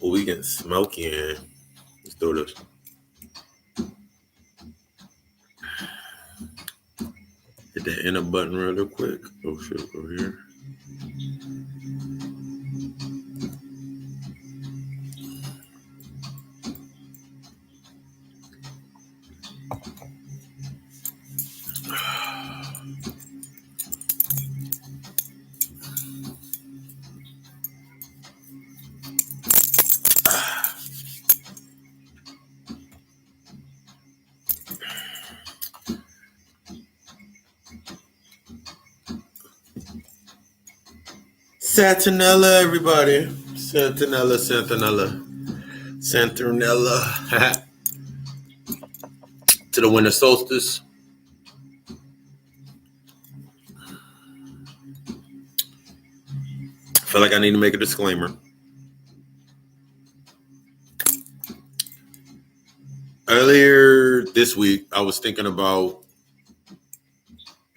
We getting smoky in. Let's do this. Hit the enter button real quick. Oh shit, over here. Santinella, everybody. Santinella. To the winter solstice. I feel like I need to make a disclaimer. Earlier this week, I was thinking about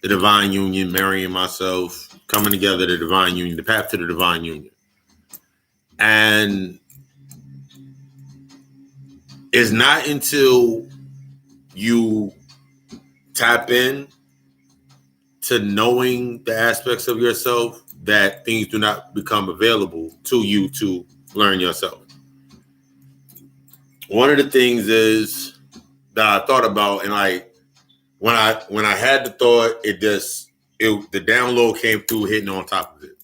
the divine union, marrying myself, coming together, the divine union, the path to the divine union. And it's not until you tap in to knowing the aspects of yourself that things do not become available to you to learn yourself. One of the things is that I thought about, and like when I had the thought, the download came through hitting on top of it.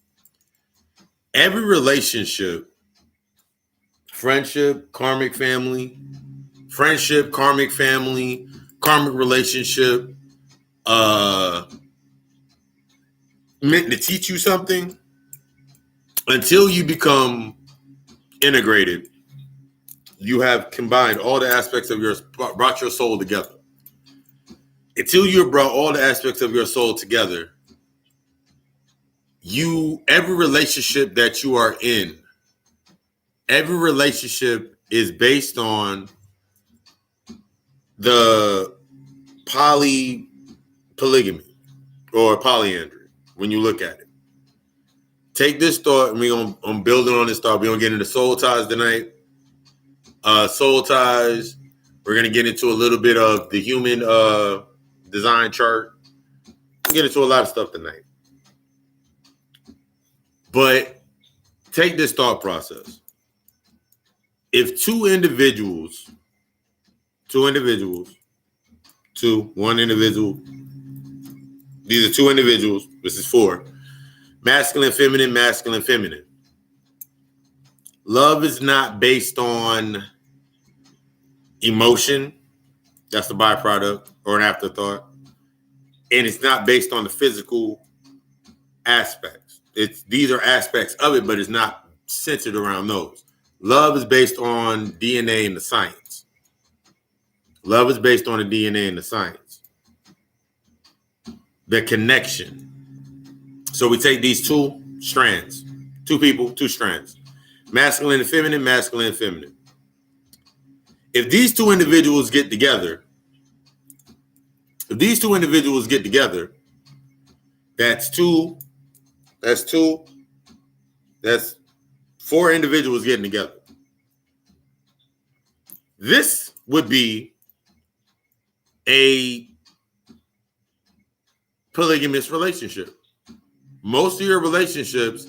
Every relationship, friendship, karmic family, karmic relationship, meant to teach you something. Until you become integrated, you have combined all the aspects of brought your soul together. Until you have brought all the aspects of your soul together, every relationship that you are in, every relationship is based on the polygamy or polyandry when you look at it. Take this thought, and I'm building on this thought. We're going to get into soul ties tonight. Soul ties. We're going to get into a little bit of the human design chart. We'll get into a lot of stuff tonight. But take this thought process. If one individual, these are two individuals, this is four, masculine, feminine. Love is not based on emotion. That's the byproduct or an afterthought. And it's not based on the physical aspects. These are aspects of it, but it's not centered around those. Love is based on DNA and the science. The connection. So we take these two strands, two people, two strands. Masculine and feminine. If these two individuals get together, that's four individuals getting together. This would be a polygamous relationship. Most of your relationships,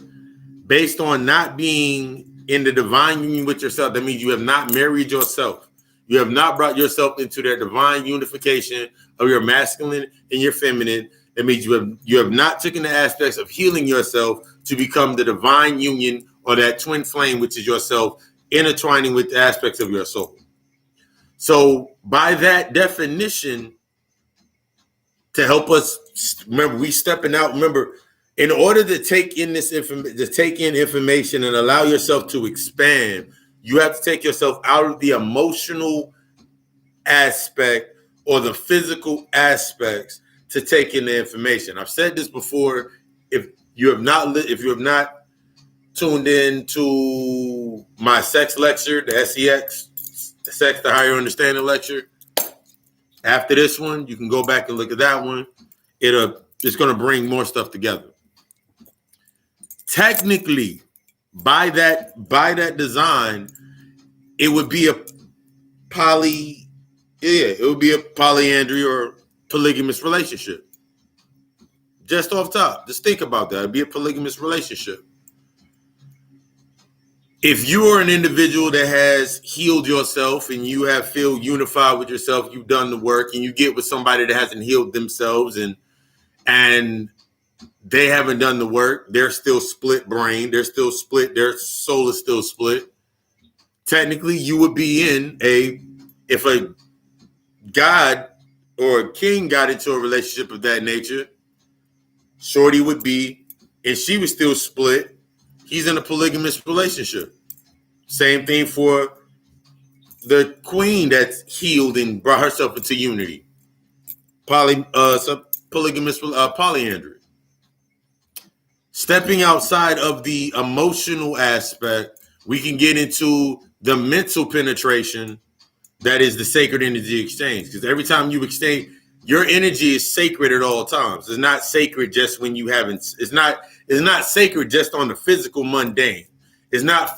based on not being in the divine union with yourself, that means you have not married yourself. You have not brought yourself into that divine unification of your masculine and your feminine. That means you have not taken the aspects of healing yourself to become the divine union or that twin flame, which is yourself, intertwining with the aspects of your soul. So by that definition, to help us, remember, we stepping out. Remember, in order to take in information and allow yourself to expand, you have to take yourself out of the emotional aspect or the physical aspects to take in the information. I've said this before. If you have not tuned in to my sex lecture, the SEX, the Sex to Higher Understanding lecture, after this one, you can go back and look at that one. It's going to bring more stuff together. Technically, By that design, it would be a it would be a polyandry or polygamous relationship. Just off top, just think about that. It'd be a polygamous relationship. If you are an individual that has healed yourself and you have feel unified with yourself, you've done the work, and you get with somebody that hasn't healed themselves and they haven't done the work, they're still split brain, they're still split, their soul is still split. Technically, you would be if a god or a king got into a relationship of that nature, Shorty would be, and she was still split, he's in a polygamous relationship. Same thing for the queen that's healed and brought herself into unity. Polygamous polyandry. Stepping outside of the emotional aspect, we can get into the mental penetration that is the sacred energy exchange. Because every time you exchange, your energy is sacred at all times. It's not sacred just when you haven't. It's not sacred just on the physical mundane. It's not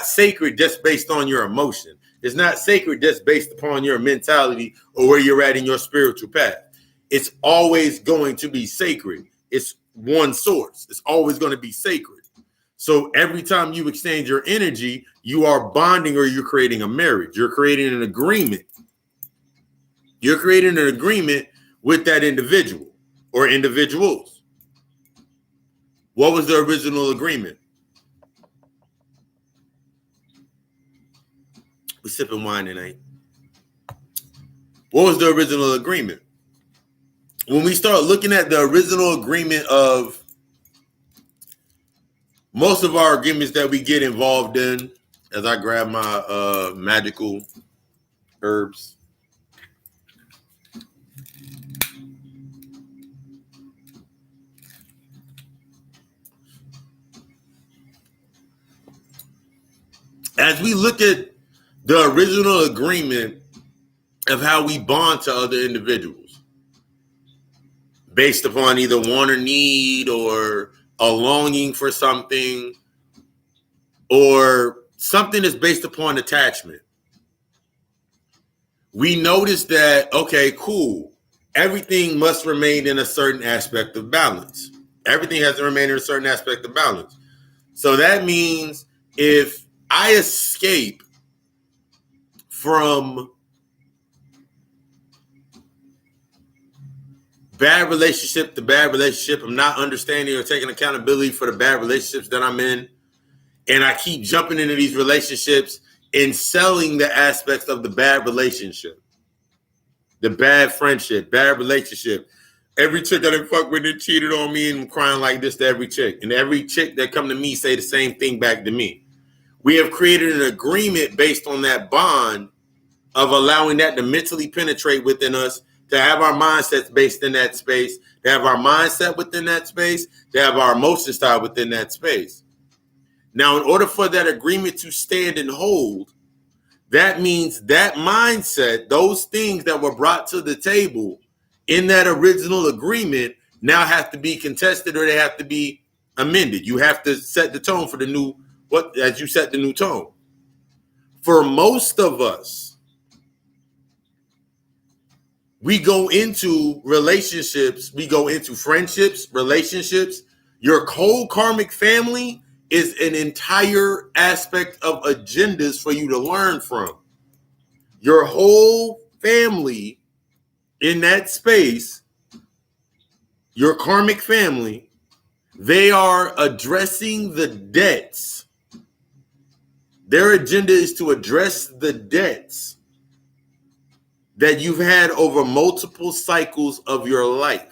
sacred just based on your emotion. It's not sacred just based upon your mentality or where you're at in your spiritual path. It's always going to be sacred. It's one source. It's always going to be sacred. So every time you exchange your energy, you are bonding or you're creating a marriage. You're creating an agreement. You're creating an agreement with that individual or individuals. What was the original agreement? We're sipping wine tonight. What was the original agreement? When we start looking at the original agreement of most of our agreements that we get involved in, as I grab my magical herbs. As we look at the original agreement of how we bond to other individuals based upon either want or need or a longing for something or something that's based upon attachment, we notice that, okay, cool, everything must remain in a certain aspect of balance. Everything has to remain in a certain aspect of balance. So that means if I escape from bad relationship to bad relationship, I'm not understanding or taking accountability for the bad relationships that I'm in, and I keep jumping into these relationships and selling the aspects of the bad relationship, the bad friendship, bad relationship. Every chick I done fuck with that cheated on me, and I'm crying like this to every chick. And every chick that come to me say the same thing back to me. We have created an agreement based on that bond of allowing that to mentally penetrate within us, to have our mindsets based in that space, to have our mindset within that space, to have our emotion style within that space. Now, in order for that agreement to stand and hold, that means that mindset, those things that were brought to the table in that original agreement now have to be contested or they have to be amended. You have to set the tone for the new, as you set the new tone. For most of us, we go into relationships, we go into friendships, relationships. Your whole karmic family is an entire aspect of agendas for you to learn from. Your whole family in that space, your karmic family, they are addressing the debts. Their agenda is to address the debts that you've had over multiple cycles of your life.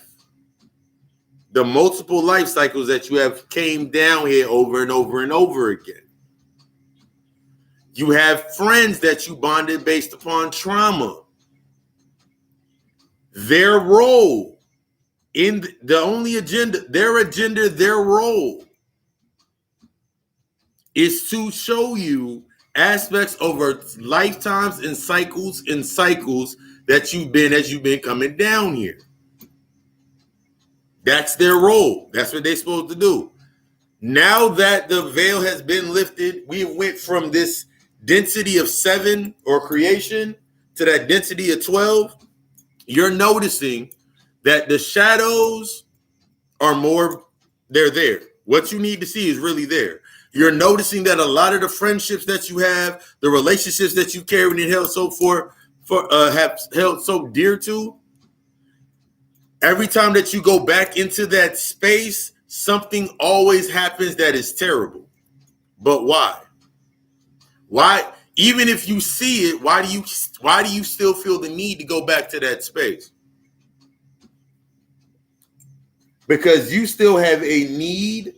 The multiple life cycles that you have came down here over and over and over again. You have friends that you bonded based upon trauma. Their role in the only agenda, their role is to show you aspects over lifetimes and cycles that you've been coming down here. That's their role. That's what they're supposed to do. Now that the veil has been lifted, we went from this density of 7 or creation to that density of 12. You're noticing that the shadows are more, they're there. What you need to see is really there. You're noticing that a lot of the friendships that you have, the relationships that you carried and held so have held so dear to, every time that you go back into that space, something always happens that is terrible. But why? Why? Even if you see it, why do you still feel the need to go back to that space? Because you still have a need.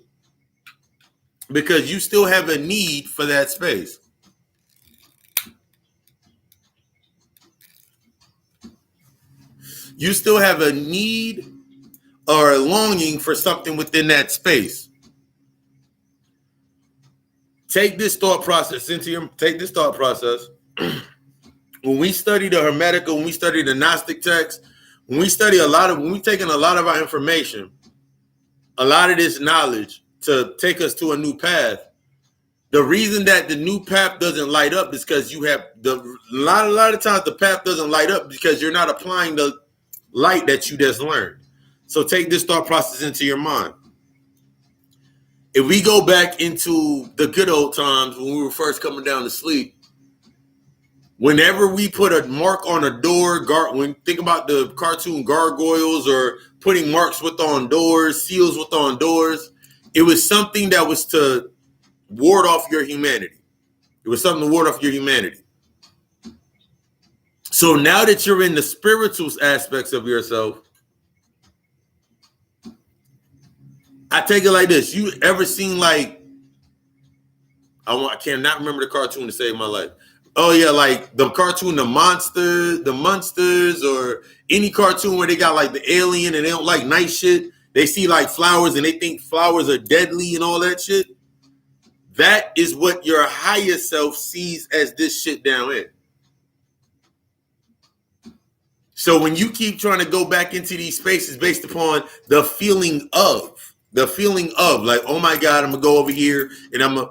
Because you still have a need for that space. You still have a need or a longing for something within that space. Take this thought process. When we study the Hermetica, when we study the Gnostic text, when we taking a lot of our information, a lot of this knowledge to take us to a new path. The reason that the new path doesn't light up is because you have a lot of times the path doesn't light up because you're not applying the light that you just learned. So take this thought process into your mind. If we go back into the good old times when we were first coming down to sleep, whenever we put a mark on a door, think about the cartoon gargoyles or putting marks on doors, seals on doors, it was something that was to ward off your humanity. It was something to ward off your humanity. So now that you're in the spiritual aspects of yourself, I take it like this. You ever seen I cannot remember the cartoon to save my life. Oh yeah, like the cartoon, the Monsters, or any cartoon where they got like the alien and they don't like nice shit. They see like flowers and they think flowers are deadly and all that shit. That is what your higher self sees as this shit down here. So when you keep trying to go back into these spaces based upon the feeling of like, oh my God, I'm gonna go over here and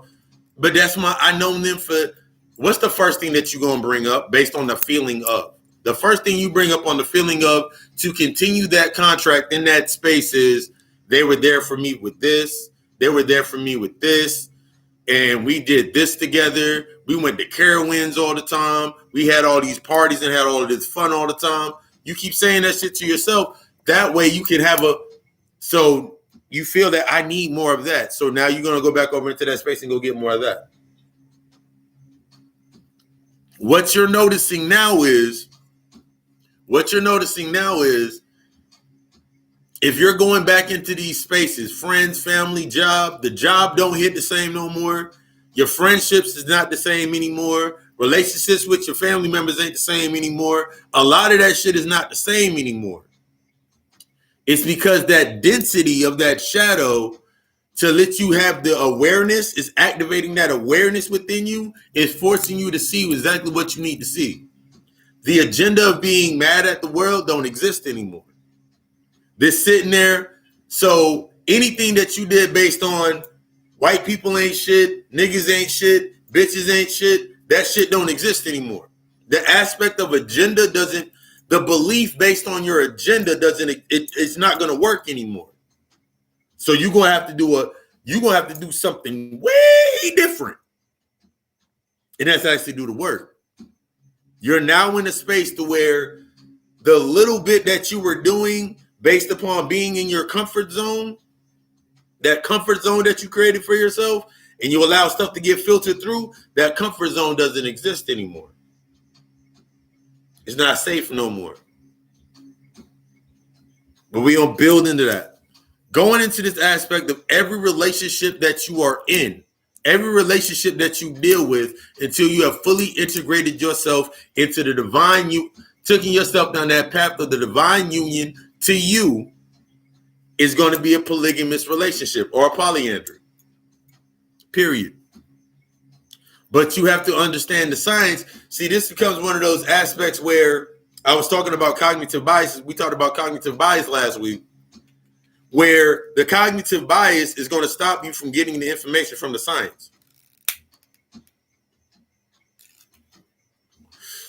but I know them for, what's the first thing that you're gonna bring up based on the feeling of? The first thing you bring up on the feeling of to continue that contract in that space is, they were there for me with this, they were there for me with this, and we did this together. We went to Carowinds all the time. We had all these parties and had all of this fun all the time. You keep saying that shit to yourself. That way you can so you feel that I need more of that. So now you're going to go back over into that space and go get more of that. What you're noticing now is, if you're going back into these spaces, friends, family, job, the job don't hit the same no more. Your friendships is not the same anymore. Relationships with your family members ain't the same anymore. A lot of that shit is not the same anymore. It's because that density of that shadow to let you have the awareness is activating that awareness within you, is forcing you to see exactly what you need to see. The agenda of being mad at the world don't exist anymore. They're sitting there. So anything that you did based on white people ain't shit, niggas ain't shit, bitches ain't shit, that shit don't exist anymore. The aspect of agenda the belief based on your agenda it's not going to work anymore. So you're going to have to do something way different. And that's actually do the work. You're now in a space to where the little bit that you were doing based upon being in your comfort zone, that comfort zone that you created for yourself, and you allow stuff to get filtered through, that comfort zone doesn't exist anymore. It's not safe no more. But we don't build into that. Going into this aspect of every relationship that you are in, every relationship that you deal with, until you have fully integrated yourself into the divine, taking yourself down that path of the divine union to you, is going to be a polygamous relationship or a polyandry. Period. But you have to understand the science. See, this becomes one of those aspects where I was talking about cognitive biases. We talked about cognitive bias last week. where the cognitive bias is going to stop you from getting the information from the science.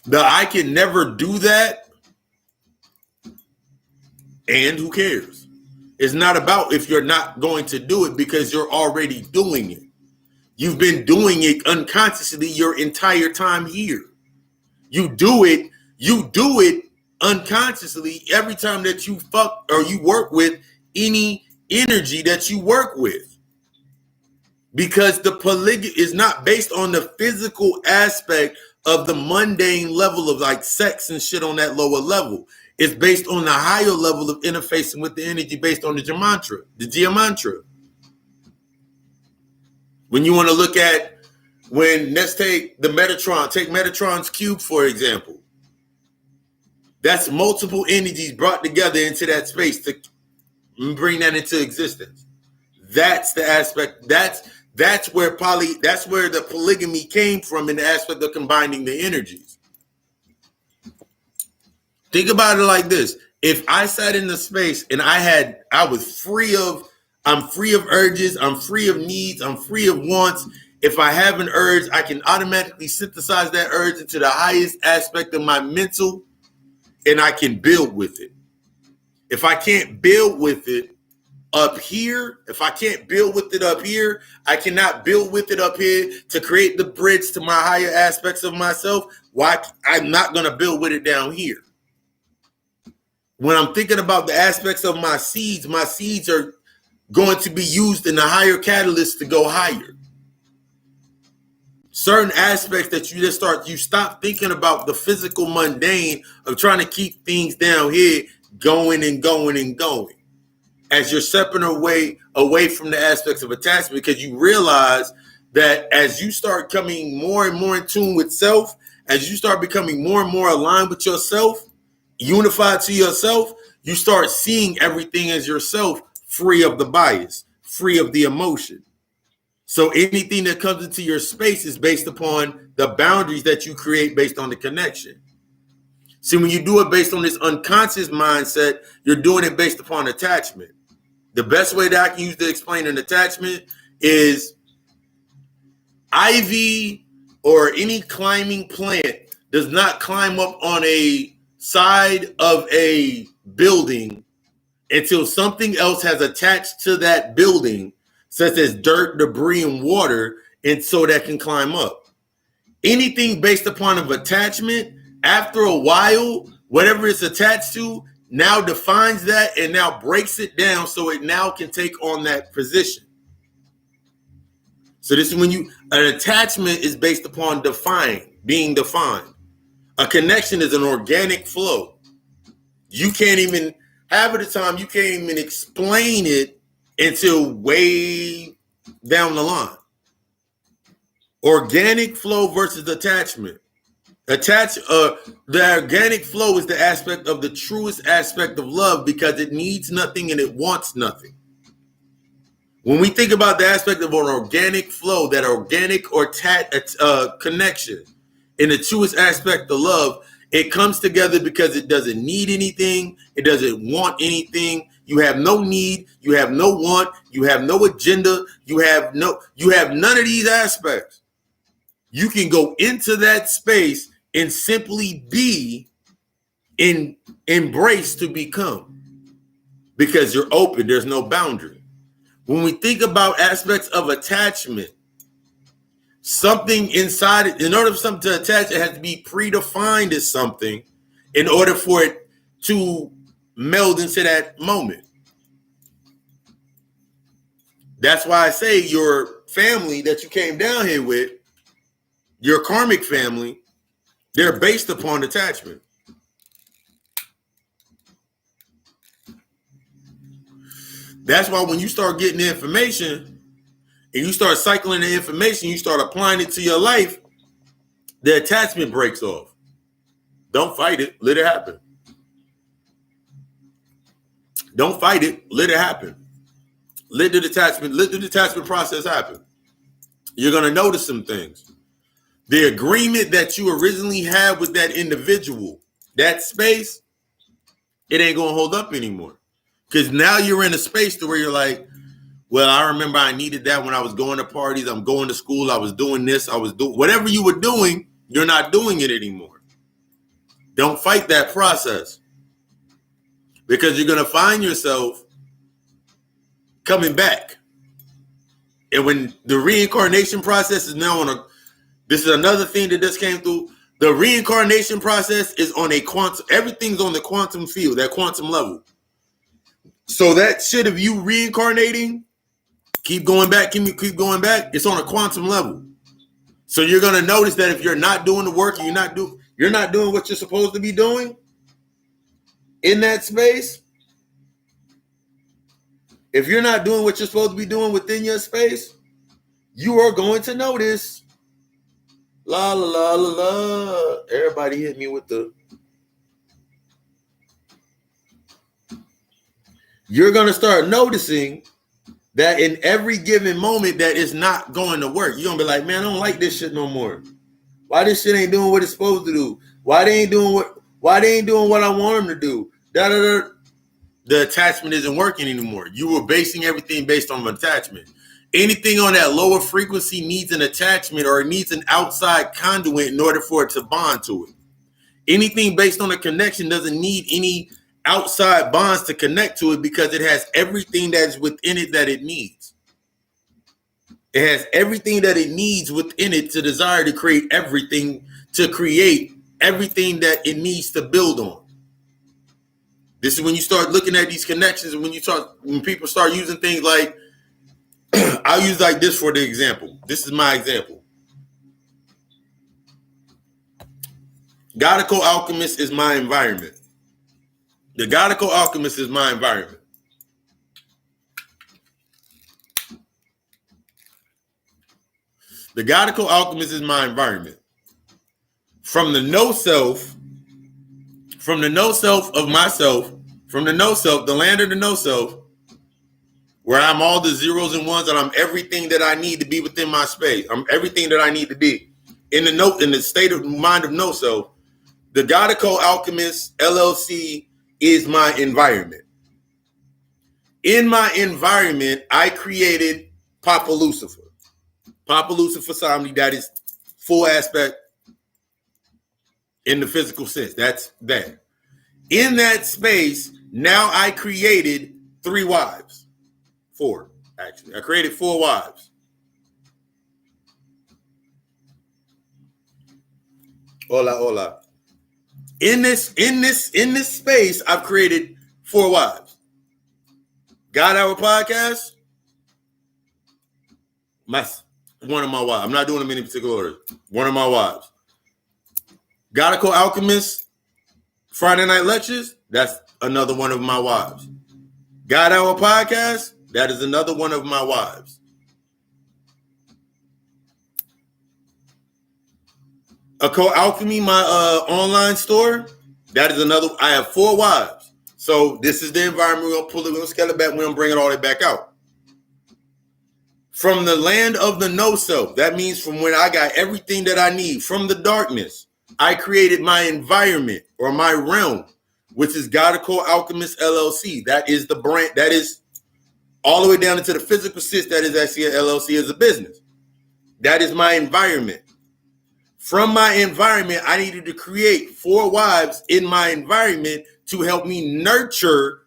The I can never do that, and who cares? It's not about if you're not going to do it, because you're already doing it. You've been doing it unconsciously your entire time here. You do it unconsciously every time that you fuck or you work with any energy that you work with. Because the polygamy is not based on the physical aspect of the mundane level of like sex and shit on that lower level. It's based on the higher level of interfacing with the energy based on the geomantra. When you want to look at, let's take the Metatron, take Metatron's cube, for example. That's multiple energies brought together into that space to bring that into existence. That's the aspect. That's where the polygamy came from, in the aspect of combining the energies. Think about it like this. If I sat in the space and I'm free of urges, I'm free of needs, I'm free of wants. If I have an urge, I can automatically synthesize that urge into the highest aspect of my mental, and I can build with it. If I can't build with it up here, I cannot build with it up here to create the bridge to my higher aspects of myself. Why? I'm not going to build with it down here. When I'm thinking about the aspects of my seeds are going to be used in the higher catalyst to go higher. Certain aspects that you stop thinking about the physical mundane of trying to keep things down here going and going and going. As you're stepping away from the aspects of attachment, because you realize that as you start coming more and more in tune with self, as you start becoming more and more aligned with yourself, unified to yourself, you start seeing everything as yourself, free of the bias, free of the emotion. So anything that comes into your space is based upon the boundaries that you create based on the connection. See, when you do it based on this unconscious mindset, you're doing it based upon attachment. The best way that I can use to explain an attachment is ivy or any climbing plant does not climb up on a side of a building until something else has attached to that building, such as dirt, debris, and water, and so that can climb up. Anything based upon of attachment, after a while, whatever it's attached to now defines that and now breaks it down so it now can take on that position. So this is when an attachment is based upon being defined. A connection is an organic flow. You can't even, half of the time, you can't even explain it until way down the line. Organic flow versus attachment. The organic flow is the aspect of the truest aspect of love, because it needs nothing and it wants nothing. When we think about the aspect of an organic flow, that organic or connection in the truest aspect of love, it comes together because it doesn't need anything. It doesn't want anything. You have no need. You have no want. You have no agenda. You have none of these aspects. You can go into that space and simply be embraced to become, because you're open. There's no boundary. When we think about aspects of attachment, something inside it, in order for something to attach, it has to be predefined as something in order for it to meld into that moment. That's why I say your family that you came down here with, your karmic family, they're based upon attachment. That's why when you start getting the information and you start cycling the information, you start applying it to your life, the attachment breaks off. Don't fight it. Let it happen. Don't fight it. Let it happen. Let the detachment process happen. You're going to notice some things. The agreement that you originally had with that individual, that space, it ain't going to hold up anymore. Because now you're in a space to where you're like, well, I remember I needed that when I was going to parties. I'm going to school. I was doing this. I was doing whatever you were doing. You're not doing it anymore. Don't fight that process, because you're going to find yourself coming back. And when the reincarnation process is now this is another thing that just came through. The reincarnation process is on a quantum, everything's on the quantum field, that quantum level. So that shit of you reincarnating, keep going back, keep going back, it's on a quantum level. So you're going to notice that if you're not doing the work and you're not doing what you're supposed to be doing in that space, if you're not doing what you're supposed to be doing within your space, you are going to notice. La la la la la. Everybody hit me with the. You're going to start noticing that in every given moment that it's not going to work. You're going to be like, man, I don't like this shit no more. Why this shit ain't doing what it's supposed to do? Why they ain't doing what I want them to do? Da da da. The attachment isn't working anymore. You were basing everything based on attachment. Anything on that lower frequency needs an attachment, or it needs an outside conduit in order for it to bond to it. Anything based on a connection doesn't need any outside bonds to connect to it, because it has everything that is within it that it needs. It has everything that it needs within it to desire to create everything that it needs to build on. This is when you start looking at these connections, and when people start using things like, I'll use like this for the example. This is my example. Godical alchemist is my environment. The Godical alchemist is my environment. The Godical alchemist is my environment. From the no self of myself, from the no self, the land of the no self, where I'm all the zeros and ones, and I'm everything that I need to be within my space. I'm everything that I need to be in the state of mind of no self. The Godical Alchemist LLC is my environment. In my environment, I created Papa Lucifer. Papa Lucifer Somni, that is full aspect in the physical sense. That's that. In that space, now I created 3 wives. 4, actually. I created 4 wives. Hola. In this space, I've created 4 wives. God Hour Podcast, one of my wives. I'm not doing them in any particular order. One of my wives. Godical Alchemist, Friday Night Lectures, that's another one of my wives. God Hour Podcast, that is another one of my wives. Occult Alchemy, my online store, that is another. I have 4 wives. So this is the environment. We're going to pull it, we're going to scale it back, we're going to bring it all the way back out. From the land of the no self, that means from when I got everything that I need, from the darkness, I created my environment, or my realm, which is Godical Alchemist LLC. That is the brand, that is all the way down into the physical sense, that is actually an LLC as a business. That is my environment. From my environment, I needed to create 4 wives in my environment to help me nurture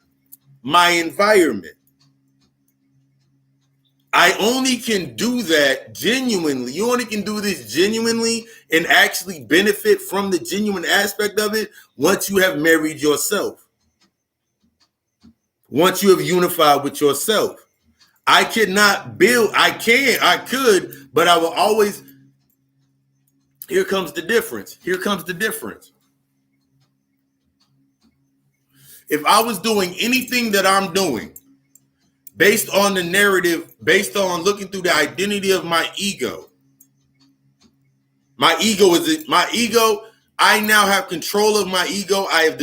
my environment. I only can do that genuinely. You only can do this genuinely and actually benefit from the genuine aspect of it once you have married yourself. Once you have unified with yourself. I could, but I will always. Here comes the difference. If I was doing anything that I'm doing based on the narrative, based on looking through the identity of my ego, I now have control of my ego. I've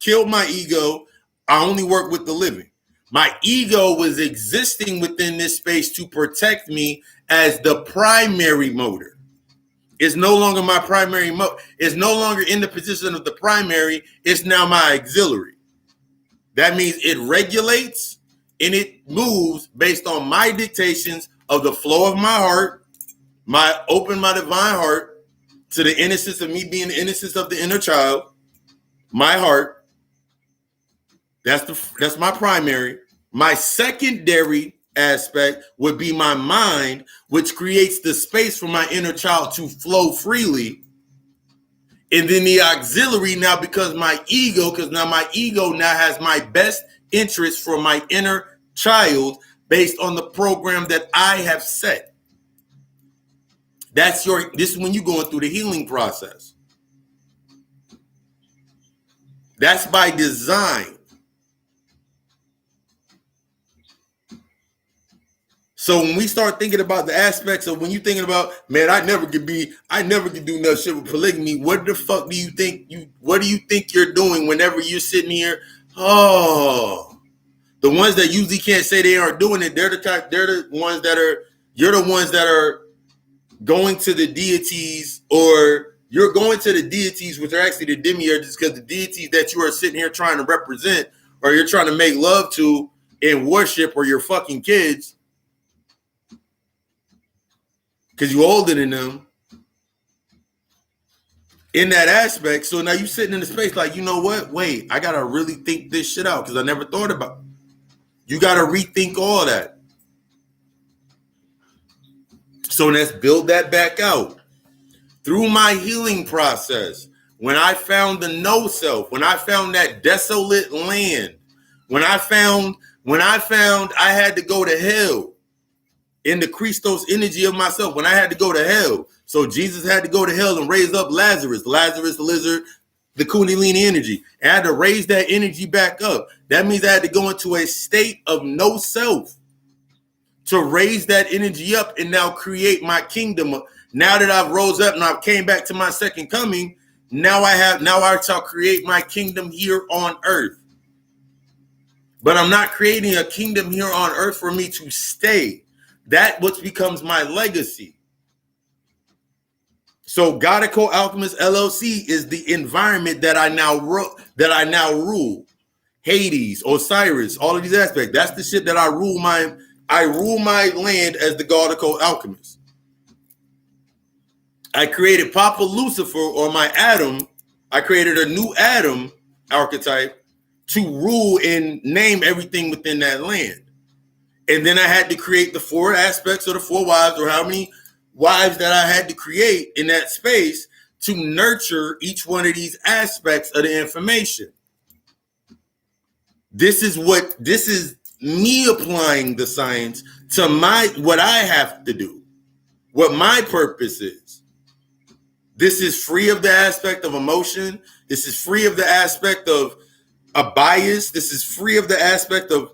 killed my ego. I only work with the living. My ego was existing within this space to protect me as the primary motor. It's no longer my primary motor. It's no longer in the position of the primary. It's now my auxiliary. That means it regulates and it moves based on my dictations of the flow of my heart, my divine heart to the innocence of me being the innocence of the inner child, my heart. That's my primary. My secondary aspect would be my mind, which creates the space for my inner child to flow freely. And then the auxiliary now becomes my ego, because now my ego now has my best interest for my inner child based on the program that I have set. This is when you're going through the healing process. That's by design. So when we start thinking about the aspects of when you're thinking about, man, I never could do no shit with polygamy. What the fuck do you think you're doing whenever you're sitting here? Oh, the ones that usually can't say they aren't doing it, you're the ones that are going to the deities, or you're going to the deities, which are actually the demiurges, because the deities that you are sitting here trying to represent, or you're trying to make love to and worship, or your fucking kids, because you're older than them in that aspect. So now you're sitting in the space like, you know what? Wait, I got to really think this shit out because I never thought about it. You got to rethink all that. So let's build that back out. Through my healing process, when I found the no self, when I found that desolate land, when I found I had to go to hell, in the Christos energy of myself, when I had to go to hell. So Jesus had to go to hell and raise up Lazarus, the lizard, the Kundalini energy. I had to raise that energy back up. That means I had to go into a state of no self to raise that energy up and now create my kingdom. Now that I've rose up and I've came back to my second coming, now I shall create my kingdom here on earth. But I'm not creating a kingdom here on earth for me to stay. That what becomes my legacy. So Godico Alchemist LLC is the environment that I now rule. Hades, Osiris, all of these aspects. That's the shit that I rule my land as the Godico Alchemist. I created Papa Lucifer, or my Adam. I created a new Adam archetype to rule and name everything within that land. And then I had to create the 4 aspects of the 4 wives, or how many wives that I had to create in that space to nurture each one of these aspects of the information. This is me applying the science to what I have to do, what my purpose is. This is free of the aspect of emotion. This is free of the aspect of a bias. This is free of the aspect of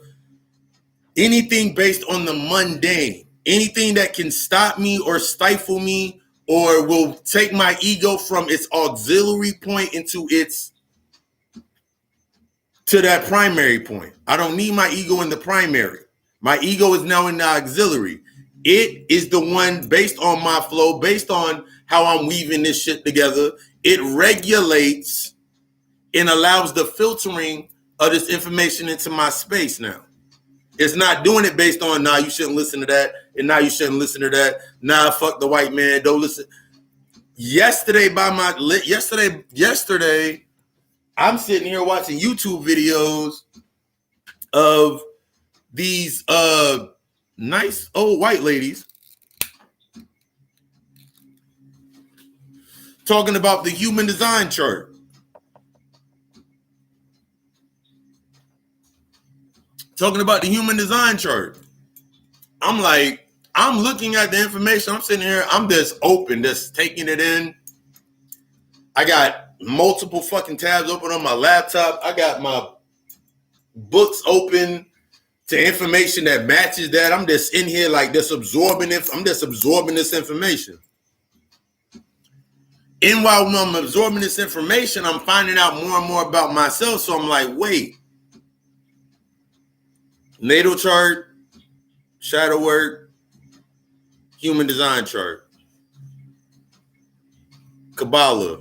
anything based on the mundane, anything that can stop me or stifle me or will take my ego from its auxiliary point to that primary point. I don't need my ego in the primary. My ego is now in the auxiliary. It is the one based on my flow, based on how I'm weaving this shit together. It regulates and allows the filtering of this information into my space now. It's not doing it based on, nah, you shouldn't listen to that, and now you shouldn't listen to that. Nah, fuck the white man, don't listen. Yesterday, I'm sitting here watching YouTube videos of these nice old white ladies talking about the human design chart. Talking about the human design chart. I'm like, I'm looking at the information. I'm sitting here. I'm just open, just taking it in. I got multiple fucking tabs open on my laptop. I got my books open to information that matches that. I'm just in here like just absorbing it. I'm just absorbing this information. And while I'm absorbing this information, I'm finding out more and more about myself. So I'm like, wait. Natal chart, shadow work, human design chart, Kabbalah,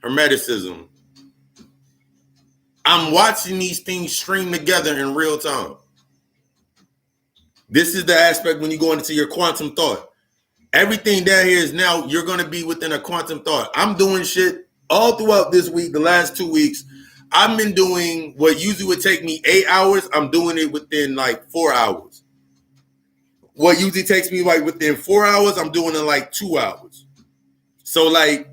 Hermeticism, I'm watching these things string together in real time. This is the aspect when you go into your quantum thought. Everything down here is now you're going to be within a quantum thought. I'm doing shit all throughout this week, the last 2 weeks. I've been doing what usually would take me 8 hours. I'm doing it within like 4 hours. What usually takes me like within 4 hours, I'm doing it in like 2 hours. So like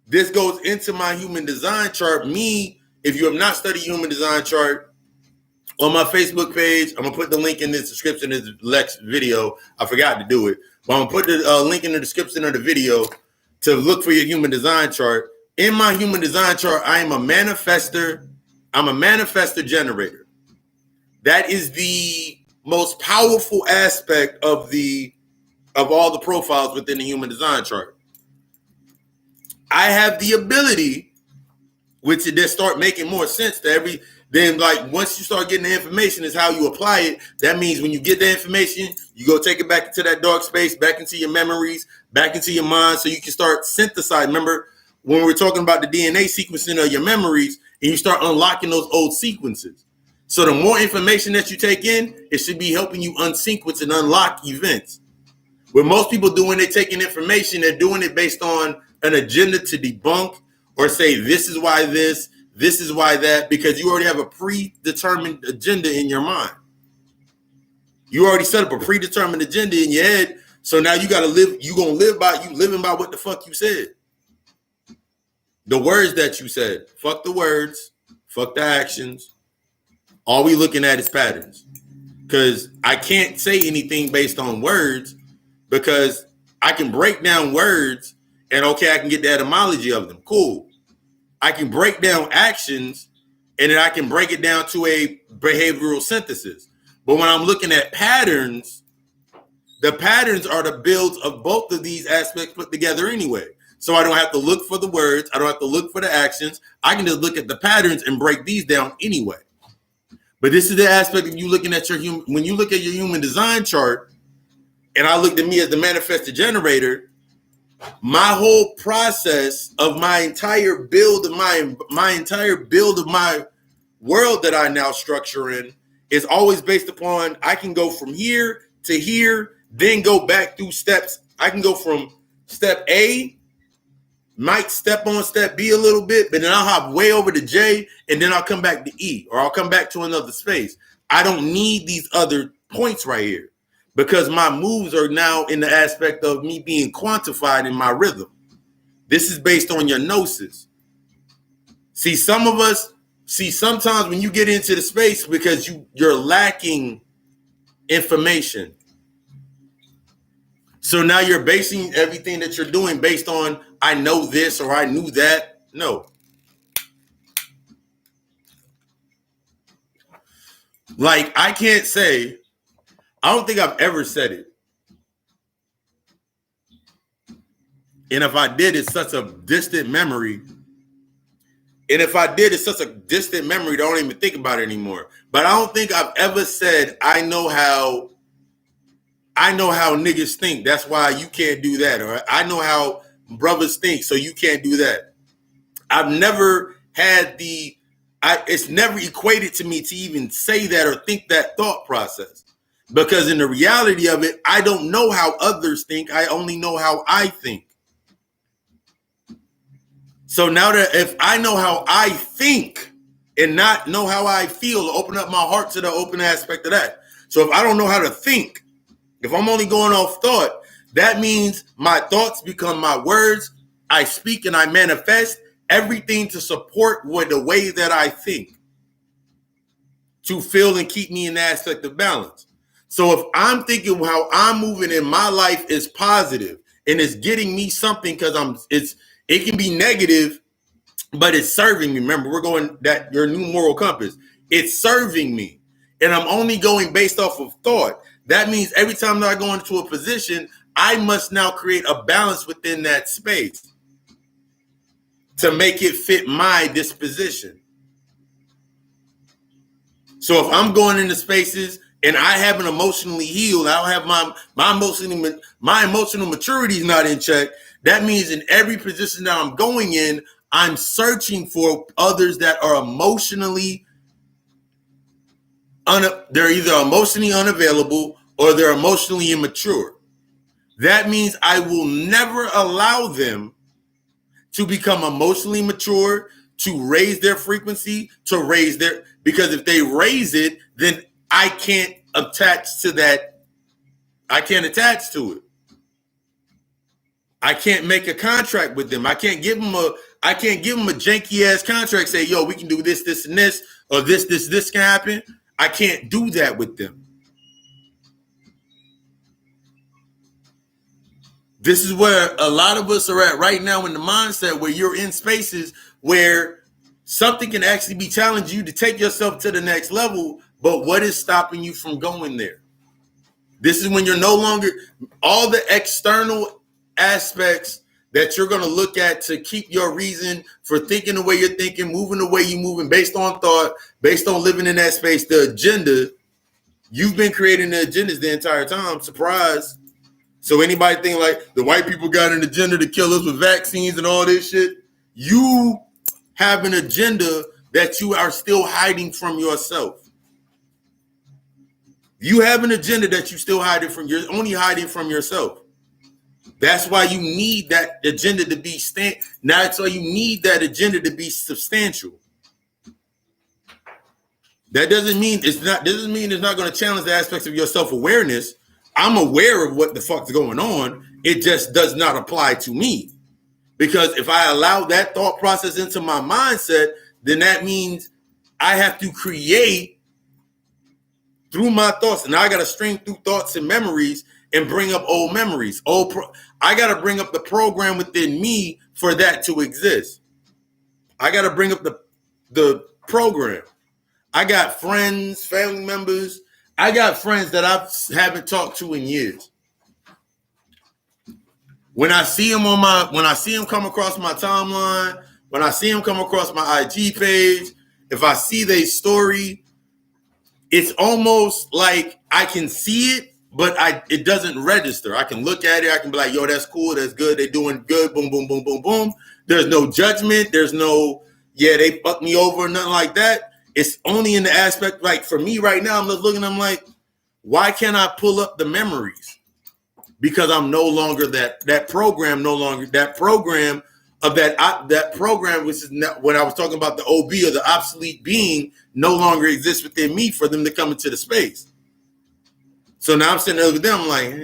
this goes into my human design chart. Me, if you have not studied human design chart, on my Facebook page, I'm going to put the link in the description of the next video. I forgot to do it. But I'm going to put the link in the description of the video to look for your human design chart. In my human design chart, I am a manifester. I'm a manifester generator. That is the most powerful aspect of all the profiles within the human design chart. I have the ability, which it just start making more sense to then like once you start getting the information is how you apply it. That means when you get the information, you go take it back into that dark space, back into your memories, back into your mind, so you can start synthesizing. Remember when we were talking about the DNA sequencing of your memories, and you start unlocking those old sequences. So the more information that you take in, it should be helping you unsequence and unlock events. What most people do when they're taking information, they're doing it based on an agenda to debunk or say this is why this is why that, because you already have a predetermined agenda in your mind. You already set up a predetermined agenda in your head. So now you got to live. You're going to living by what the fuck you said. The words that you said. Fuck the words. Fuck the actions. All we looking at is patterns. Because I can't say anything based on words because I can break down words and okay, I can get the etymology of them. Cool. I can break down actions and then I can break it down to a behavioral synthesis. But when I'm looking at patterns, the patterns are the builds of both of these aspects put together anyway. So I don't have to look for the words. I don't have to look for the actions. I can just look at the patterns and break these down anyway. But this is the aspect of you looking at when you look at your human design chart, and I looked at me as the manifested generator, my whole process of my entire build of my world that I now structure in is always based upon I can go from here to here, then go back through steps. I can go from step A, might step on step B a little bit, but then I'll hop way over to J, and then I'll come back to E, or I'll come back to another space. I don't need these other points right here, because my moves are now in the aspect of me being quantified in my rhythm. This is based on your gnosis. Sometimes when you get into the space because you're lacking information. So now you're basing everything that you're doing based on, I know this or I knew that. No. Like, I can't say, I don't think I've ever said it. And if I did, it's such a distant memory. And if I did, it's such a distant memory that I don't even think about it anymore. But I don't think I've ever said, I know how niggas think. That's why you can't do that. Or I know how brothers think, so you can't do that. I've never had it's never equated to me to even say that or think that thought process. Because in the reality of it, I don't know how others think. I only know how I think. So now that if I know how I think and not know how I feel, open up my heart to the open aspect of that. So if I don't know how to think, if I'm only going off thought, that means my thoughts become my words. I speak and I manifest everything to support the way that I think, to feel and keep me in the aspect of balance. So if I'm thinking how I'm moving in my life is positive and it's getting me something, because it can be negative, but it's serving me. Remember, we're going that your new moral compass. It's serving me. And I'm only going based off of thought. That means every time that I go into a position, I must now create a balance within that space to make it fit my disposition. So if I'm going into spaces and I haven't emotionally healed, I don't have my emotional maturity is not in check. That means in every position that I'm going in, I'm searching for others that are they're either emotionally unavailable or they're emotionally immature. That means I will never allow them to become emotionally mature, to raise their frequency, because if they raise it, then I can't attach to that. I can't attach to it. I can't make a contract with them. I can't give them a janky ass contract, say, yo, we can do this, this, and this, or this can happen. I can't do that with them. This is where a lot of us are at right now in the mindset where you're in spaces where something can actually be challenging you to take yourself to the next level, but what is stopping you from going there? This is when you're no longer, all the external aspects that you're going to look at to keep your reason for thinking the way you're thinking, moving the way you're moving, based on thought, based on living in that space, the agenda. You've been creating the agendas the entire time. Surprise. So anybody think like the white people got an agenda to kill us with vaccines and all this shit? You have an agenda that you are still hiding from yourself. You have an agenda that you still only hiding from yourself. That's why you need that agenda to be that's why you need that agenda to be substantial. That doesn't mean it's not going to challenge the aspects of your self-awareness. I'm aware of what the fuck's going on. It just does not apply to me. Because if I allow that thought process into my mindset, then that means I have to create through my thoughts. And I got to string through thoughts and memories and bring up old memories. I got to bring up the program within me for that to exist. I got to bring up the program. I got friends, family members. I got friends that I haven't talked to in years. When I see them come across my timeline, when I see them come across my IG page, if I see their story, it's almost like I can see it, but it doesn't register. I can look at it. I can be like, yo, that's cool. That's good. They're doing good. Boom, boom, boom, boom, boom. There's no judgment. There's no, yeah, they fucked me over, nothing like that. It's only in the aspect, like for me right now, I'm just looking, I'm like, why can't I pull up the memories? Because I'm no longer that program, that program, which is not, when I was talking about the OB or the obsolete being, no longer exists within me for them to come into the space. So now I'm sitting there with them, I'm like,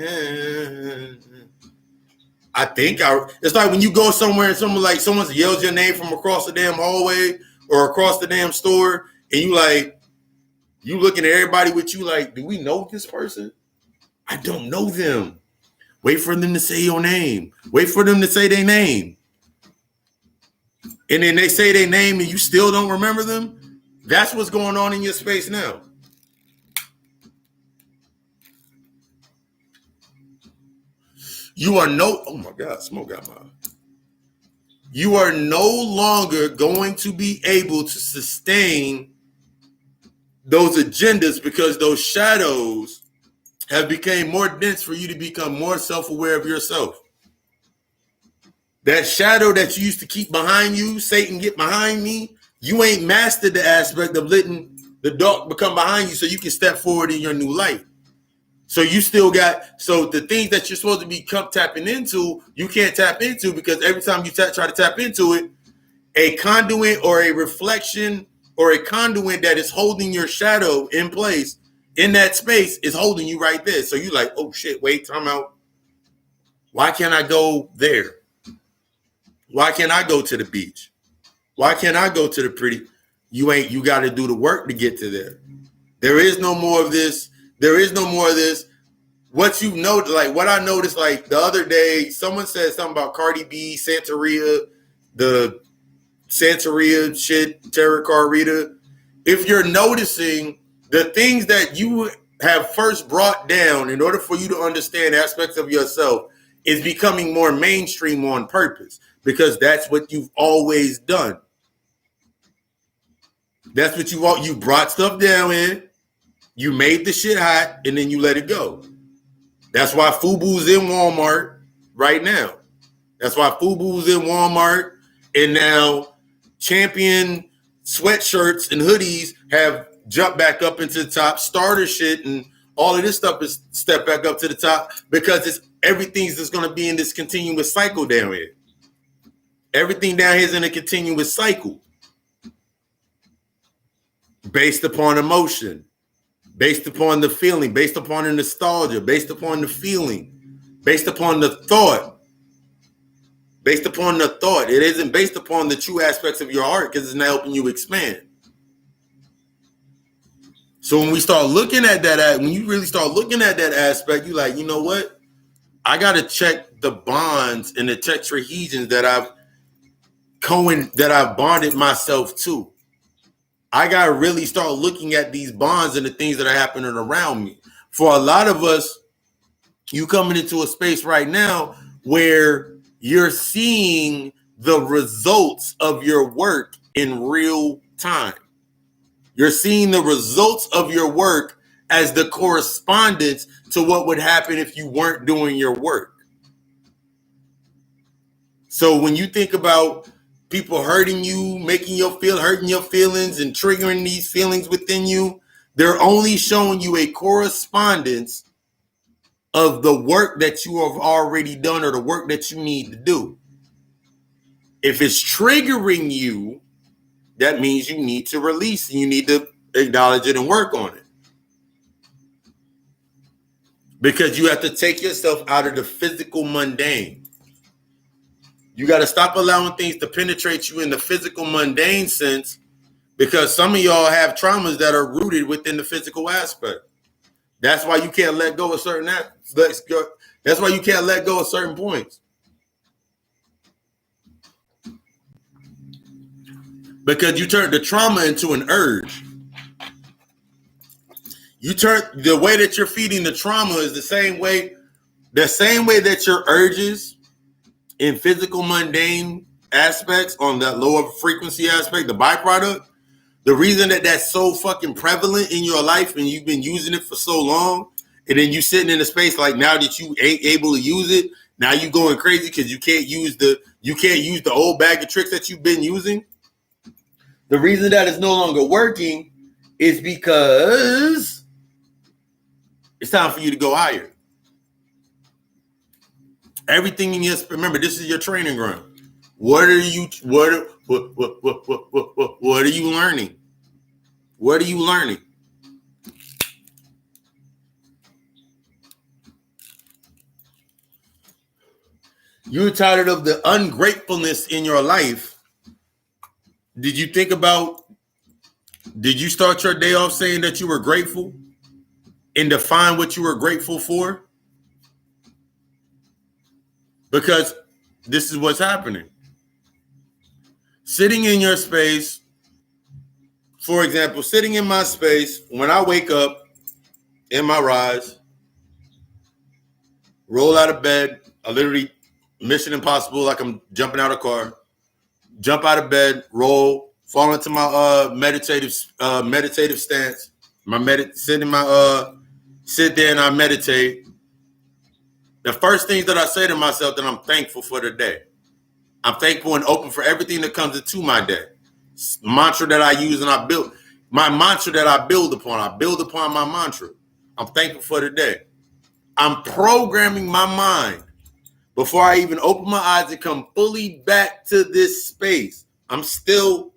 it's like when you go somewhere and someone yells your name from across the damn hallway or across the damn store, and you looking at everybody with you like, do we know this person? I don't know them. Wait for them to say your name. Wait for them to say their name. And then they say their name and you still don't remember them. That's what's going on in your space now. Oh my God, smoke got mine. You are no longer going to be able to sustain those agendas because those shadows have become more dense for you to become more self-aware of yourself. That shadow that you used to keep behind you, Satan, get behind me, you ain't mastered the aspect of letting the dark become behind you so you can step forward in your new light. So you still so the things that you're supposed to be tapping into, you can't tap into because every time you try to tap into it, a conduit or a reflection or a conduit that is holding your shadow in place in that space is holding you right there. So you're like, oh shit, wait, time out. Why can't I go there? Why can't I go to the beach? Why can't I go to the pretty? You got to do the work to get to there. There is no more of this. There is no more of this. What you know, like what I noticed, like the other day, someone said something about Cardi B, Santeria, the Santeria shit, tarot card reader. If you're noticing the things that you have first brought down in order for you to understand aspects of yourself is becoming more mainstream on purpose because that's what you've always done. That's what you brought stuff down in. You made the shit hot and then you let it go. That's why FUBU's in Walmart right now. That's why FUBU's in Walmart And now champion sweatshirts and hoodies have jumped back up into the top. Starter shit and all of this stuff is stepped back up to the top because everything's just going to be in this continuous cycle down here. Everything down here is in a continuous cycle based upon emotion, based upon the feeling, based upon the nostalgia, based upon the feeling, based upon the thought. Based upon the thought. It isn't based upon the true aspects of your heart because it's not helping you expand. So when we start looking at that, when you really start looking at that aspect, you're like, you know what? I got to check the bonds and the tetrahedrons that I've bonded myself to. I got to really start looking at these bonds and the things that are happening around me. For a lot of us, you coming into a space right now where you're seeing the results of your work in real time. You're seeing the results of your work as the correspondence to what would happen if you weren't doing your work. So when you think about people hurting you, hurting your feelings and triggering these feelings within you, they're only showing you a correspondence of the work that you have already done or the work that you need to do. If it's triggering you, that means you need to release and you need to acknowledge it and work on it. Because you have to take yourself out of the physical mundane. You got to stop allowing things to penetrate you in the physical mundane sense, because some of y'all have traumas that are rooted within the physical aspect. That's why you can't let go of certain aspects. That's why you can't let go of certain points. Because you turn the trauma into an urge. You turn the way that you're feeding the trauma is the same way that your urges in physical mundane aspects on that lower frequency aspect, the byproduct, the reason that that's so fucking prevalent in your life and you've been using it for so long, and then you sitting in a space like now that you ain't able to use it, now you going crazy because you can't use the old bag of tricks that you've been using. The reason that it's no longer working is because it's time for you to go higher. Everything in your, remember, this is your training ground. What are you learning? What are you learning? You're tired of the ungratefulness in your life. Did you start your day off saying that you were grateful and define what you were grateful for? Because this is what's happening. Sitting in your space, for example, sitting in my space, when I wake up in my rise, roll out of bed, I literally Mission Impossible, like I'm jumping out of a car, jump out of bed, roll, fall into my meditative stance, sit there and I meditate. The first things that I say to myself that I'm thankful for the day. I'm thankful and open for everything that comes into my day. Mantra that I use and I build. My mantra that I build upon. I build upon my mantra. I'm thankful for the day. I'm programming my mind before I even open my eyes to come fully back to this space. I'm still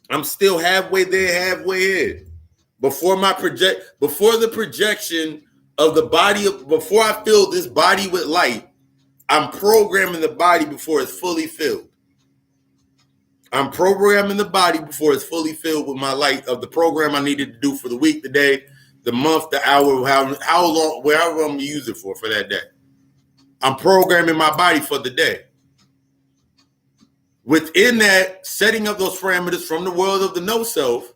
halfway there, halfway here. Before the projection of the body, before I fill this body with light, I'm programming the body before it's fully filled. I'm programming the body before it's fully filled with my light of the program I needed to do for the week, the day, the month, the hour, how long, wherever I'm going to use it for that day. I'm programming my body for the day. Within that, setting up those parameters from the world of the no self,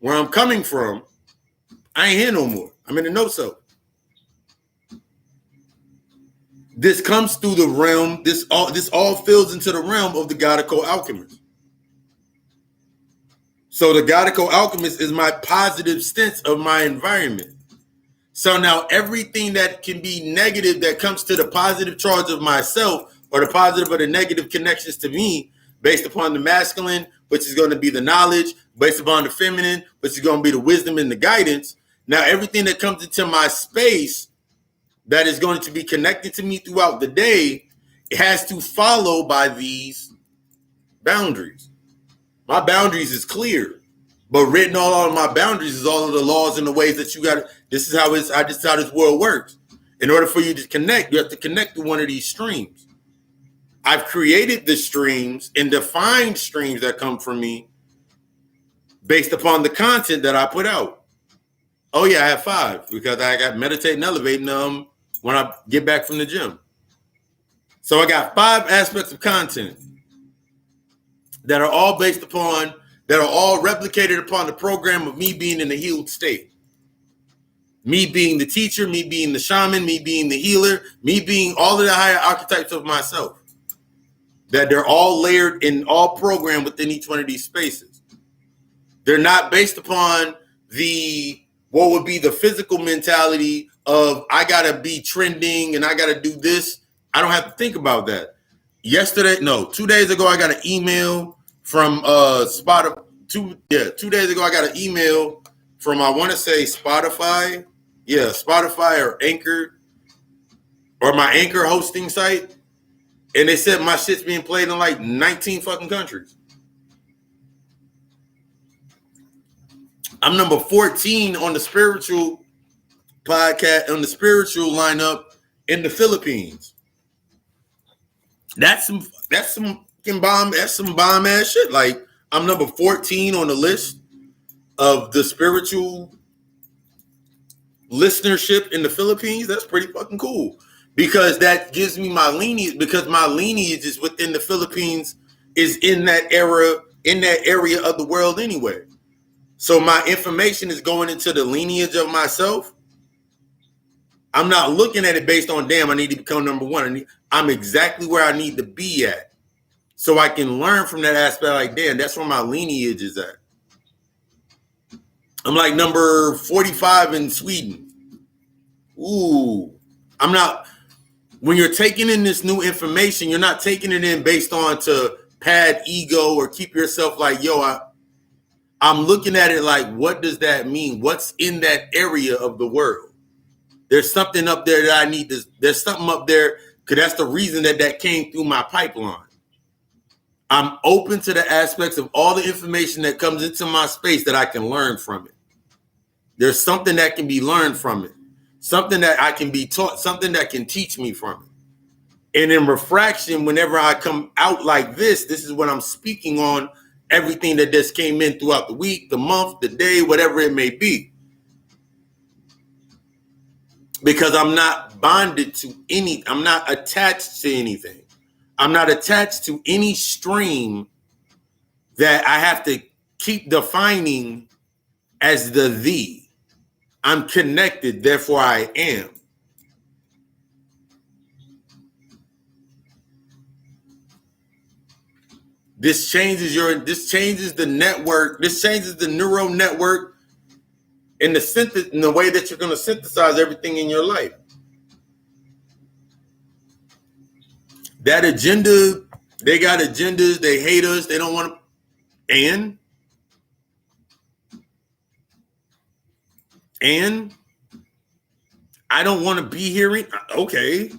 where I'm coming from, I ain't here no more. I'm in the no self. This comes through the realm. This all fills into the realm of the Godico alchemist. So the Godico alchemist is my positive sense of my environment. So now everything that can be negative that comes to the positive charge of myself or the positive or the negative connections to me based upon the masculine, which is going to be the knowledge, based upon the feminine, which is going to be the wisdom and the guidance. Now, everything that comes into my space that is going to be connected to me throughout the day, it has to follow by these boundaries. My boundaries is clear, but written all on my boundaries is all of the laws and the ways that you got to. This is how this world works. In order for you to connect, you have to connect to one of these streams. I've created the streams and defined streams that come from me based upon the content that I put out. Oh yeah, I have 5 because I got meditating, elevating when I get back from the gym. So I got 5 aspects of content that are all based upon, that are all replicated upon the program of me being in a healed state. Me being the teacher, me being the shaman, me being the healer, me being all of the higher archetypes of myself. That they're all layered and all programmed within each one of these spaces. They're not based upon what would be the physical mentality of I gotta be trending and I gotta do this. I don't have to think about that. 2 days ago, I got an email from Spotify. 2 days ago, I got an email from, I want to say Spotify. Yeah, Spotify or Anchor, or my Anchor hosting site. And they said my shit's being played in like 19 fucking countries. I'm number 14 on the spiritual podcast, on the spiritual lineup in the Philippines. That's some bomb ass shit. Like, I'm number 14 on the list of the spiritual listenership in the Philippines. That's pretty fucking cool. Because that gives me my lineage, because my lineage is within the Philippines, is in that area of the world anyway. So my information is going into the lineage of myself. I'm not looking at it based on, damn, I need to become number 1. I'm exactly where I need to be at. So I can learn from that aspect, like, damn, that's where my lineage is at. I'm like number 45 in Sweden. Ooh. I'm not... When you're taking in this new information, you're not taking it in based on to pad ego or keep yourself like, yo, I'm looking at it like, what does that mean? What's in that area of the world? There's something up there that I need to, there's something up there, because that's the reason that came through my pipeline. I'm open to the aspects of all the information that comes into my space that I can learn from it. There's something that can be learned from it. Something that I can be taught, something that can teach me from it. And in refraction, whenever I come out like this is what I'm speaking on, everything that just came in throughout the week, the month, the day, whatever it may be. Because I'm not bonded to I'm not attached to anything. I'm not attached to any stream that I have to keep defining as the. I'm connected, therefore I am. This changes the network. This changes the neural network in the way that you're going to synthesize everything in your life. That agenda, they got agendas, they hate us, they don't want to, and I don't want to be here. Okay.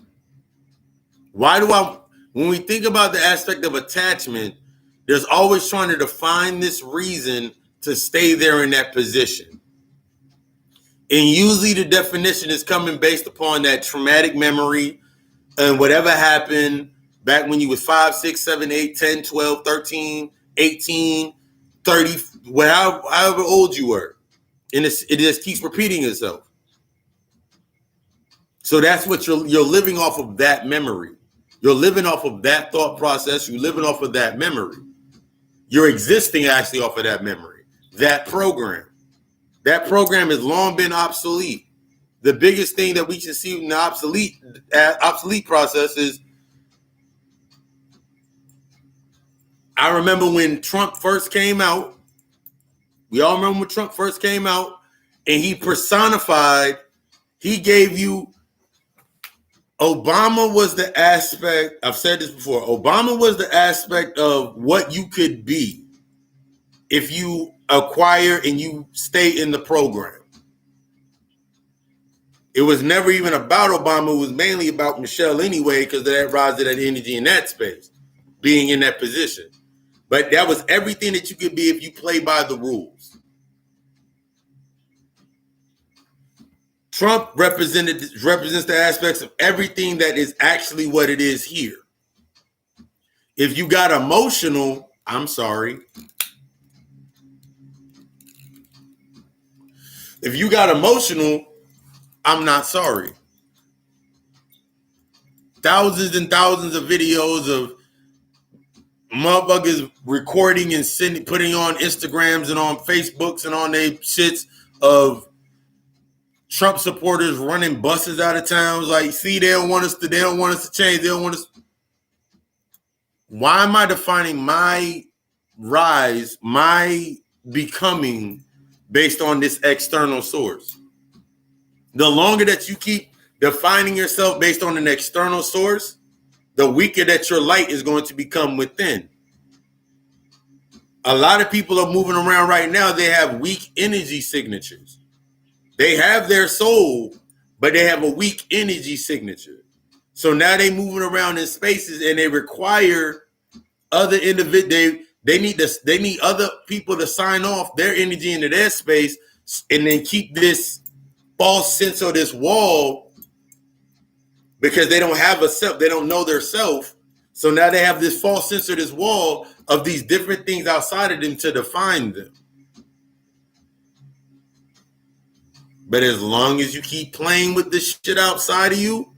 When we think about the aspect of attachment, there's always trying to define this reason to stay there in that position. And usually the definition is coming based upon that traumatic memory and whatever happened back when you was 5, 6, 7, 8, 10, 12, 13, 18, 30, however old you were. And it just keeps repeating itself. So that's what you're living off of, that memory. You're living off of that thought process. You're living off of that memory. You're existing actually off of that memory, that program. That program has long been obsolete. The biggest thing that we can see in the obsolete process is, I remember when Trump first came out. We all remember when Trump first came out, and he personified, he gave you Obama was the aspect, I've said this before, Obama was the aspect of what you could be if you acquire and you stay in the program. It was never even about Obama. It was mainly about Michelle anyway, because of that rise of that energy in that space, being in that position. But that was everything that you could be if you play by the rules. Trump represents the aspects of everything that is actually what it is here. If you got emotional, I'm sorry. If you got emotional, I'm not sorry. Thousands and thousands of videos of motherfuckers recording and putting on Instagrams and on Facebooks and on their shits of Trump supporters running buses out of towns. Like, see, they don't want us to change. They don't want us. Why am I defining my rise, my becoming based on this external source? The longer that you keep defining yourself based on an external source, the weaker that your light is going to become within. A lot of people are moving around right now. They have weak energy signatures. They have their soul, but they have a weak energy signature. So now they moving around in spaces and they require other individuals. They need other people to sign off their energy into their space and then keep this false sense of this wall because they don't have a self. They don't know their self. So now they have this false sense of this wall of these different things outside of them to define them. But as long as you keep playing with this shit outside of you,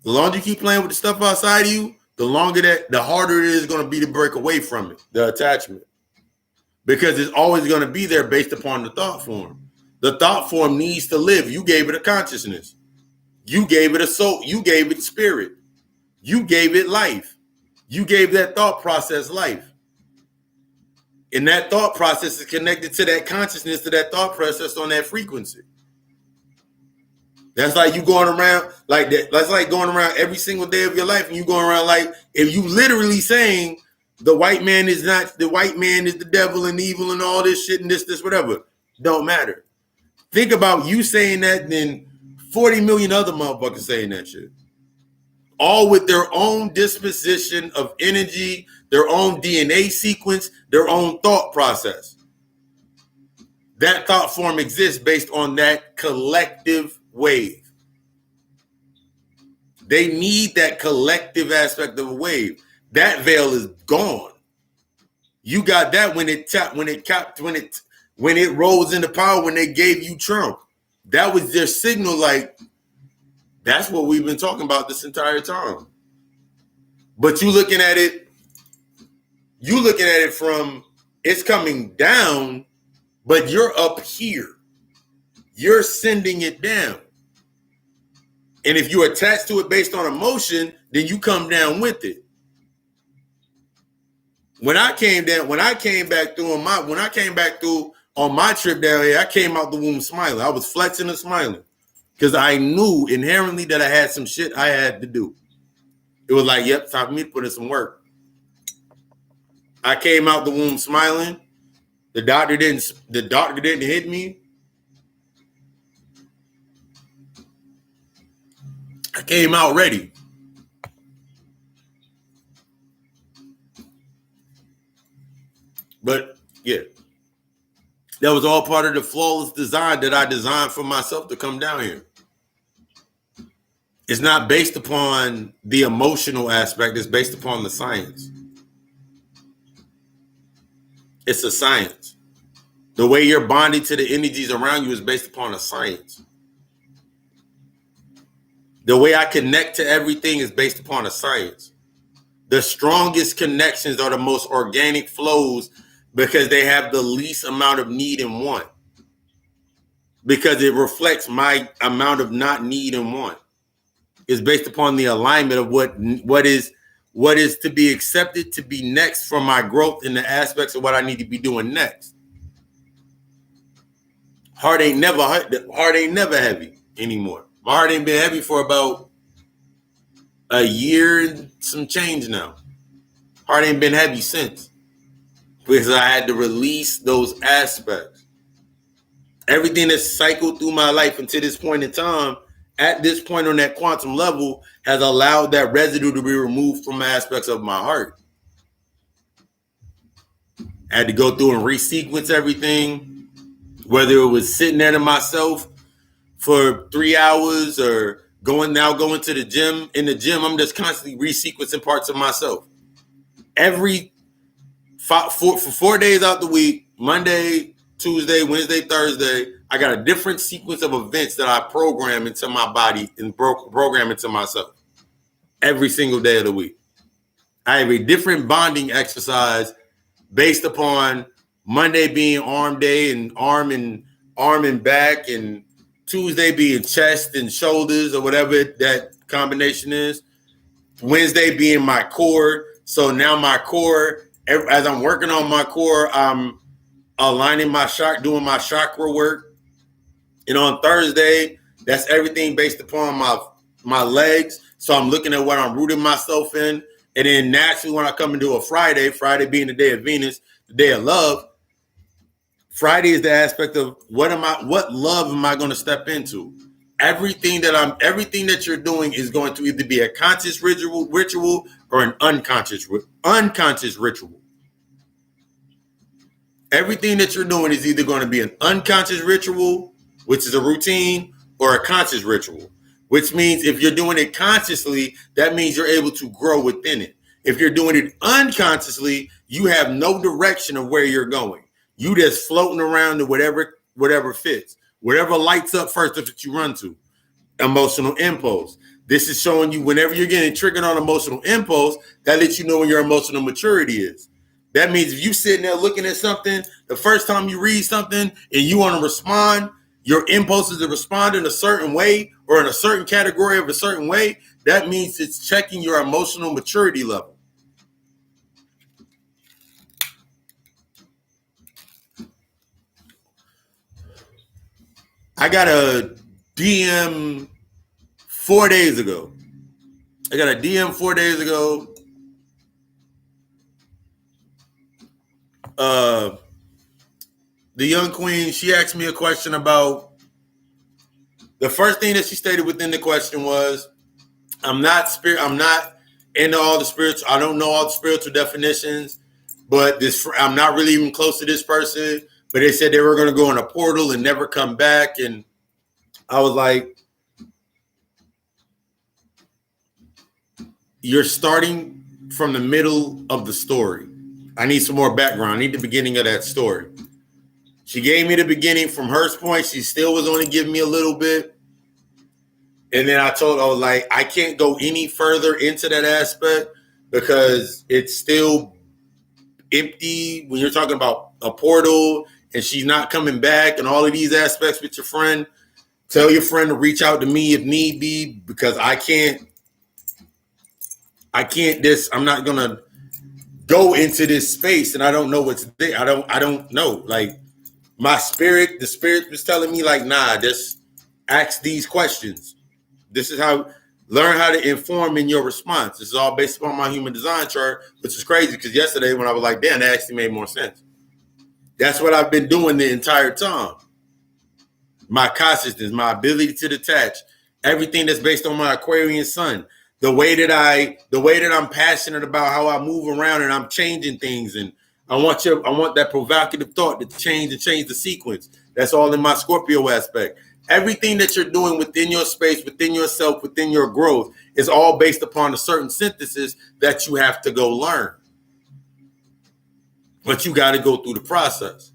the longer you keep playing with the stuff outside of you, the harder it is going to be to break away from it, the attachment. Because it's always going to be there based upon the thought form. The thought form needs to live. You gave it a consciousness. You gave it a soul. You gave it spirit. You gave it life. You gave that thought process life. And that thought process is connected to that consciousness, to that thought process on that frequency. That's like you going around like that. That's like going around every single day of your life, and you going around like if you literally saying the white man is the devil and evil and all this shit and this, whatever. Don't matter. Think about you saying that and then 40 million other motherfuckers saying that shit. All with their own disposition of energy, their own DNA sequence, their own thought process. That thought form exists based on that collective wave. They need that collective aspect of a wave. That veil is gone. You got that when it rose into power, when they gave you Trump. That was their signal, like, that's what we've been talking about this entire time. But you looking at it from it's coming down, but you're up here. You're sending it down. And if you attach to it based on emotion, then you come down with it. When I came back through on my trip down here, I came out the womb smiling. I was flexing and smiling because I knew inherently that I had some shit I had to do. It was like, yep, time for me to put in some work. I came out the womb smiling. The doctor didn't hit me. I came out ready. But yeah, that was all part of the flawless design that I designed for myself to come down here. It's not based upon the emotional aspect. It's based upon the science. It's a science. The way you're bonding to the energies around you is based upon a science. The way I connect to everything is based upon a science. The strongest connections are the most organic flows because they have the least amount of need and want. Because it reflects my amount of not need and want. It's based upon the alignment of what is to be accepted to be next for my growth in the aspects of what I need to be doing next. Heart ain't never heavy anymore. My heart ain't been heavy for about a year and some change now. Heart ain't been heavy since, because I had to release those aspects. Everything that's cycled through my life until this point in time, at this point on that quantum level, has allowed that residue to be removed from aspects of my heart. I had to go through and resequence everything, whether it was sitting there to myself for 3 hours or going to the gym. In the gym, I'm just constantly resequencing parts of myself. For 4 days out the week, Monday, Tuesday, Wednesday, Thursday, I got a different sequence of events that I program into my body and program into myself every single day of the week. I have a different bonding exercise based upon Monday being arm day and arm and back, and Tuesday being chest and shoulders or whatever that combination is. Wednesday being my core. So now my core, as I'm working on my core, I'm aligning my chakra, doing my chakra work. And on Thursday, that's everything based upon my legs. So I'm looking at what I'm rooting myself in. And then naturally, when I come into a Friday being the day of Venus, the day of love, Friday is the aspect of what love am I going to step into? Everything that you're doing is going to either be a conscious ritual or an unconscious ritual. Everything that you're doing is either going to be an unconscious ritual, which is a routine, or a conscious ritual, which means if you're doing it consciously, that means you're able to grow within it. If you're doing it unconsciously, you have no direction of where you're going. You just floating around to whatever fits. Whatever lights up first, that's what you run to. Emotional impulse. This is showing you whenever you're getting triggered on emotional impulse, that lets you know when your emotional maturity is. That means if you sitting there looking at something, the first time you read something and you want to respond, your impulse is to respond in a certain way or in a certain category of a certain way. That means it's checking your emotional maturity level. I got a DM 4 days ago. The young queen, she asked me a question about, the first thing that she stated within the question was, I'm not into all the spiritual, I don't know all the spiritual definitions, but I'm not really even close to this person, but they said they were going to go in a portal and never come back. And I was like, you're starting from the middle of the story. I need some more background. I need the beginning of that story. She gave me the beginning from her point. She still was only giving me a little bit. And then I told her, I was like, I can't go any further into that aspect because it's still empty when you're talking about a portal and she's not coming back and all of these aspects with your friend. Tell your friend to reach out to me if need be, because I'm not going to go into this space and I don't know what's there. I don't know. Like the spirit was telling me like, nah, just ask these questions. This is learn how to inform in your response. This is all based upon my human design chart, which is crazy because yesterday when I was like, damn, that actually made more sense. That's what I've been doing the entire time. My consciousness, my ability to detach, everything that's based on my Aquarian sun, the way that I'm passionate about how I move around and I'm changing things, and I want that provocative thought to change the sequence. That's all in my Scorpio aspect. Everything that you're doing within your space, within yourself, within your growth is all based upon a certain synthesis that you have to go learn. But you got to go through the process.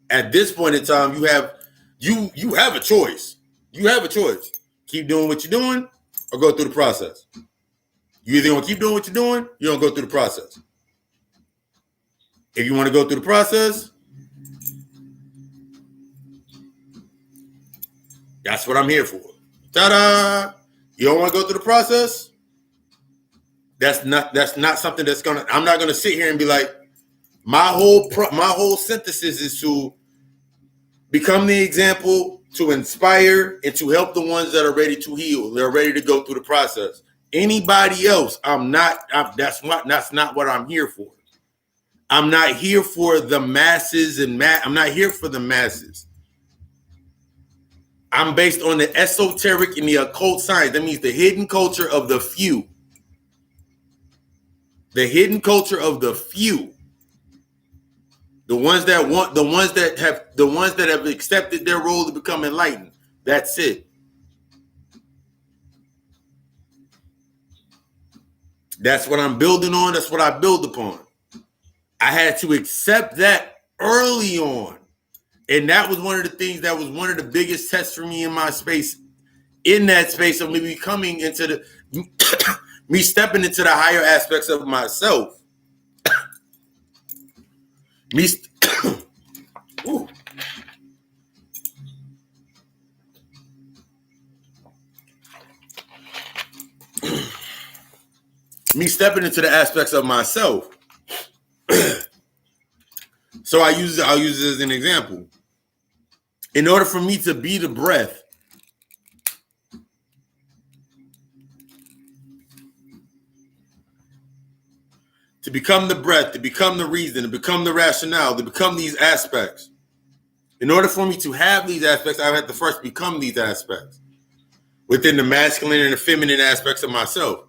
At this point in time, you have a choice. You have a choice. Keep doing what you're doing or go through the process. You either going to keep doing what you're doing, you don't go through the process. If you want to go through the process, that's what I'm here for. Ta-da! You don't want to go through the process? That's not something that's I'm not gonna sit here and be like, my whole synthesis is to become the example, to inspire, and to help the ones that are ready to heal. They're ready to go through the process. Anybody else, that's not what I'm here for. I'm not here for the masses I'm not here for the masses. I'm based on the esoteric and the occult science. That means the hidden culture of the few. The hidden culture of the few. The ones that have accepted their role to become enlightened. That's it. That's what I'm building on. That's what I build upon. I had to accept that early on. And that was one of the things that was one of the biggest tests for me in my space, in that space of me becoming into the, me stepping into the higher aspects of myself. Me stepping into the aspects of myself. So I'll use it as an example. In order for me to be the breath, to become the breath, to become the reason, to become the rationale, to become these aspects. In order for me to have these aspects, I have to first become these aspects within the masculine and the feminine aspects of myself.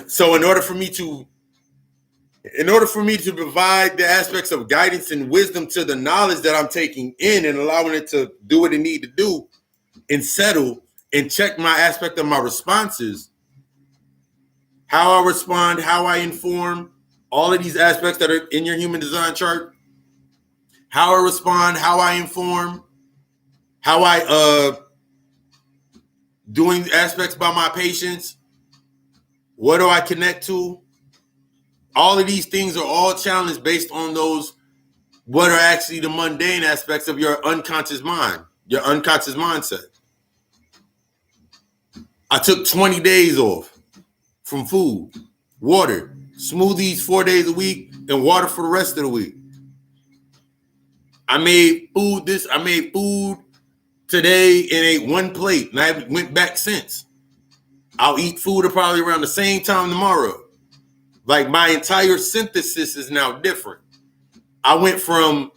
So in order for me to provide the aspects of guidance and wisdom to the knowledge that I'm taking in and allowing it to do what it need to do and settle and check my aspect of my responses, how I respond, how I inform, all of these aspects that are in your human design chart, how I respond, how I inform, how I doing aspects by my patients, what do I connect to? All of these things are all challenged based on those, what are actually the mundane aspects of your unconscious mind, your unconscious mindset. I took 20 days off from food, water, smoothies 4 days a week, and water for the rest of the week. I made food today and ate one plate, and I haven't went back since. I'll eat food probably around the same time tomorrow. Like my entire synthesis is now different. I went from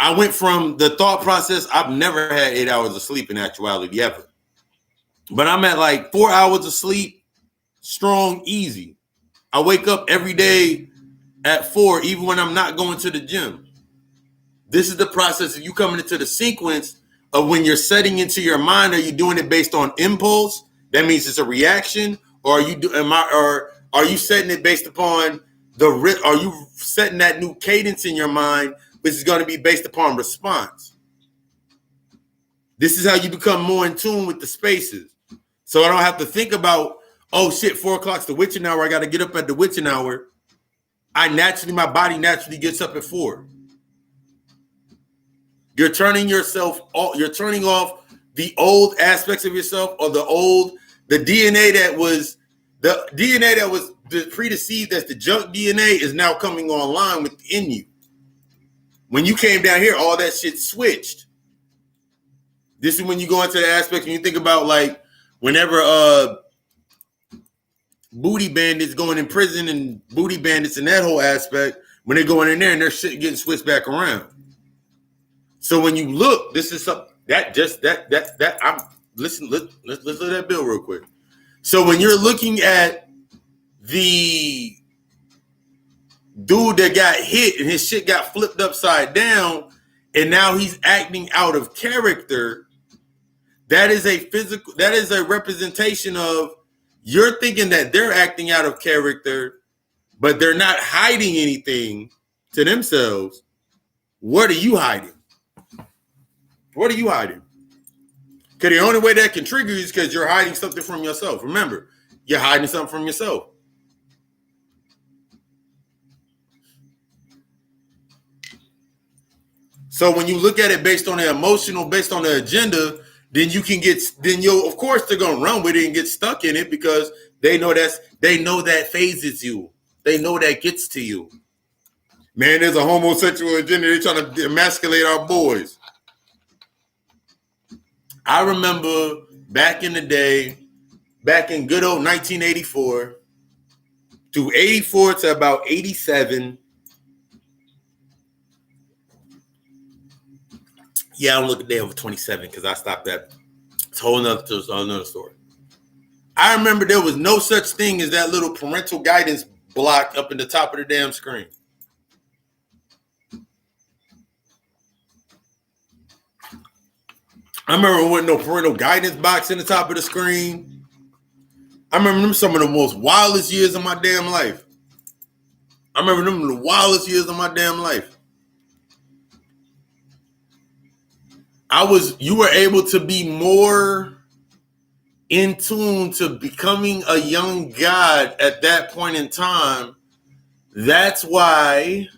the thought process. I've never had 8 hours of sleep in actuality ever. But I'm at like 4 hours of sleep, strong, easy. I wake up every day at 4, even when I'm not going to the gym. This is the process of you coming into the sequence of when you're setting into your mind. Are you doing it based on impulse? That means it's a reaction. Or are you setting it based upon are you setting that new cadence in your mind, which is going to be based upon response? This is how you become more in tune with the spaces. So I don't have to think about, oh shit, 4 o'clock's the witching hour. I got to get up at the witching hour. My body naturally gets up at 4. You're turning off the old aspects of yourself, or the DNA that was predeceived as the junk DNA is now coming online within you. When you came down here, all that shit switched. This is when you go into the aspect when you think about like whenever booty bandits going in prison and booty bandits and that whole aspect, when they're going in there and their shit getting switched back around. So when you look, this is something let's look at that bill real quick. So when you're looking at the dude that got hit and his shit got flipped upside down and now he's acting out of character, that is a representation of, you're thinking that they're acting out of character, but they're not hiding anything to themselves. What are you hiding? What are you hiding? Because the only way that can trigger you is because you're hiding something from yourself. Remember, you're hiding something from yourself. So when you look at it based on the emotional, based on the agenda, then of course they're gonna run with it and get stuck in it because they know that phases you. They know that gets to you. Man, there's a homosexual agenda. They're trying to emasculate our boys. I remember back in the day, back in good old 1984, to 84 to about 87. Yeah, I don't look a day over 27 because I stopped that. It's a whole nother story. I remember there was no such thing as that little parental guidance block up in the top of the damn screen. I remember there wasn't no parental guidance box in the top of the screen. I remember them some of the most wildest years of my damn life. I remember them the wildest years of my damn life. You were able to be more in tune to becoming a young God at that point in time. That's why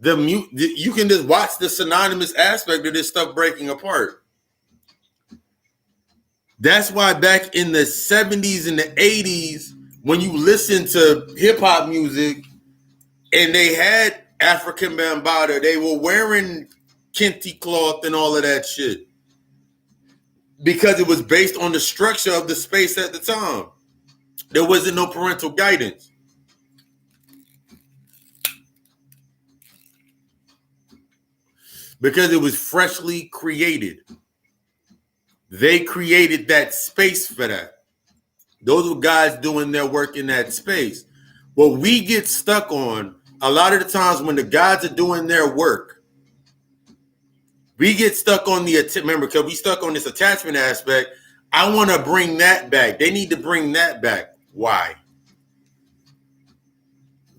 you can just watch the synonymous aspect of this stuff breaking apart. That's why back in the 70s and the 80s, when you listen to hip hop music and they had African Bambaataa, they were wearing kente cloth and all of that shit because it was based on the structure of the space at the time. There wasn't no parental guidance. Because it was freshly created. They created that space for that. Those were guys doing their work in that space. What we get stuck on, a lot of the times when the guys are doing their work, we get stuck on remember, because we stuck on this attachment aspect. I want to bring that back. They need to bring that back. Why?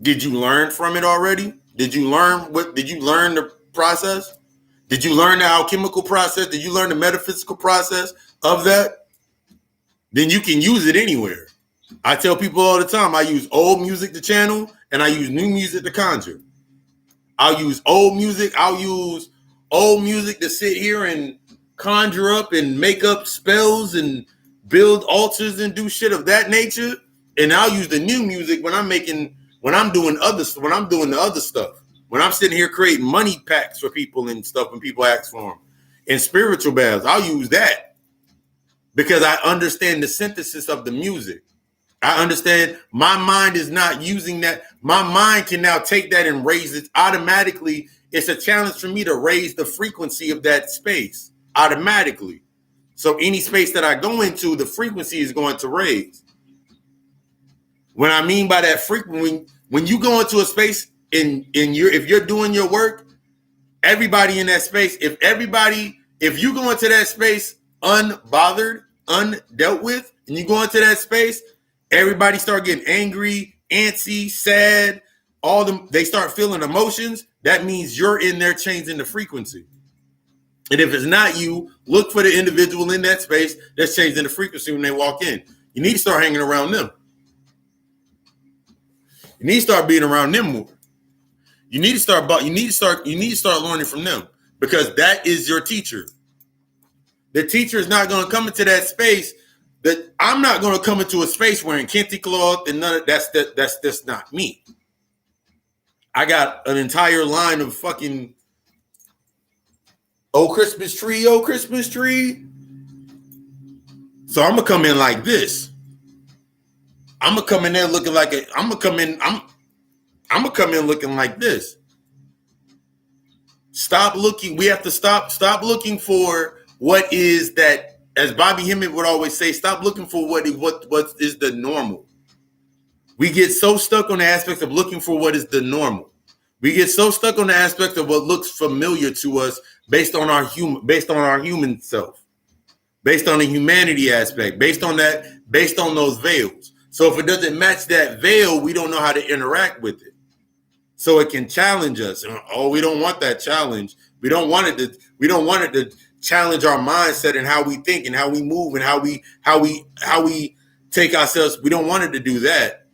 Did you learn from it already? Did you learn the process? Did you learn the alchemical process? Did you learn the metaphysical process of that? Then you can use it anywhere. I tell people all the time, I use old music to channel and I use new music to conjure. I'll use old music. I'll use old music to sit here and conjure up and make up spells and build altars and do shit of that nature. And I'll use the new music when I'm doing the other stuff. When I'm sitting here creating money packs for people and stuff, when people ask for them, and spiritual baths, I'll use that because I understand the synthesis of the music. I understand my mind is not using that. My mind can now take that and raise it automatically. It's a challenge for me to raise the frequency of that space automatically. So any space that I go into, the frequency is going to raise. What I mean by that frequency, when you go into a space, if you're doing your work, everybody in that space, if you go into that space unbothered, undealt with, and you go into that space, everybody start getting angry, antsy, sad, they start feeling emotions. That means you're in there changing the frequency. And if it's not you, look for the individual in that space that's changing the frequency when they walk in. You need to start hanging around them. You need to start being around them more. You need to start learning from them because that is your teacher. The teacher is not going to come into that space. That I'm not going to come into a space wearing kente cloth and none of that's just not me. I got an entire line of fucking oh Christmas tree. So I'm gonna come in like this. I'm gonna come in there looking like I'm gonna come in looking like this. Stop looking. We have to stop looking for what is that, as Bobby Hemmett would always say, stop looking for what is the normal. We get so stuck on the aspect of looking for what is the normal. We get so stuck on the aspect of what looks familiar to us based on our human self, based on the humanity aspect, based on those veils. So if it doesn't match that veil, we don't know how to interact with it. So it can challenge us. Oh, we don't want that challenge. We don't want it to challenge our mindset and how we think and how we move and how we take ourselves. We don't want it to do that.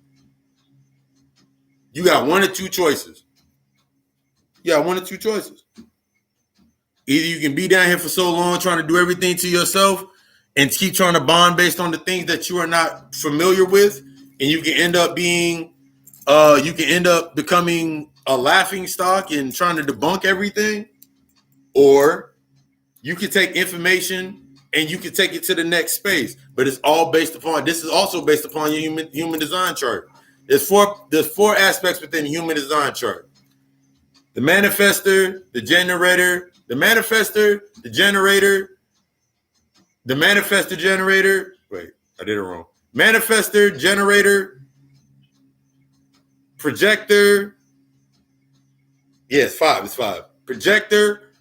You got one or two choices. Either you can be down here for so long trying to do everything to yourself and keep trying to bond based on the things that you are not familiar with, and you can end up becoming a laughing stock and trying to debunk everything, or you can take information and you can take it to the next space. But it's all based upon, this is also based upon your human design chart. There's four aspects within the human design chart. The manifestor, the generator, the manifestor, the generator, the manifestor generator. Wait, I did it wrong. Manifestor, generator, projector. Yeah, it's five. Projector,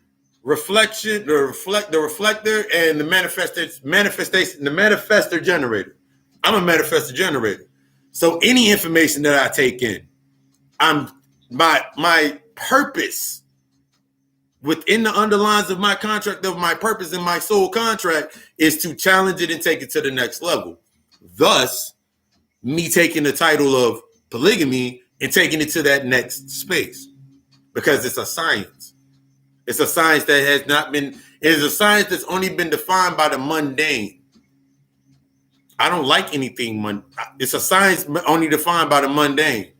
reflection, the reflector, and the manifestation, the manifestor generator. I'm a manifestor generator. So any information that I take in, my purpose within the underlines of my contract, of my purpose in my soul contract, is to challenge it and take it to the next level. Thus, me taking the title of polygamy and taking it to that next space, because it's a science. It's a science that has not been, it is a science that's only been defined by the mundane. I don't like anything. It's a science only defined by the mundane.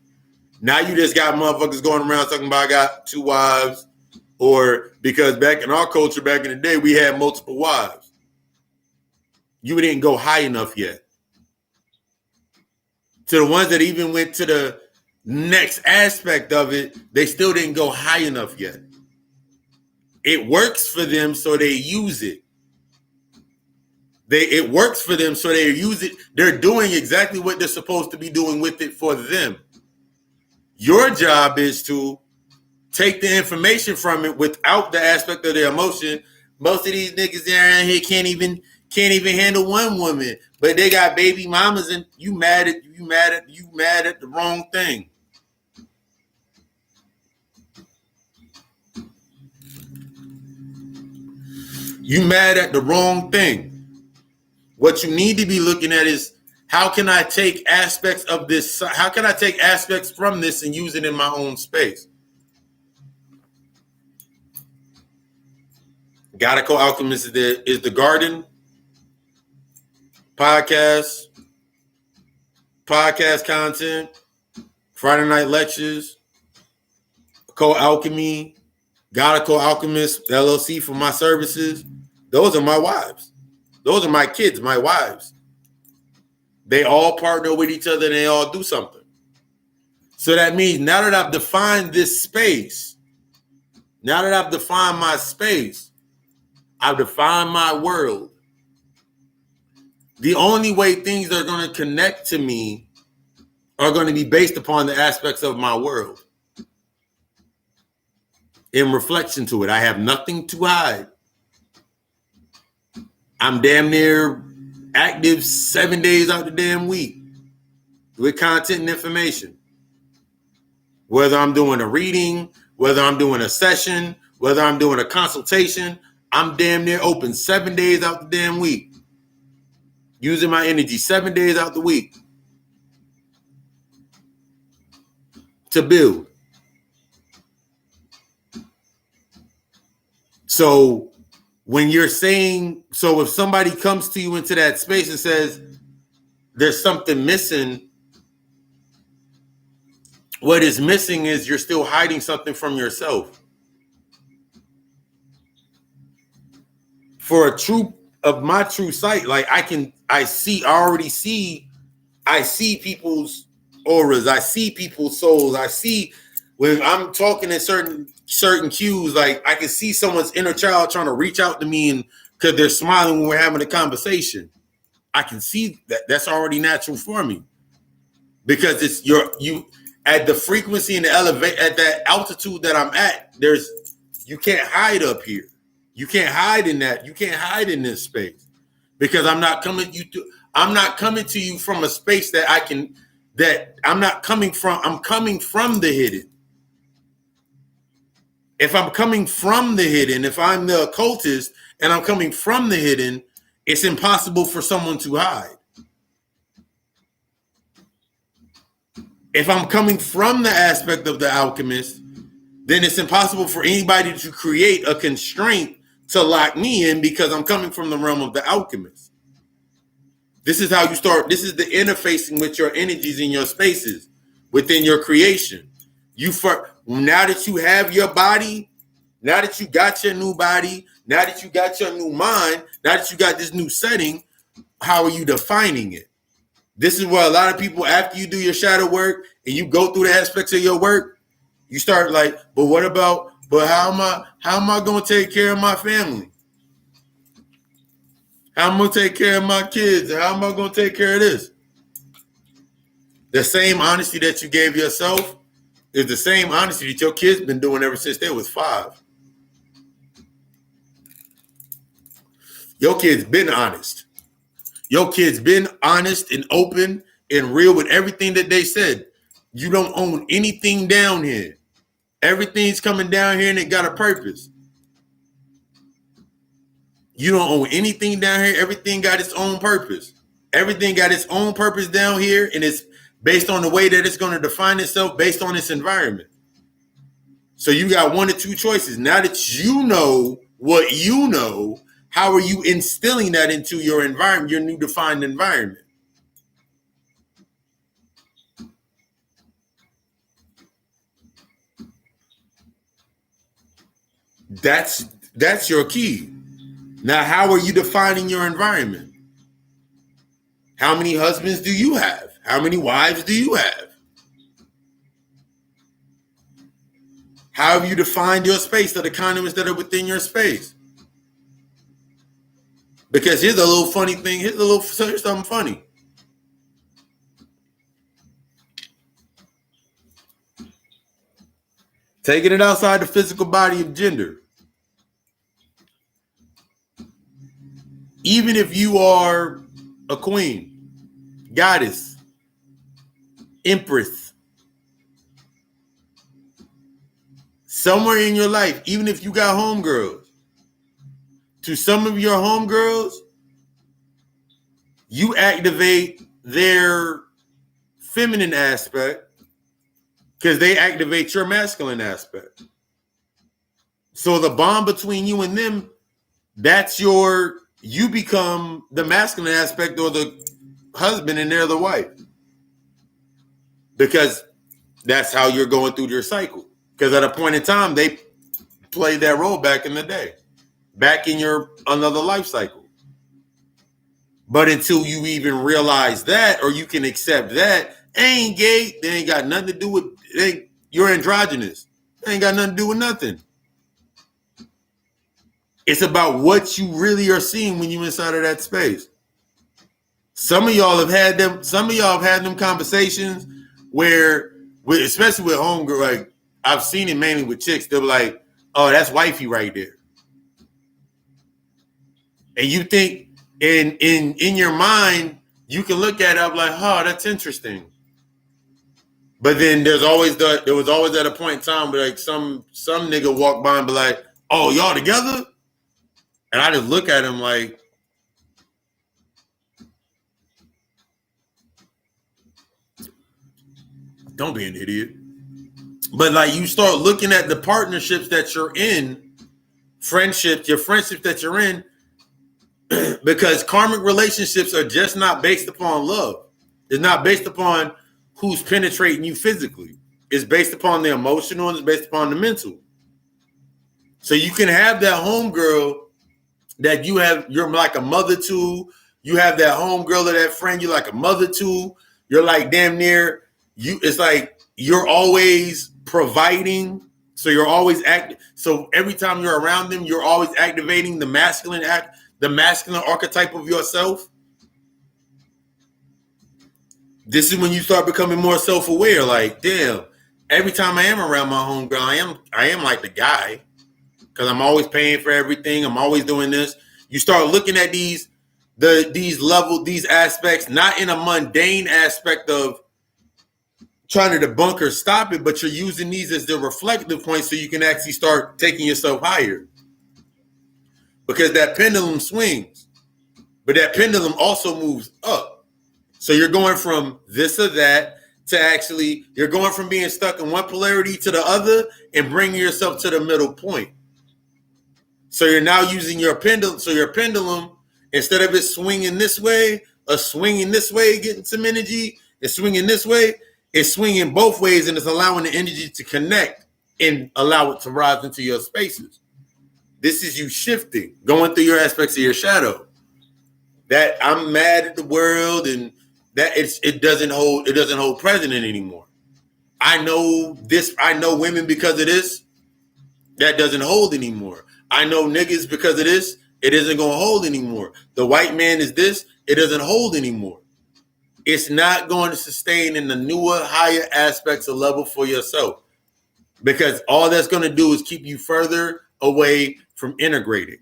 Now you just got motherfuckers going around talking about I got 2 wives, or because back in our culture, back in the day, we had multiple wives. You didn't go high enough yet. To the ones that even went to the next aspect of it, they still didn't go high enough yet. It works for them, so they use it. It works for them, so they use it. They're doing exactly what they're supposed to be doing with it for them. Your job is to take the information from it without the aspect of their emotion. Most of these niggas around here can't even handle one woman, but they got baby mamas, and you mad at the wrong thing. You mad at the wrong thing. What you need to be looking at is, how can I take aspects of this? How can I take aspects from this and use it in my own space? Gotta Co-Alchemist is the garden. Podcast content, Friday night lectures, Co-Alchemy, Gotta Co-Alchemist, LLC for my services. Those are my wives. Those are my kids, my wives. They all partner with each other and they all do something. So that means now that I've defined this space, now that I've defined my space, I've defined my world. The only way things are going to connect to me are going to be based upon the aspects of my world. In reflection to it, I have nothing to hide. I'm damn near active 7 days out the damn week with content and information. Whether I'm doing a reading, whether I'm doing a session, whether I'm doing a consultation, I'm damn near open 7 days out the damn week. Using my energy 7 days out the week to build. So when you're saying, so if somebody comes to you into that space and says there's something missing, what is missing is you're still hiding something from yourself. For a true of my true sight, like I see people's auras, I see people's souls, I see when I'm talking in certain cues, like I can see someone's inner child trying to reach out to me, and because they're smiling when we're having a conversation, I can see that. That's already natural for me, because it's you at the frequency and the elevate at that altitude that I'm at. You can't hide up here. You can't hide in that. You can't hide in this space, because I'm coming to you from a space I'm coming from the hidden. If I'm coming from the hidden, if I'm the occultist and I'm coming from the hidden, it's impossible for someone to hide. If I'm coming from the aspect of the alchemist, then it's impossible for anybody to create a constraint to lock me in, because I'm coming from the realm of the alchemist. This is how you start. This is the interfacing with your energies in your spaces within your creation. Now that you have your body, now that you got your new body, now that you got your new mind, now that you got this new setting, how are you defining it? This is where a lot of people, after you do your shadow work and you go through the aspects of your work, you start like, but what about, but how am I going to take care of my family? How am I going to take care of my kids? How am I going to take care of this? The same honesty that you gave yourself is the same honesty that your kids been doing ever since they was 5. Your kids been honest. Your kids been honest and open and real with everything that they said. You don't own anything down here. Everything's coming down here and it got a purpose. You don't own anything down here. Everything got its own purpose. Everything got its own purpose down here, and it's based on the way that it's going to define itself based on its environment. So you got one or two choices. Now that you know what you know, how are you instilling that into your environment, your new defined environment? That's your key. Now, how are you defining your environment? How many husbands do you have? How many wives do you have? How have you defined your space, or the conduits that are within your space? Because here's a little funny thing. Here's something funny. Taking it outside the physical body of gender. Even if you are a queen, goddess, empress, somewhere in your life, even if you got homegirls, to some of your homegirls, you activate their feminine aspect because they activate your masculine aspect. So the bond between you and them, you become the masculine aspect or the husband and they're the wife. Because that's how you're going through your cycle. Because at a point in time, they played that role back in the day, back in your another life cycle. But until you even realize that, or you can accept that, ain't gay, they ain't got nothing to do with, you're androgynous. They ain't got nothing to do with nothing. It's about what you really are seeing when you're inside of that space. Some of y'all have had them conversations where, especially with homegirl, like I've seen it mainly with chicks, they'll be like, oh, that's wifey right there. And you think in your mind, you can look at it up like, oh, that's interesting. But then there was always at a point in time where like some nigga walk by and be like, oh, y'all together? And I just look at him like, don't be an idiot. But like you start looking at the partnerships that you're in, your friendships that you're in, because karmic relationships are just not based upon love. It's not based upon who's penetrating you physically. It's based upon the emotional and it's based upon the mental. So you can have that homegirl that you're like a mother to. You have that homegirl or that friend you're like a mother to. You're like damn near it's like you're always providing. So you're always so every time you're around them, you're always activating the masculine archetype of yourself. This is when you start becoming more self-aware. Like, damn, every time I am around my homegirl, I am like the guy. Because I'm always paying for everything. I'm always doing this. You start looking at these aspects, not in a mundane aspect of trying to debunk or stop it, but you're using these as the reflective points so you can actually start taking yourself higher. Because that pendulum swings, but that pendulum also moves up. So you're going from this or that to you're going from being stuck in one polarity to the other and bringing yourself to the middle point. So you're now using your pendulum. So your pendulum, instead of it swinging this way or swinging this way, getting some energy, it's swinging this way. It's swinging both ways and it's allowing the energy to connect and allow it to rise into your spaces. This is you shifting, going through your aspects of your shadow. That I'm mad at the world and that it doesn't hold precedent anymore. I know women because of this. That doesn't hold anymore. I know niggas because of this. It isn't going to hold anymore. The white man is this. It doesn't hold anymore. It's not going to sustain in the newer, higher aspects of level for yourself. Because all that's going to do is keep you further away from integrating.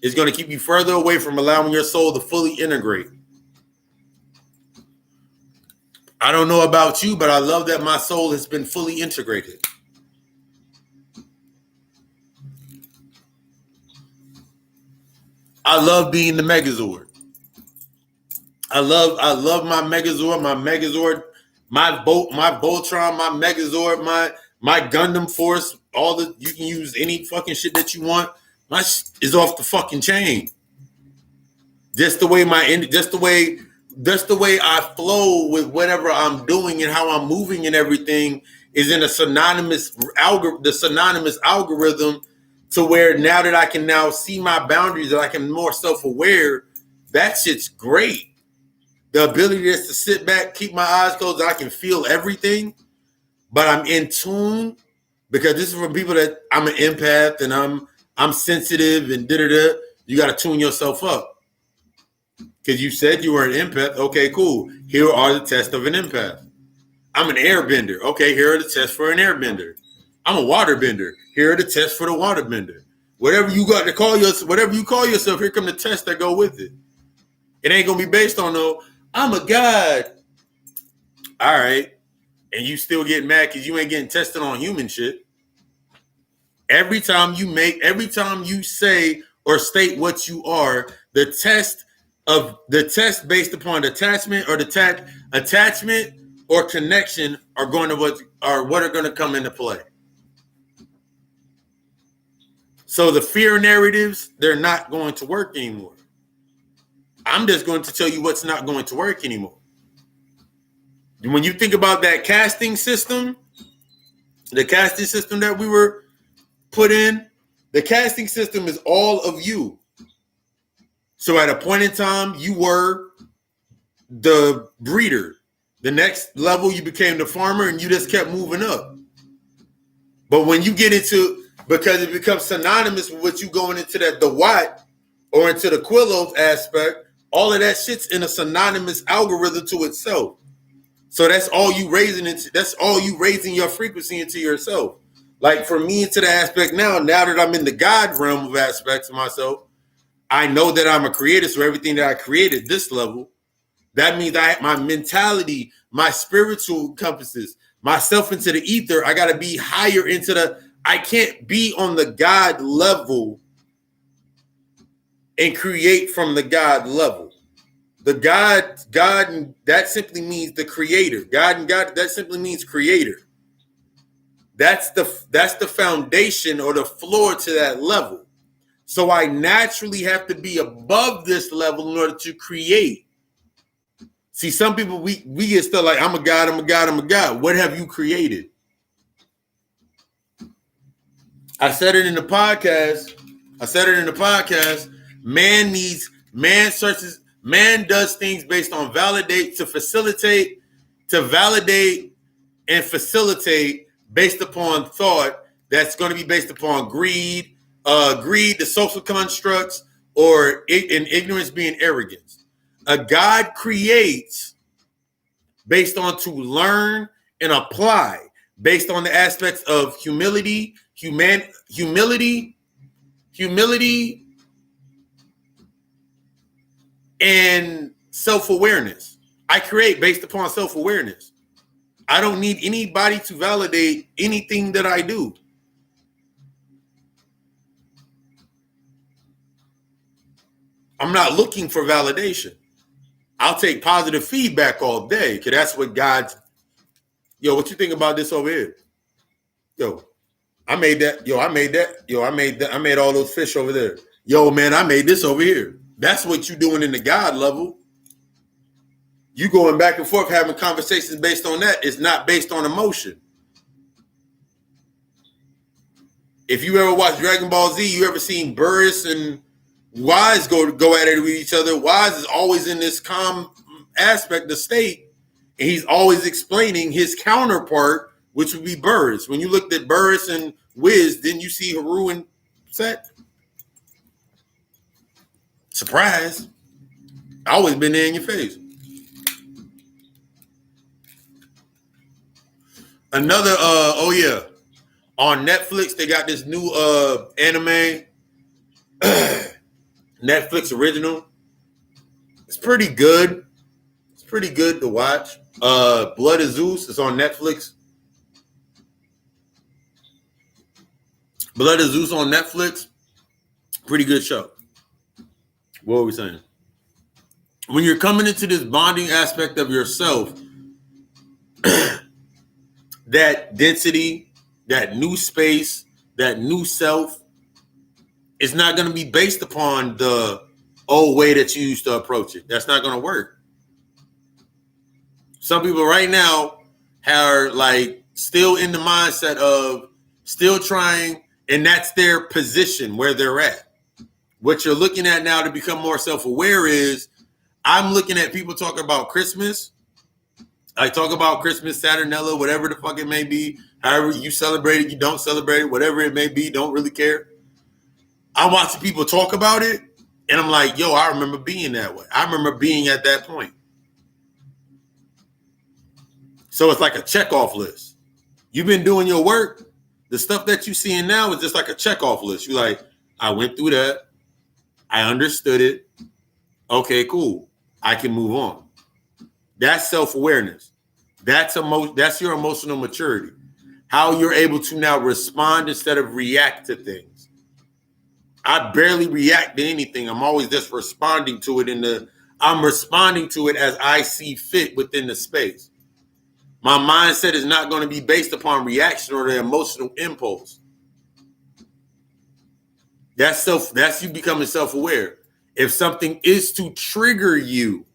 It's going to keep you further away from allowing your soul to fully integrate. I don't know about you, but I love that my soul has been fully integrated. I love being the Megazord. I love my Megazord, my Voltron, my Megazord, my Gundam Force. You can use any fucking shit that you want. My is off the fucking chain. Just the way I flow with whatever I'm doing and how I'm moving and everything is in the synonymous algorithm to where now that I can now see my boundaries, that I can be more self-aware, that shit's great. The ability just to sit back, keep my eyes closed, I can feel everything, but I'm in tune because this is for people that I'm an empath and I'm sensitive and da-da-da. You got to tune yourself up. Because you said you were an empath. Okay, cool. Here are the tests of an empath. I'm an airbender. Okay, here are the tests for an airbender. I'm a waterbender. Here are the tests for the waterbender. Whatever you got to call yourself, whatever you call yourself, here come the tests that go with it. It ain't gonna be based on no, I'm a god. All right. And you still get mad because you ain't getting tested on human shit. Every time you say or state what you are, the test based upon attachment or attachment or connection are what are going to come into play. So the fear narratives, they're not going to work anymore. I'm just going to tell you what's not going to work anymore. When you think about that casting system, the casting system that we were put in, the casting system is all of you. So at a point in time, you were the breeder. The next level, you became the farmer, and you just kept moving up. But when you get because it becomes synonymous with what you going into the Watt or into the Quillos aspect, all of that shit's in a synonymous algorithm to itself. So that's all you raising your frequency into yourself. Like for me into the aspect now that I'm in the God realm of aspects of myself, I know that I'm a creator. So everything that I created this level, that means my mentality, my spiritual compasses, myself into the ether, I got to be higher I can't be on the God level and create from the God level. The God, that simply means the creator. God, that simply means creator. That's the foundation or the floor to that level. So I naturally have to be above this level in order to create. See, some people, we get stuff like, I'm a God. What have you created? I said it in the podcast. Man does things based on validate and facilitate based upon thought that's going to be based upon greed, the social constructs, or in ignorance being arrogance. A God creates based on to learn and apply based on the aspects of humility, and self-awareness. I create based upon self-awareness. I don't need anybody to validate anything that I do. I'm not looking for validation. I'll take positive feedback all day because that's what God's. Yo, what you think about this over here? Yo, I made that. Yo, I made that. Yo, I made that. I made all those fish over there. Yo, man, I made this over here. That's what you're doing in the God level. You going back and forth having conversations based on that. It's not based on emotion. If you ever watch Dragon Ball Z, you ever seen Burris and Wise go at it with each other? Wise is always in this calm aspect of state, and he's always explaining his counterpart, which would be Burris. When you looked at Burris and Wiz, didn't you see Haru and Set? Surprise. Always been there in your face. Another, on Netflix, they got this new anime, Netflix original. It's pretty good. It's pretty good to watch. Blood of Zeus is on Netflix. Blood of Zeus on Netflix. Pretty good show. What were we saying? When you're coming into this bonding aspect of yourself, that density, that new space, that new self is not going to be based upon the old way that you used to approach it. That's not going to work. Some people right now are like still in the mindset of still trying, and that's their position where they're at. What you're looking at now to become more self-aware is I'm looking at people talking about Christmas. I talk about Christmas, Saturnella, whatever the fuck it may be. However you celebrate it, you don't celebrate it, whatever it may be, don't really care. I'm watching people talk about it, and I'm like, yo, I remember being that way. I remember being at that point. So it's like a checkoff list. You've been doing your work. The stuff that you're seeing now is just like a checkoff list. You're like, I went through that. I understood it. Okay, cool. I can move on. That's self-awareness. That's your emotional maturity. How you're able to now respond instead of react to things. I barely react to anything. I'm always just responding to it I'm responding to it as I see fit within the space. My mindset is not going to be based upon reaction or the emotional impulse. That's you becoming self-aware. If something is to trigger you,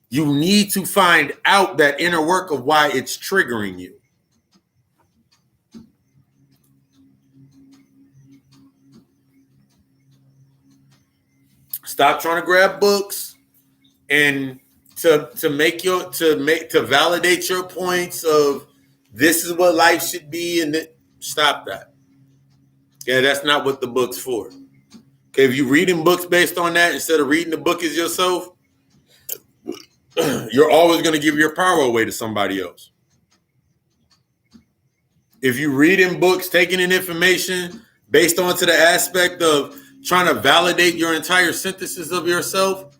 you need to find out that inner work of why it's triggering you. Stop trying to grab books and to validate your points of this is what life should be, and stop that. Yeah, that's not what the book's for. Okay, if you're reading books based on that instead of reading the book as yourself, you're always going to give your power away to somebody else. If you're reading books, taking in information based onto the aspect of trying to validate your entire synthesis of yourself,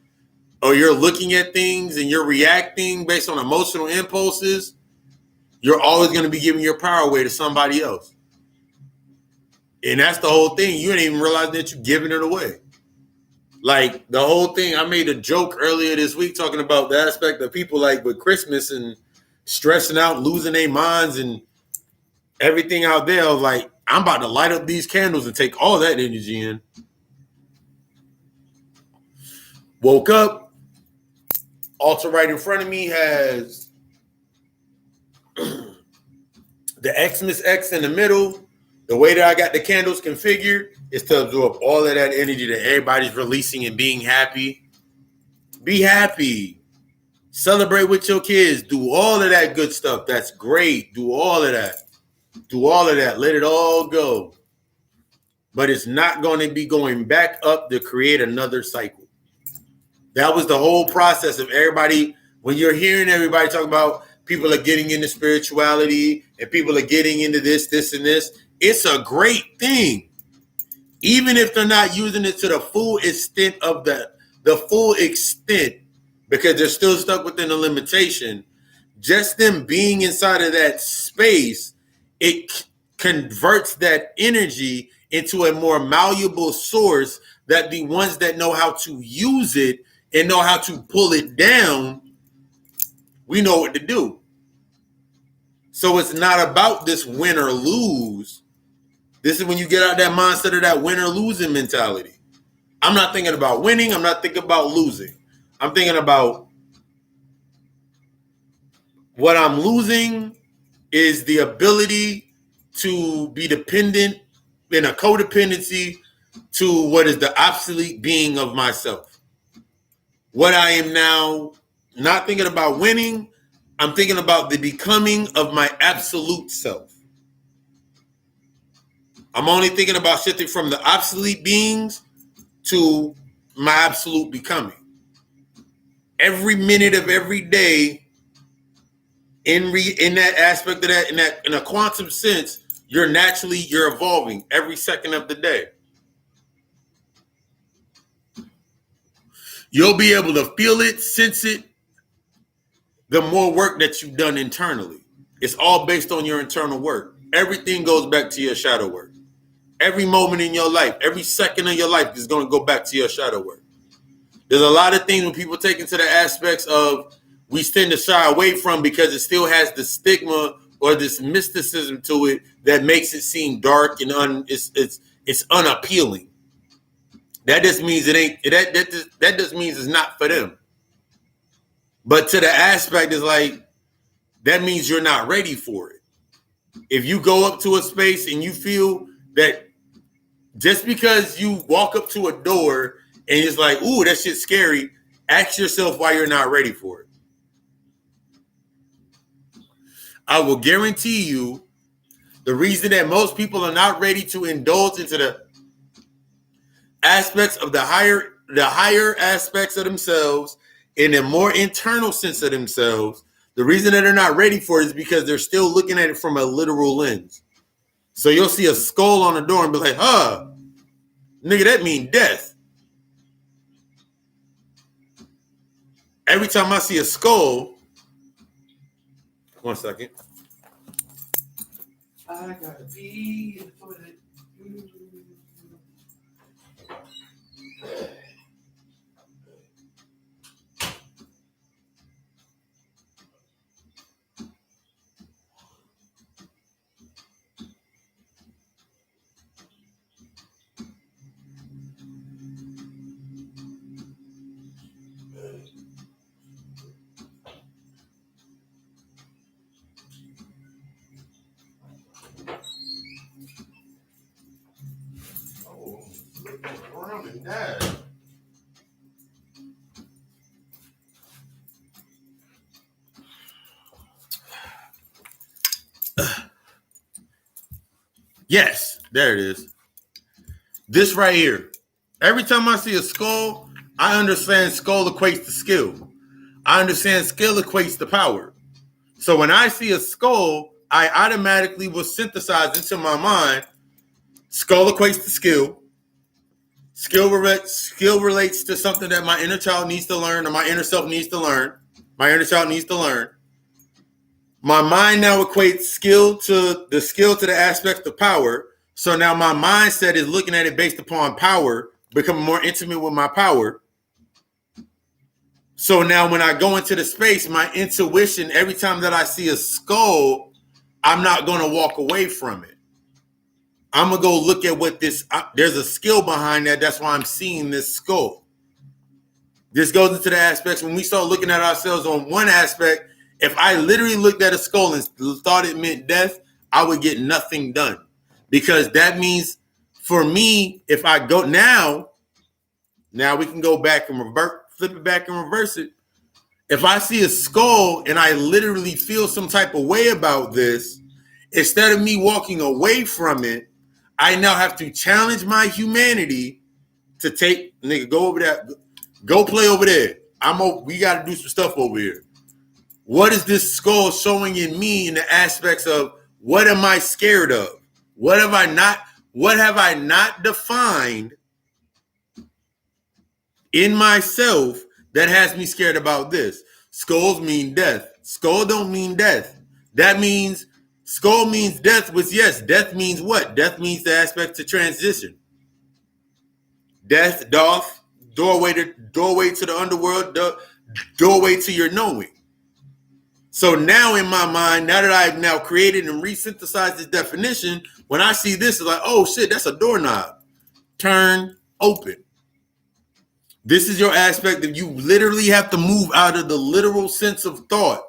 or you're looking at things and you're reacting based on emotional impulses, you're always going to be giving your power away to somebody else. And that's the whole thing. You ain't even realize that you're giving it away. Like the whole thing, I made a joke earlier this week talking about the aspect of people like with Christmas and stressing out, losing their minds and everything out there. I was like, I'm about to light up these candles and take all that energy in. Woke up, altar right in front of me has the Xmas X in the middle. The way that I got the candles configured is to absorb all of that energy that everybody's releasing and being happy. Be happy. Celebrate with your kids. Do all of that good stuff. That's great. Do all of that. Do all of that. Let it all go. But it's not going to be going back up to create another cycle. That was the whole process of everybody. When you're hearing everybody talk about people are getting into spirituality and people are getting into this, and this, it's a great thing. Even if they're not using it to the full extent of the full extent, because they're still stuck within the limitation, just them being inside of that space, it converts that energy into a more malleable source that the ones that know how to use it and know how to pull it down, we know what to do. So it's not about this win or lose. This is when you get out that mindset of that win or losing mentality. I'm not thinking about winning. I'm not thinking about losing. I'm thinking about what I'm losing is the ability to be dependent in a codependency to what is the obsolete being of myself. What I am now not thinking about winning, I'm thinking about the becoming of my absolute self. I'm only thinking about shifting from the obsolete beings to my absolute becoming. Every minute of every day, in that aspect of that, in a quantum sense, you're evolving every second of the day. You'll be able to feel it, sense it, the more work that you've done internally. It's all based on your internal work. Everything goes back to your shadow work. Every moment in your life, every second of your life is going to go back to your shadow work. There's a lot of things when people take into the aspects of we tend to shy away from because it still has the stigma or this mysticism to it that makes it seem dark and it's unappealing. That just means it ain't. That just means it's not for them. But to the aspect is like that means you're not ready for it. If you go up to a space and you feel that just because you walk up to a door and it's like, ooh, that shit's scary, ask yourself why you're not ready for it. I will guarantee you the reason that most people are not ready to indulge into the aspects of the higher aspects of themselves in a more internal sense of themselves, the reason that they're not ready for it is because they're still looking at it from a literal lens. So you'll see a skull on the door and be like, nigga, that means death. Every time I see a skull, 1 second. I gotta be in the toilet. Yes, there it is. This right here. Every time I see a skull, I understand skull equates to skill. I understand skill equates to power. So when I see a skull, I automatically will synthesize into my mind, skull equates to skill. Skill relates to something that my inner child needs to learn or my inner self needs to learn. My inner child needs to learn. My mind now equates skill to the aspects of power. So now my mindset is looking at it based upon power, becoming more intimate with my power. So now when I go into the space, my intuition, every time that I see a skull, I'm not going to walk away from it. I'm going to go look at what there's a skill behind that. That's why I'm seeing this skull. This goes into the aspects when we start looking at ourselves on one aspect. If I literally looked at a skull and thought it meant death, I would get nothing done. Because that means for me, if I go now we can go back and flip it back and reverse it. If I see a skull and I literally feel some type of way about this, instead of me walking away from it, I now have to challenge my humanity to take, nigga, go over there, go play over there. We got to do some stuff over here. What is this skull showing in me in the aspects of what am I scared of? What have I not defined in myself that has me scared about this? Skulls mean death. Skull don't mean death. That means skull means death, which yes, death means what? Death means the aspect to transition. Death, doth, doorway to the underworld, doorway to your knowing. So now in my mind, now that I've now created and resynthesized this definition, when I see this, it's like, oh shit, that's a doorknob. Turn, open. This is your aspect that you literally have to move out of the literal sense of thought.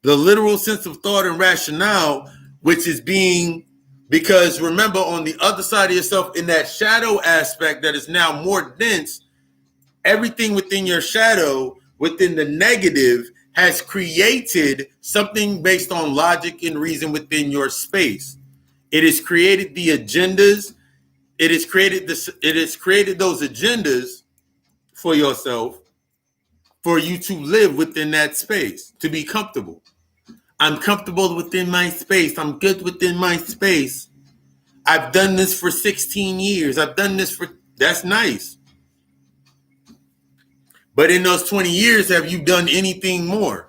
The literal sense of thought and rationale, which is being Because remember, on the other side of yourself, in that shadow aspect that is now more dense, everything within your shadow, within the negative, has created something based on logic and reason within your space. It has created the agendas. It has created this. It has created those agendas for yourself, for you to live within that space, to be comfortable. I'm comfortable within my space. I'm good within my space. I've done this for 16 years. I've done this for, that's nice. But in those 20 years, have you done anything more?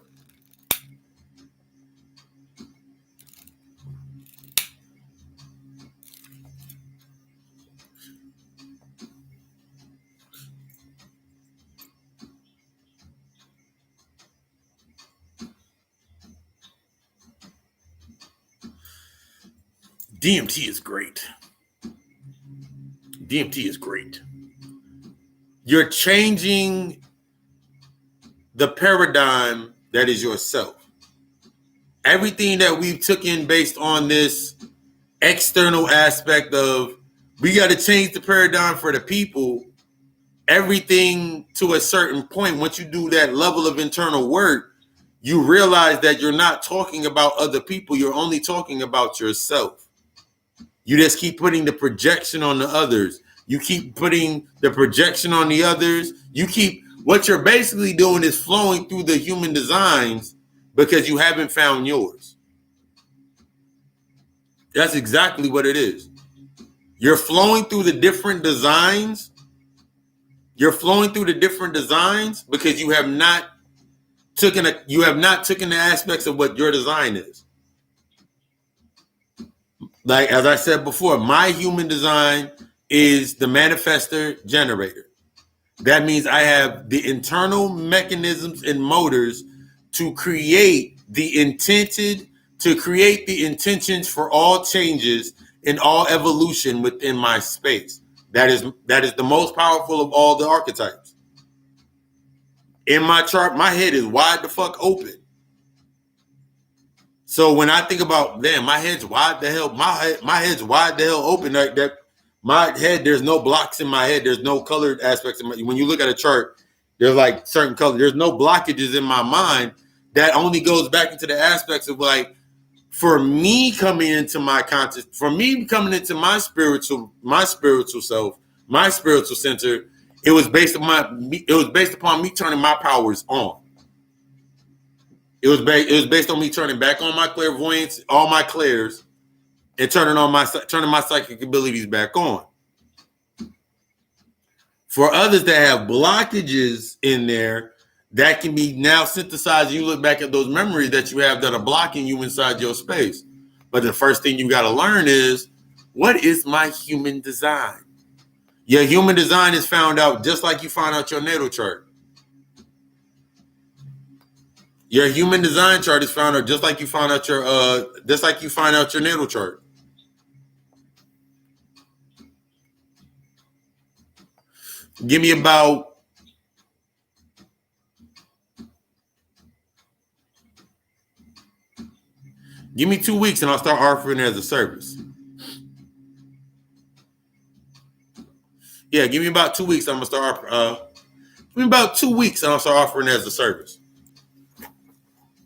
DMT is great. DMT is great. You're changing the paradigm that is yourself. Everything that we've took in based on this external aspect of we got to change the paradigm for the people, everything to a certain point, once you do that level of internal work, you realize that you're not talking about other people. You're only talking about yourself. You just keep putting the projection on the others. You keep putting the projection on the others. What you're basically doing is flowing through the human designs because you haven't found yours. That's exactly what it is. You're flowing through the different designs. You're flowing through the different designs because you have not taken the aspects of what your design is. Like, as I said before, my human design is the manifester generator. That means I have the internal mechanisms and motors to create the intentions for all changes and all evolution within my space. That is the most powerful of all the archetypes. In my chart, my head is wide the fuck open. So when I think about, damn, my head's wide the hell, my head's wide the hell open like that. My head, there's no blocks in my head. There's no colored aspects. When you look at a chart, there's like certain colors. There's no blockages in my mind. That only goes back into the aspects of like, for me coming into my conscious, for me coming into my spiritual self, my spiritual center, it was based upon me turning my powers on. It was based on me turning back on my clairvoyance, all my clairs, and turning my psychic abilities back on. For others that have blockages in there, that can be now synthesized. You look back at those memories that you have that are blocking you inside your space. But the first thing you got to learn is, what is my human design? Your human design is found out just like you find out your natal chart. Your human design chart is found out just like you find out your natal chart. Give me 2 weeks and I'll start offering it as a service. Yeah, give me about 2 weeks. I'm gonna start. Give me about 2 weeks and I'll start offering it as a service.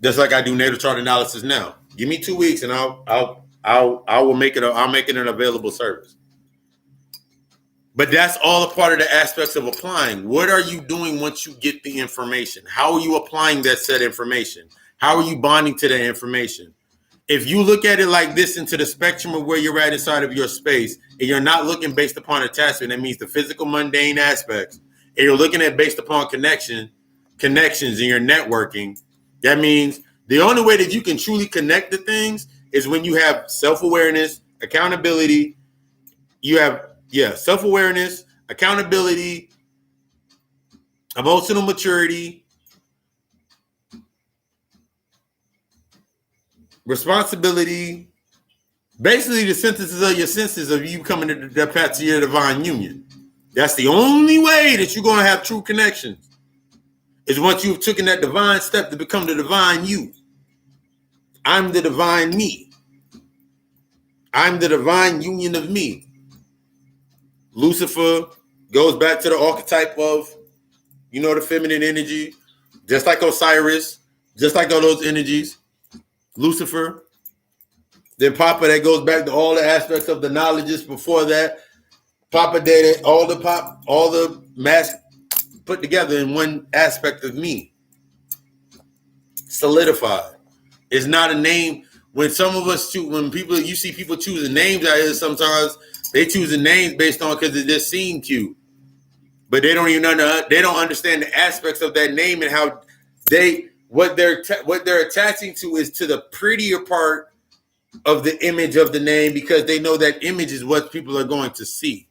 Just like I do natal chart analysis now. Give me 2 weeks and I will make it. I'll make it an available service. But that's all a part of the aspects of applying. What are you doing once you get the information? How are you applying that said information? How are you bonding to that information? If you look at it like this into the spectrum of where you're at inside of your space, and you're not looking based upon attachment, that means the physical mundane aspects, and you're looking at based upon connections and your networking, that means the only way that you can truly connect the things is when you have self-awareness, accountability, self-awareness, accountability, emotional maturity, responsibility, basically the synthesis of your senses of you coming to the path to your divine union. That's the only way that you're going to have true connections, is once you've taken that divine step to become the divine you. I'm the divine me. I'm the divine union of me. Lucifer goes back to the archetype of, the feminine energy, just like Osiris, just like all those energies. Lucifer. Then Papa, that goes back to all the aspects of the knowledges before that. Papa did it, all the mass put together in one aspect of me. Solidified. It's not a name. When some of us choose, you see people choosing names out here, sometimes they choosing names based on because it just seemed cute. But they don't even understand the aspects of that name and how what they're attaching to is to the prettier part of the image of the name, because they know that image is what people are going to see.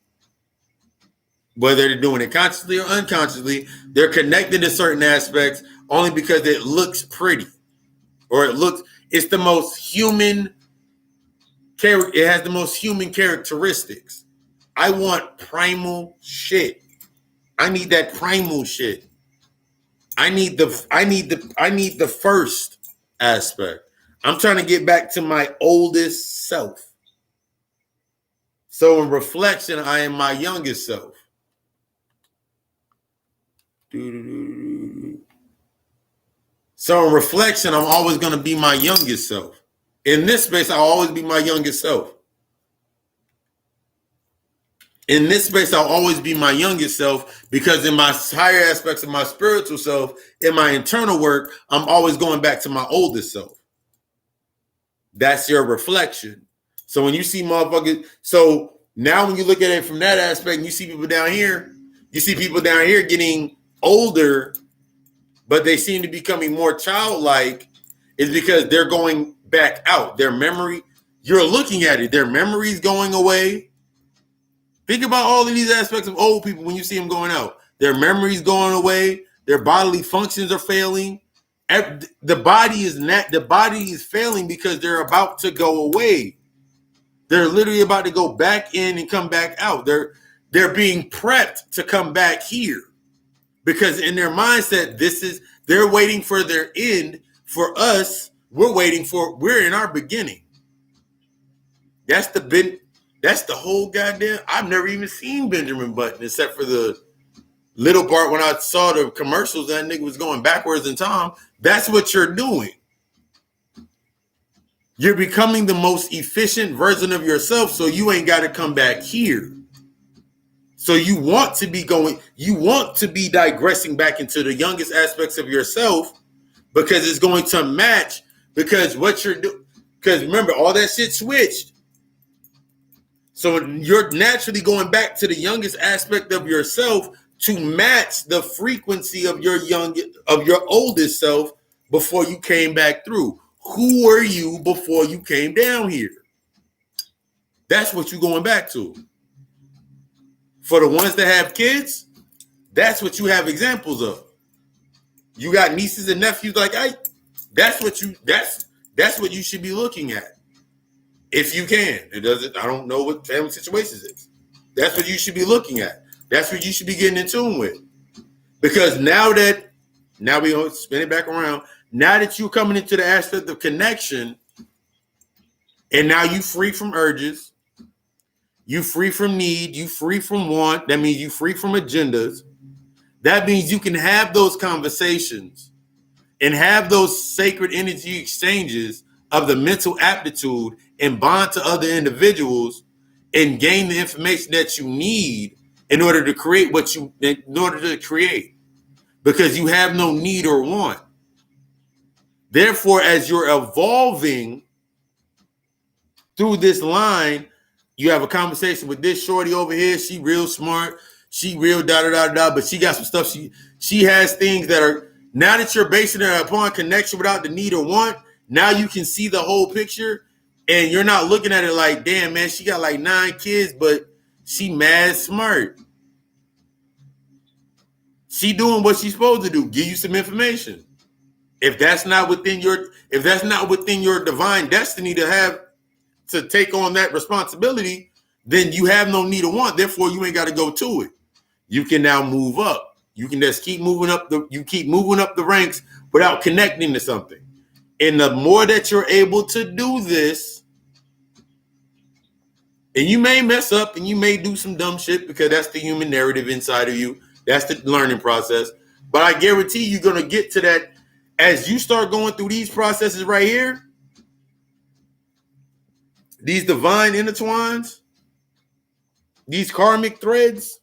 Whether they're doing it consciously or unconsciously, they're connected to certain aspects only because it looks pretty, or it's the most human character. It has the most human characteristics. I want primal shit. I need that primal shit. I need the first aspect. I'm trying to get back to my oldest self. So in reflection, I am my youngest self. So in reflection, I'm always going to be my youngest self. In this space, I'll always be my youngest self. In this space, I'll always be my youngest self, because in my higher aspects of my spiritual self, in my internal work, I'm always going back to my oldest self. That's your reflection. So when you see motherfuckers, so now when you look at it from that aspect and you see people down here, getting older, but they seem to be becoming more childlike, is because they're going back out. Their memory, you're looking at it, their memory's going away. Think about all of these aspects of old people when you see them going out. Their memory's going away. Their bodily functions are failing. The body is failing because they're about to go away. They're literally about to go back in and come back out. They're being prepped to come back here, because in their mindset, they're waiting for their end. For us, we're in our beginning. That's the whole goddamn. I've never even seen Benjamin Button except for the little part when I saw the commercials. That nigga was going backwards in time. That's what you're doing. You're becoming the most efficient version of yourself, so you ain't got to come back here. So you want to be digressing back into the youngest aspects of yourself, because it's going to match, because what you're doing, because remember, all that shit switched. So you're naturally going back to the youngest aspect of yourself to match the frequency of your oldest self before you came back through. Who were you before you came down here? That's what you're going back to. For the ones that have kids, that's what you have examples of. You got nieces and nephews, like, that's what you should be looking at. If you can. I don't know what family situations is. That's what you should be looking at. That's what you should be getting in tune with. Because now we gonna spin it back around. Now that you're coming into the aspect of connection, and now you free from urges, you free from need, you free from want. That means you free from agendas. That means you can have those conversations and have those sacred energy exchanges of the mental aptitude and bond to other individuals and gain the information that you need in order to create because you have no need or want. Therefore, as you're evolving through this line, you have a conversation with this shorty over here. She real smart. She real da-da-da-da, but she got some stuff. She has things that are, now that you're basing it upon connection without the need or want, now you can see the whole picture, and you're not looking at it like, damn, man, she got like 9 kids, but she mad smart. She doing what she's supposed to do, give you some information. If that's not within your divine destiny to take on that responsibility, then you have no need or want. Therefore, you ain't got to go to it. You can now move up. You can just keep moving up the ranks without connecting to something. And the more that you're able to do this, And you may mess up and you may do some dumb shit because that's the human narrative inside of you. That's the learning process. But I guarantee you're going to get to that as you start going through these processes right here, these divine intertwines, these karmic threads,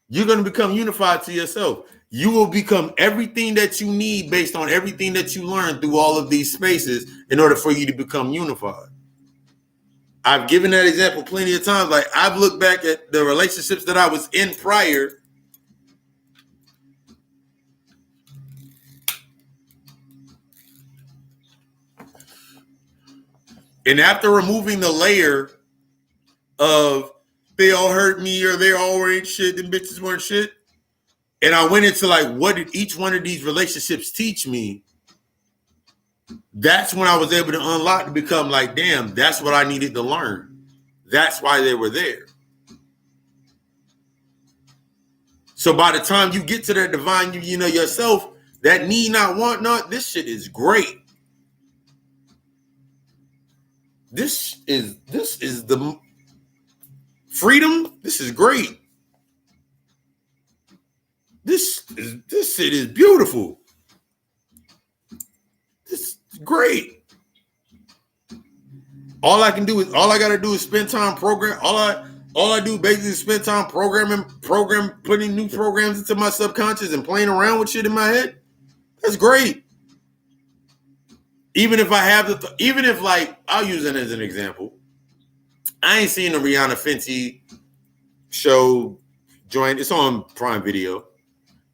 you're going to become unified to yourself. You will become everything that you need based on everything that you learn through all of these spaces in order for you to become unified. I've given that example plenty of times. Like, I've looked back at the relationships that I was in prior, and after removing the layer of they all hurt me or they all ain't shit, them bitches weren't shit, and I went into like, what did each one of these relationships teach me? That's when I was able to unlock to become like, damn, that's what I needed to learn. That's why they were there. So by the time you get to that divine, you know yourself, that need not, want not, this shit is great. This is the freedom. This is great. This shit is beautiful. This is great. All I gotta do is spend time program. All I do basically is spend time putting new programs into my subconscious and playing around with shit in my head. That's great. Even if I have like, I'll use it as an example. I ain't seen the Rihanna Fenty show joint. It's on Prime Video.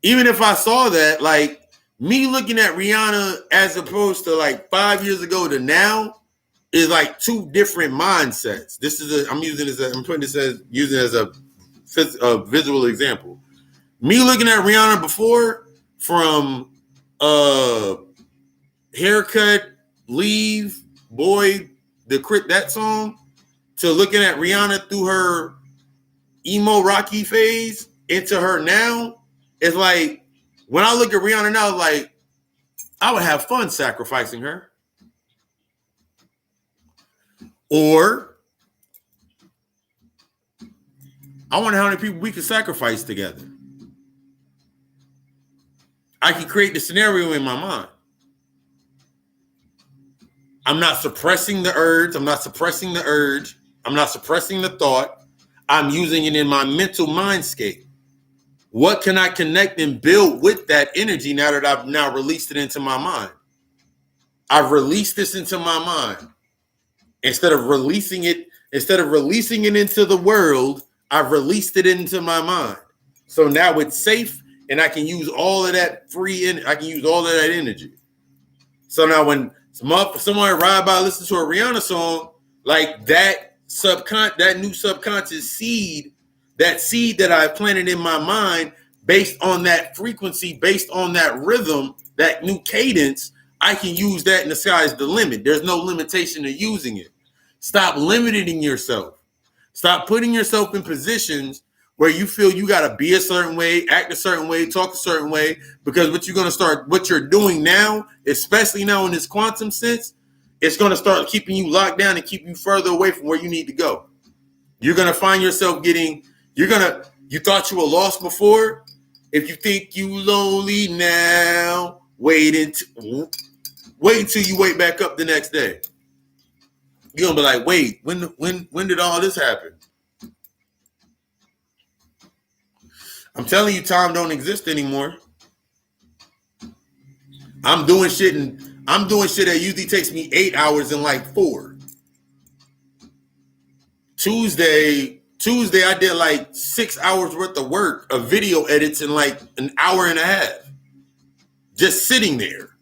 Even if I saw that, like, me looking at Rihanna as opposed to like 5 years ago to now is like two different mindsets. I'm using it as a visual example. Me looking at Rihanna before, from Haircut, Leave, Boy, that song, to looking at Rihanna through her emo Rocky phase into her now, it's like, when I look at Rihanna now, like, I would have fun sacrificing her. Or I wonder how many people we could sacrifice together. I can create the scenario in my mind. I'm not suppressing the urge. I'm not suppressing the thought. I'm using it in my mental mindscape. What can I connect and build with that energy now that I've now released it into my mind? I've released this into my mind. Instead of releasing it into the world, I've released it into my mind. So now it's safe, and I can use all of that energy. So now when someone ride by, listen to a Rihanna song, like that new subconscious seed, that seed that I planted in my mind, based on that frequency, based on that rhythm, that new cadence, I can use that, and the sky's the limit. There's no limitation to using it. Stop limiting yourself. Stop putting yourself in positions where you feel you got to be a certain way, act a certain way, talk a certain way, because what you're doing now, especially now in this quantum sense, it's going to start keeping you locked down and keep you further away from where you need to go. You're going to find yourself you thought you were lost before. If you think you lonely now, wait until you wake back up the next day. You're going to be like, wait, when did all this happen? I'm telling you, time don't exist anymore. I'm doing shit that usually takes me 8 hours in like 4. Tuesday, I did like 6 hours worth of work of video edits in like an hour and a half. Just sitting there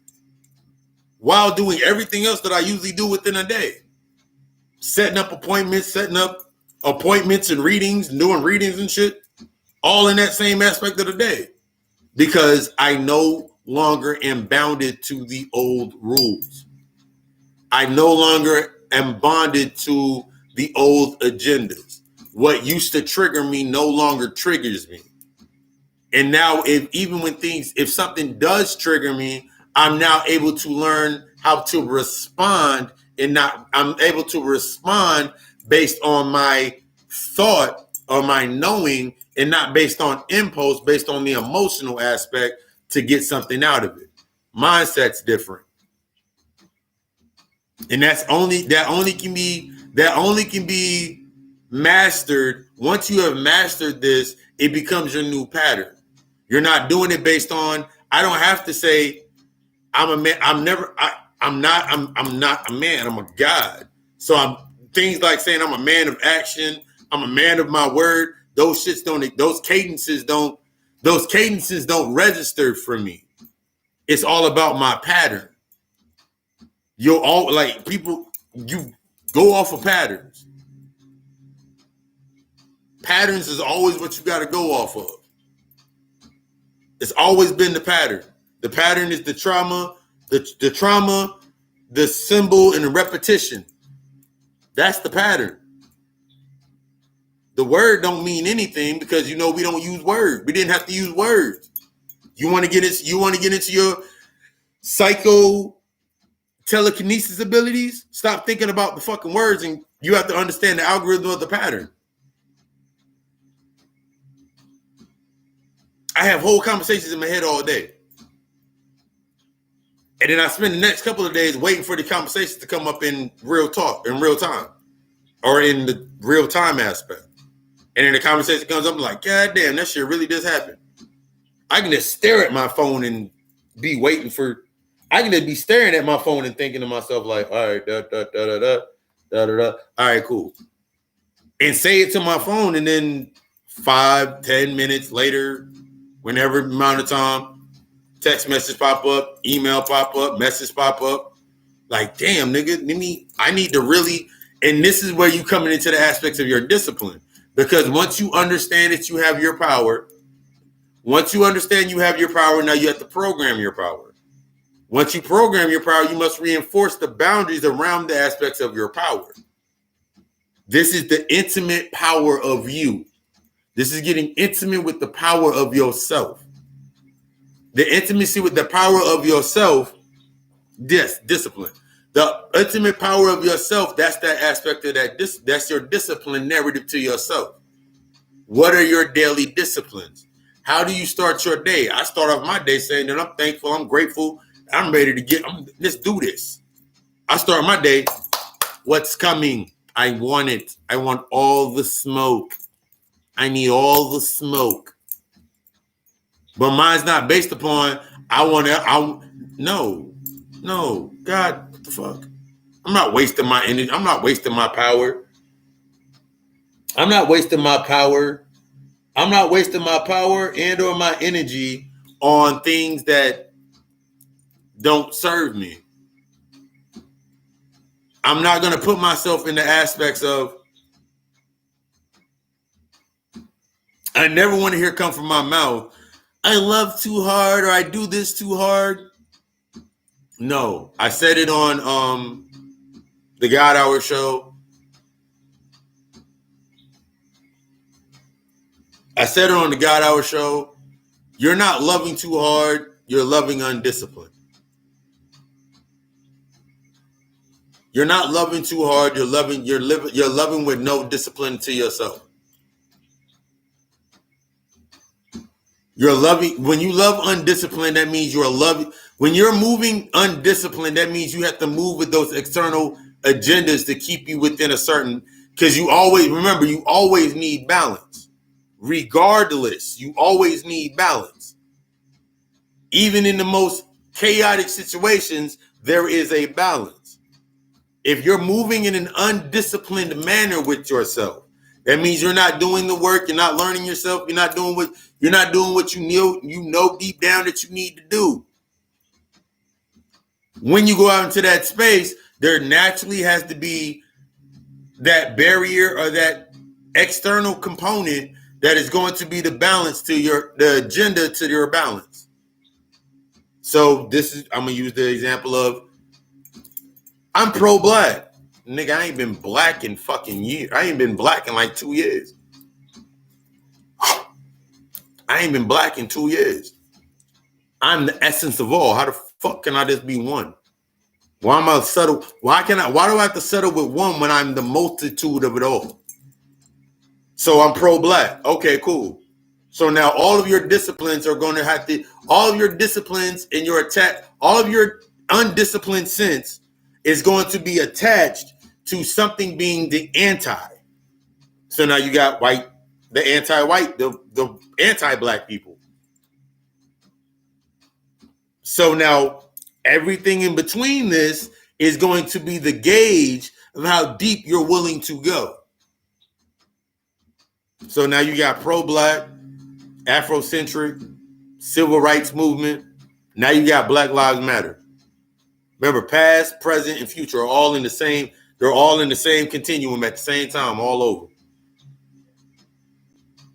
while doing everything else that I usually do within a day. Setting up appointments and readings, doing readings and shit, all in that same aspect of the day, because I no longer am bounded to the old rules. I no longer am bonded to the old agendas. What used to trigger me no longer triggers me. And now if something does trigger me, I'm now able to learn how to respond, I'm able to respond based on my thought or my knowing, and not based on impulse, based on the emotional aspect to get something out of it. Mindset's different. And that only can be mastered. Once you have mastered this, it becomes your new pattern. You're not doing it based on, I don't have to say I'm a man. I'm not a man. I'm a God. So I'm things like saying I'm a man of action. I'm a man of my word. Those cadences don't register for me. It's all about my pattern. You go off of patterns. Patterns is always what you got to go off of. It's always been the pattern. The pattern is the trauma, the symbol, and the repetition. That's the pattern. The word don't mean anything because we don't use words. We didn't have to use words. You want to get into your psycho telekinesis abilities? Stop thinking about the fucking words, and you have to understand the algorithm of the pattern. I have whole conversations in my head all day. And then I spend the next couple of days waiting for the conversations to come up in real talk, in real time, or in the real time aspect. And then the conversation comes up, I'm like, God damn, that shit really does happen. I can just stare at my phone and be waiting for, I can just be staring at my phone and thinking to myself like, all right, all right, cool. And say it to my phone, and then 5-10 minutes later, whenever amount of time, text message pop up, email pop up, message pop up. Like, damn, nigga, I need to really, and this is where you coming into the aspects of your discipline. Because once you understand that you have your power, now you have to program your power. Once you program your power, you must reinforce the boundaries around the aspects of your power. This is the intimate power of you. This is getting intimate with the power of yourself. The intimacy with the power of yourself, discipline. The intimate power of yourself, that's that aspect of that. That's your discipline narrative to yourself. What are your daily disciplines? How do you start your day? I start off my day saying that I'm thankful, I'm grateful, I'm ready to let's do this. I start my day, what's coming? I want it. I want all the smoke. I need all the smoke. But mine's not based upon, no, God, what the fuck? I'm not wasting my energy. I'm not wasting my power. I'm not wasting my power and or my energy on things that don't serve me. I'm not going to put myself in the aspects of, I never want to hear come from my mouth, I love too hard or I do this too hard. No, I said it on the God Hour show. You're not loving too hard. You're loving undisciplined. You're not loving too hard. You're loving with no discipline to yourself. You're loving, when you love undisciplined, that means you're loving. When you're moving undisciplined, that means you have to move with those external agendas to keep you within a certain, because you always need balance. Regardless, you always need balance. Even in the most chaotic situations, there is a balance. If you're moving in an undisciplined manner with yourself, that means you're not doing the work, you're not learning yourself, you're not doing what you know deep down that you need to do. When you go out into that space, there naturally has to be that barrier or that external component that is going to be the balance to the agenda to your balance. So I'm gonna use the example of, I'm pro-black. Nigga, I ain't been black in fucking years. I ain't been black in like 2 years. I ain't been black in 2 years. I'm the essence of all. How the fuck can I just be one? Why am I settle? Why do I have to settle with one when I'm the multitude of it all? So I'm pro-black. Okay, cool. So now all of your disciplines are going to have to, all of your disciplines and your attack, all of your undisciplined sense is going to be attached to something being the anti. So now you got white, the anti-white, the anti-black people. So now everything in between this is going to be the gauge of how deep you're willing to go. So now you got pro-black, Afrocentric, civil rights movement. Now you got Black Lives Matter. Remember, past, present, and future are all in the same, they're all in the same continuum at the same time, all over.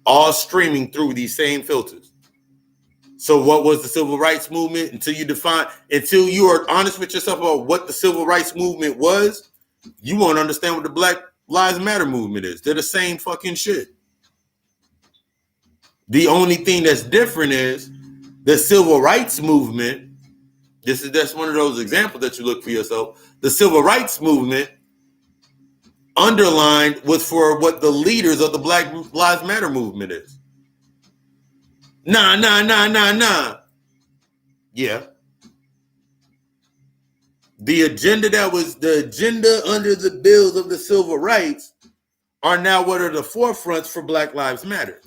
All streaming through these same filters. So what was the civil rights movement? Until you are honest with yourself about what the civil rights movement was, you won't understand what the Black Lives Matter movement is. They're the same fucking shit. The only thing that's different is the civil rights movement. That's one of those examples that you look for yourself. The civil rights movement underlined was for what the leaders of the Black Lives Matter movement is. Nah. Yeah. The agenda under the bills of the civil rights are now what are the forefronts for Black Lives Matter.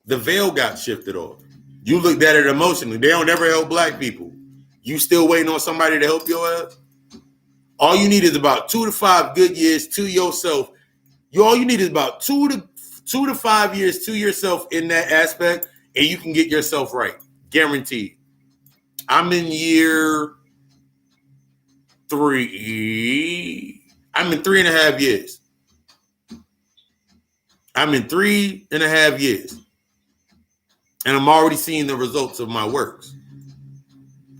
The veil got shifted off. You looked at it emotionally. They don't ever help black people. You still waiting on somebody to help your ass? All you need is about 2 to 5 good years to yourself. All you need is about 2 to 5 years to yourself in that aspect, and you can get yourself right. Guaranteed. I'm in year 3. I'm in 3.5 years. I'm in 3.5 years. And I'm already seeing the results of my works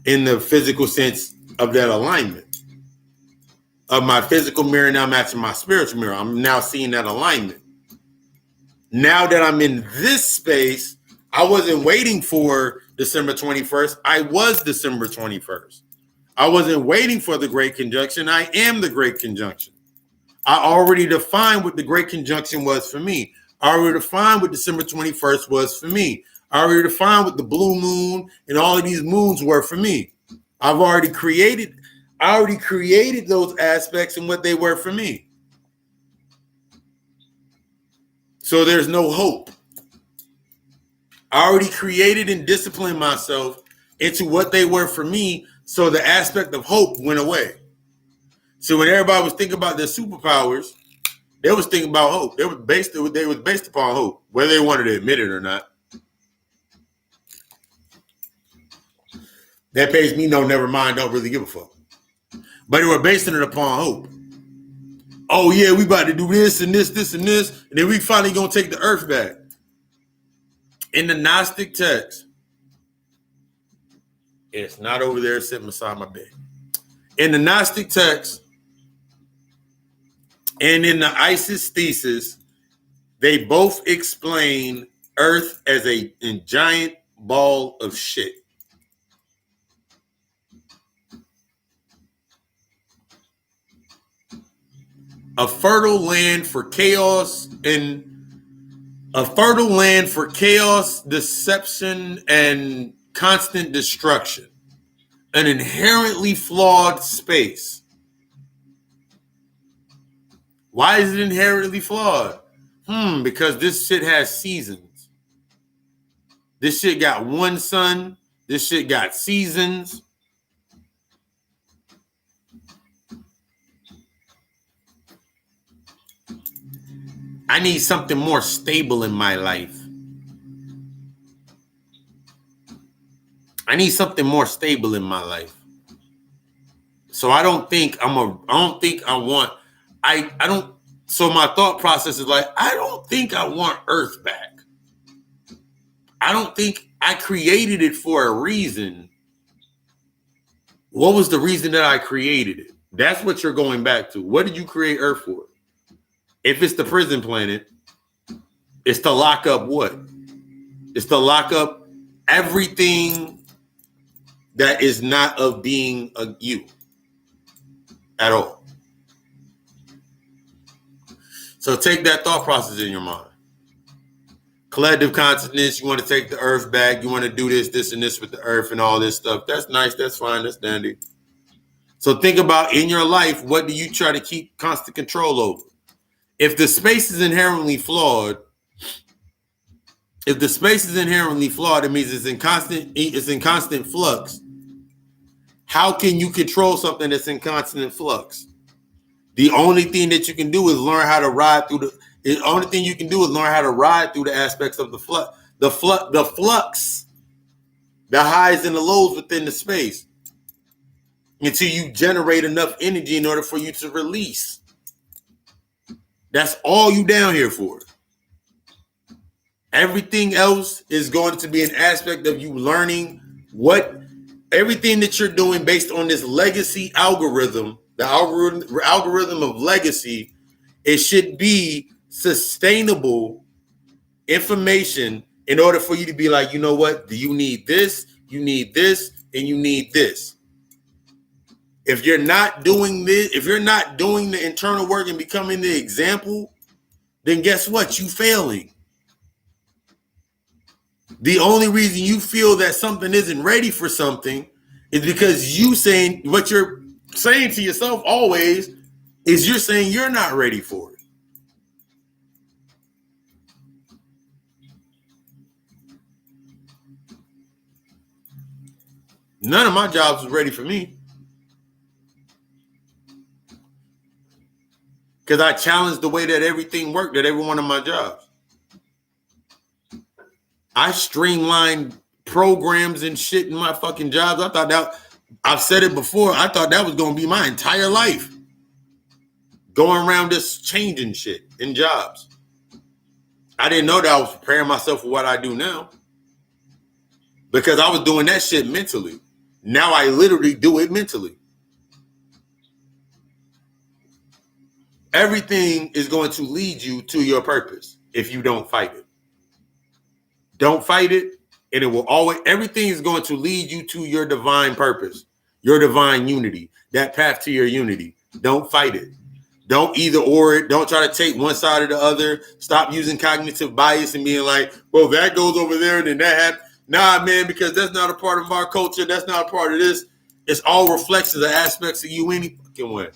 in the physical sense of that alignment of my physical mirror now matching my spiritual mirror. I'm now seeing that alignment. Now that I'm in this space, I wasn't waiting for December 21st. I was December 21st. I wasn't waiting for the Great Conjunction. I am the Great Conjunction. I already defined what the Great Conjunction was for me. I already defined what December 21st was for me. I already defined what the blue moon and all of these moons were for me. I already created those aspects and what they were for me. So there's no hope. I already created and disciplined myself into what they were for me, so the aspect of hope went away. So when everybody was thinking about their superpowers, they was thinking about hope. They was based upon hope, whether they wanted to admit it or not. That pays me no, never mind, don't really give a fuck. But they were basing it upon hope. Oh yeah, we about to do this and this and this, and then we finally gonna take the earth back. In the Gnostic text, it's not over there sitting beside my bed. In the Gnostic text and in the Isis thesis, they both explain Earth as a giant ball of shit. A fertile land for chaos deception, and constant destruction. An inherently flawed space. Why is it inherently flawed? Because this shit has seasons. This shit got one sun. This shit got seasons. I need something more stable in my life. So I don't think so my thought process is like, I don't think I want Earth back. I don't think I created it for a reason. What was the reason that I created it? That's what you're going back to. What did you create Earth for? If it's the prison planet, it's to lock up what? It's to lock up everything that is not of being you at all. So take that thought process in your mind. Collective consciousness, you want to take the earth back, you want to do this and this with the earth and all this stuff. That's nice, that's fine, that's dandy. So think about in your life, what do you try to keep constant control over? If the space is inherently flawed, it means it's in constant flux. How can you control something that's in constant flux? The only thing that you can do is learn how to ride through the aspects of the flux, the flux, the highs and the lows within the space, until you generate enough energy in order for you to release. That's all you down here for. Everything else is going to be an aspect of you learning everything that you're doing based on this legacy algorithm, the algorithm of legacy. It should be sustainable information in order for you to be like, you know what? Do you need this? You need this, and you need this. If you're not doing this, if you're not doing the internal work and becoming the example, then guess what? You failing. The only reason you feel that something isn't ready for something is because what you're saying to yourself always is you're saying you're not ready for it. None of my jobs was ready for me. Because I challenged the way that everything worked at every one of my jobs. I streamlined programs and shit in my fucking jobs. I've said it before, I thought that was going to be my entire life. Going around just changing shit in jobs. I didn't know that I was preparing myself for what I do now. Because I was doing that shit mentally. Now I literally do it mentally. Everything is going to lead you to your purpose if you don't fight it. Don't fight it, and it will always, everything is going to lead you to your divine purpose, your divine unity, that path to your unity. Don't fight it. Don't either or it. Don't try to take one side or the other. Stop using cognitive bias and being like, well, that goes over there and then that happened. Nah, man, because that's not a part of our culture. That's not a part of this. It's all reflects of the aspects of you any fucking way.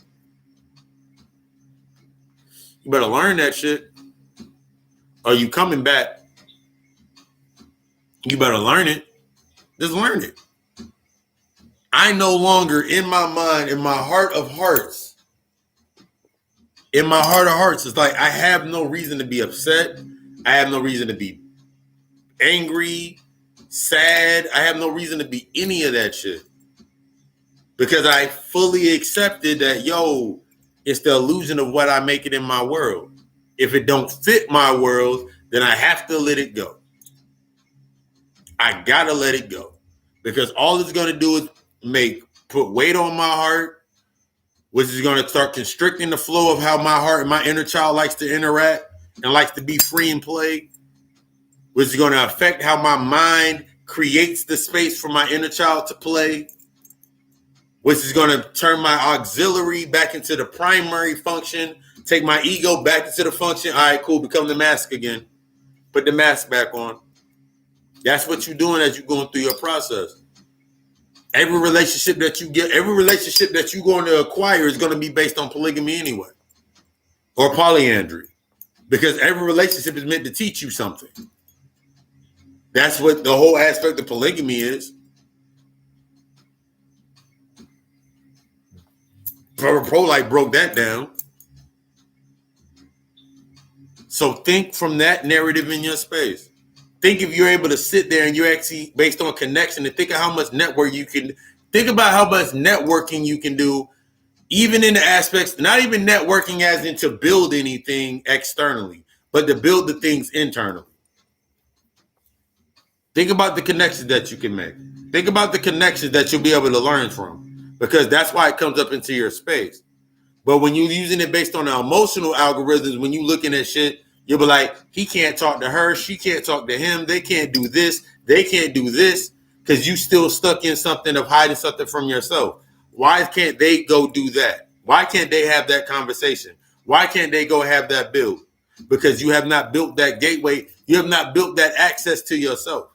You better learn that shit. Are you coming back? You better learn it. Just learn it. I no longer, in my mind, in my heart of hearts, it's like I have no reason to be upset. I have no reason to be angry, sad. I have no reason to be any of that shit. Because I fully accepted that, it's the illusion of what I make it in my world. If it don't fit my world, then I have to let it go. I gotta let it go. Because all it's gonna do is put weight on my heart, which is gonna start constricting the flow of how my heart and my inner child likes to interact and likes to be free and play, which is gonna affect how my mind creates the space for my inner child to play, which is gonna turn my auxiliary back into the primary function, take my ego back into the function. All right, cool, become the mask again. Put the mask back on. That's what you're doing as you're going through your process. Every relationship that you're going to acquire is going to be based on polygamy anyway, or polyandry, because every relationship is meant to teach you something. That's what the whole aspect of polygamy is. Pro-life broke that down. So think from that narrative in your space. Think if you're able to sit there and you're actually based on connection, and think of how much network you can, think about how much networking you can do, even in the aspects, not even networking as in to build anything externally, but to build the things internally. Think about the connections that you can make. Think about the connections that you'll be able to learn from, because that's why it comes up into your space. But when you're using it based on the emotional algorithms, when you're looking at shit, you'll be like, he can't talk to her. She can't talk to him. They can't do this. They can't do this. because you still stuck in something of hiding something from yourself. Why can't they go do that? Why can't they have that conversation? Why can't they go have that build? Because you have not built that gateway. You have not built that access to yourself.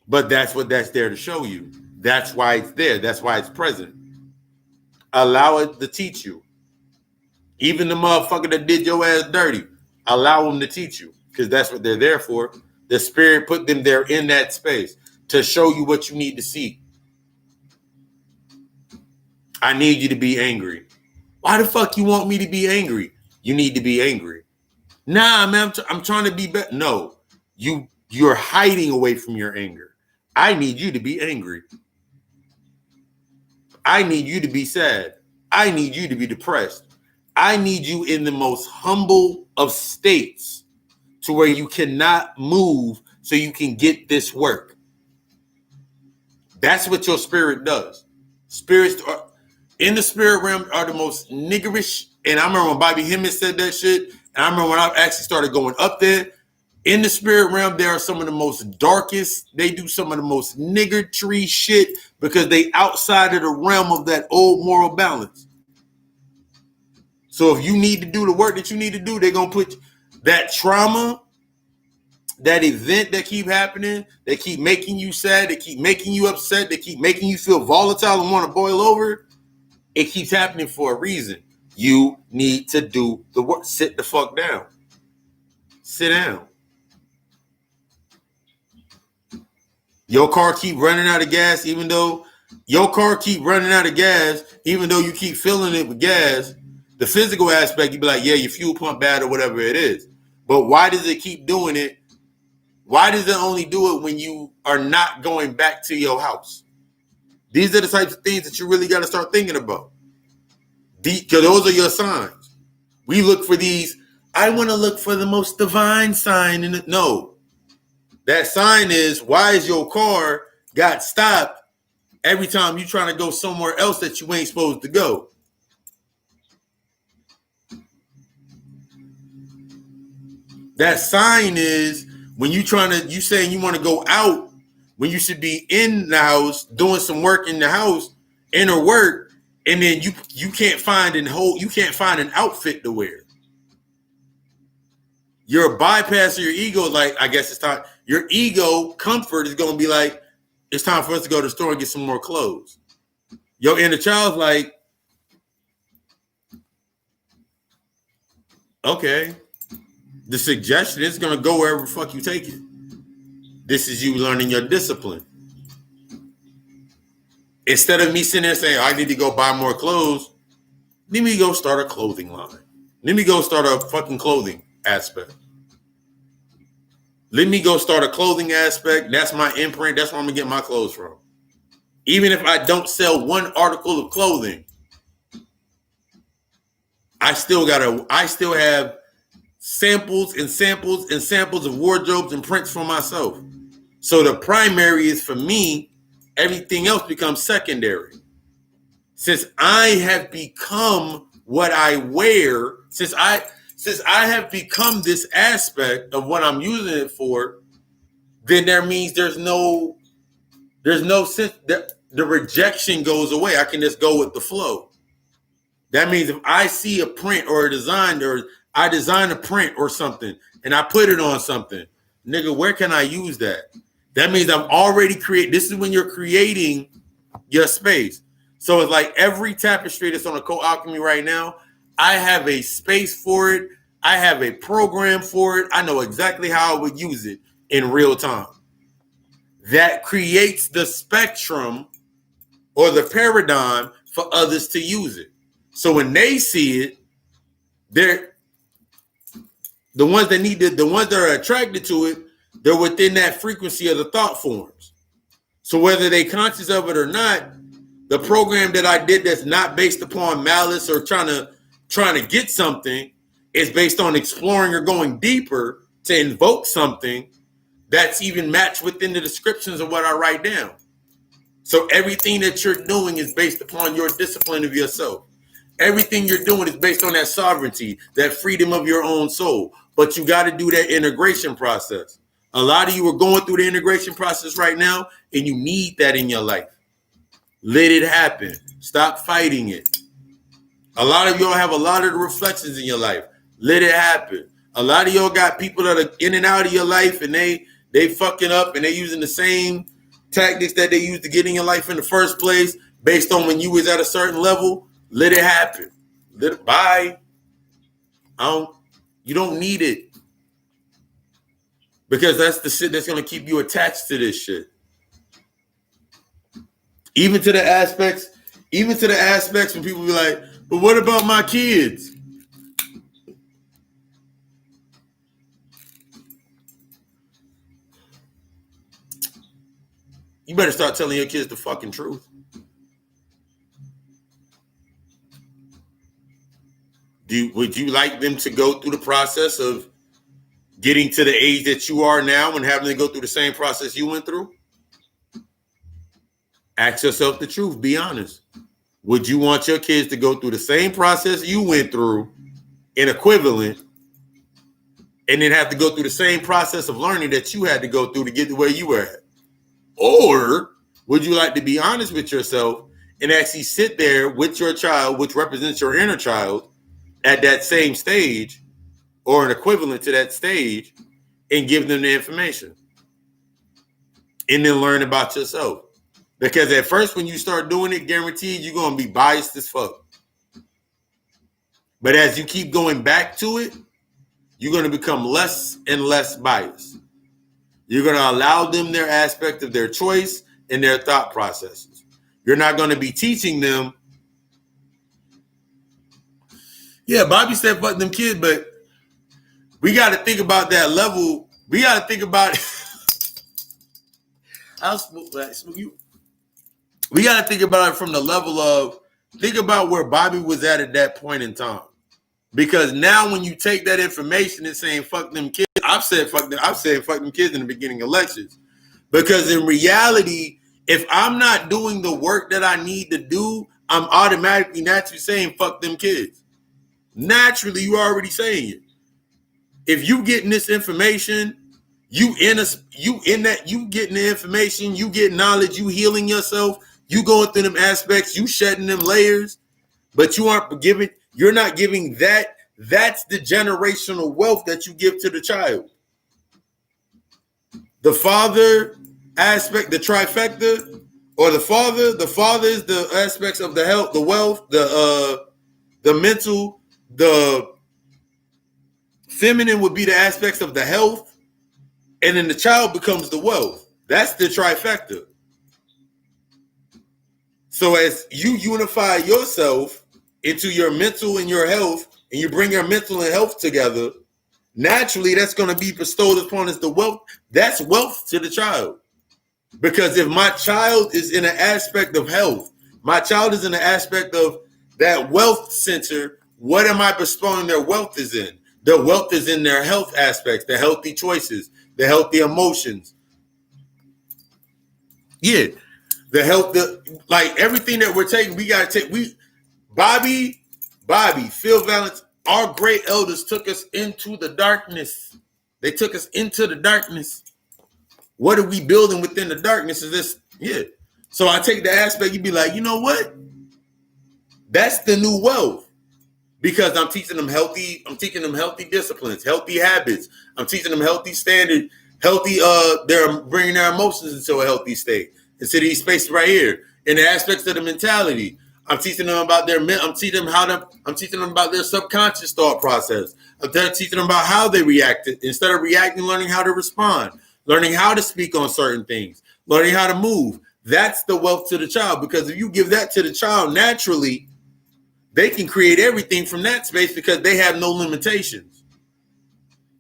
But that's what that's there to show you. That's why it's there. That's why it's present. Allow it to teach you. Even the motherfucker that did your ass dirty, allow them to teach you, because that's what they're there for. The spirit put them there in that space to show you what you need to see. I need you to be angry. Why the fuck you want me to be angry? You need to be angry. Nah, man, I'm trying to be better. No, you're hiding away from your anger. I need you to be angry. I need you to be sad. I need you to be depressed. I need you in the most humble of states to where you cannot move so you can get this work. That's what your spirit does. Spirits are, in the spirit realm are the most niggerish. And I remember when Bobby Hemmett said that shit. And I remember when I actually started going up there. In the spirit realm, there are some of the most darkest. They do some of the most niggertree shit because they outside of the realm of that old moral balance. So if you need to do the work that you need to do, they're going to put that trauma, that event that keep happening, they keep making you sad, they keep making you upset, they keep making you feel volatile and want to boil over. It keeps happening for a reason. You need to do the work. Sit the fuck down. Sit down. Your car keep running out of gas, even though you keep filling it with gas. The physical aspect, you be like, yeah, your fuel pump bad or whatever it is. But why does it keep doing it? Why does it only do it when you are not going back to your house? These are the types of things that you really got to start thinking about. Because those are your signs. We look for these. I want to look for the most divine sign. No. That sign is, why is your car got stopped every time you trying to go somewhere else that you ain't supposed to go? That sign is when you saying you want to go out when you should be in the house doing some work in the house, inner work, and then you can't find an outfit to wear. Your bypass of your ego, like, I guess it's time. Your ego comfort is going to be like, it's time for us to go to the store and get some more clothes. Your inner child's like, okay, the suggestion is going to go wherever the fuck you take it. This is you learning your discipline. Instead of me sitting there saying, I need to go buy more clothes, let me go start a clothing line. Let me go start a fucking clothing aspect. Let me go start a clothing aspect. That's my imprint. That's where I'm going to get my clothes from. Even if I don't sell one article of clothing, I still have samples and samples and samples of wardrobes and prints for myself. So the primary is for me. Everything else becomes secondary. Since I have become what I wear, since I have become this aspect of what I'm using it for, then that means there's no sense that the rejection goes away. I can just go with the flow. That means if I see a print or a design, or I design a print or something and I put it on something, nigga, where can I use that? That means I've already created. This is when you're creating your space. So it's like every tapestry that's on a co-alchemy right now, I have a space for it. I have a program for it. I know exactly how I would use it in real time. That creates the spectrum or the paradigm for others to use it. So when they see it, they're the ones that are attracted to it, they're within that frequency of the thought forms. So whether they conscious of it or not, the program that I did that's not based upon malice or trying to get something is based on exploring or going deeper to invoke something that's even matched within the descriptions of what I write down. So everything that you're doing is based upon your discipline of yourself. Everything you're doing is based on that sovereignty, that freedom of your own soul. But you got to do that integration process A lot of you are going through the integration process right now, and you need that in your life. Let it happen. Stop fighting it. A lot of y'all have a lot of the reflections in your life. Let it happen. A lot of y'all got people that are in and out of your life, and they fucking up, and they using the same tactics that they used to get in your life in the first place, based on when you was at a certain level. Let it happen. Let it bye. You don't need it. Because that's the shit that's going to keep you attached to this shit. Even to the aspects when people be like, but what about my kids? You better start telling your kids the fucking truth. Would you like them to go through the process of getting to the age that you are now and having to go through the same process you went through? Ask yourself the truth. Be honest. Would you want your kids to go through the same process you went through in equivalent, and then have to go through the same process of learning that you had to go through to get to where you were at? Or would you like to be honest with yourself and actually sit there with your child, which represents your inner child, at that same stage or an equivalent to that stage, and give them the information and then learn about yourself? Because at first, when you start doing it, guaranteed you're going to be biased as fuck. But as you keep going back to it, you're going to become less and less biased. You're going to allow them their aspect of their choice and their thought processes. You're not going to be teaching them. Yeah, Bobby said fuck them kids, but we got to think about that level. We got to think about we got to think about it from the level of, think about where Bobby was at that point in time. Because now when you take that information and saying fuck them kids, I've said fuck them kids in the beginning of lectures. Because in reality, if I'm not doing the work that I need to do, I'm automatically naturally saying fuck them kids. Naturally, you're already saying it. If you getting this information, you getting the information, you get knowledge, you healing yourself, you going through them aspects, you shedding them layers, but you're not giving that. That's the generational wealth that you give to the child. The father aspect, the trifecta, or the father is the aspects of the health, the wealth, the mental, the feminine would be the aspects of the health, and then the child becomes the wealth. That's the trifecta. So as you unify yourself into your mental and your health, and you bring your mental and health together, naturally that's going to be bestowed upon us the wealth. That's wealth to the child. Because if my child is in an aspect of health, my child is in an aspect of that wealth center, what am I bestowing their wealth is in? Their wealth is in their health aspects, the healthy choices, the healthy emotions. Yeah. The health, like everything that we're taking, we got to take. Bobby, Phil Valance, our great elders took us into the darkness. They took us into the darkness. What are we building within the darkness? Is this? Yeah. So I take the aspect, you'd be like, you know what? That's the new wealth. Because I'm teaching them healthy disciplines, healthy habits. I'm teaching them healthy standards, they're bringing their emotions into a healthy state. Into these spaces right here. In the aspects of the mentality. I'm teaching them about their subconscious thought process. I'm teaching them about how they react. Instead of reacting, learning how to respond, learning how to speak on certain things, learning how to move. That's the wealth to the child. Because if you give that to the child naturally, they can create everything from that space because they have no limitations.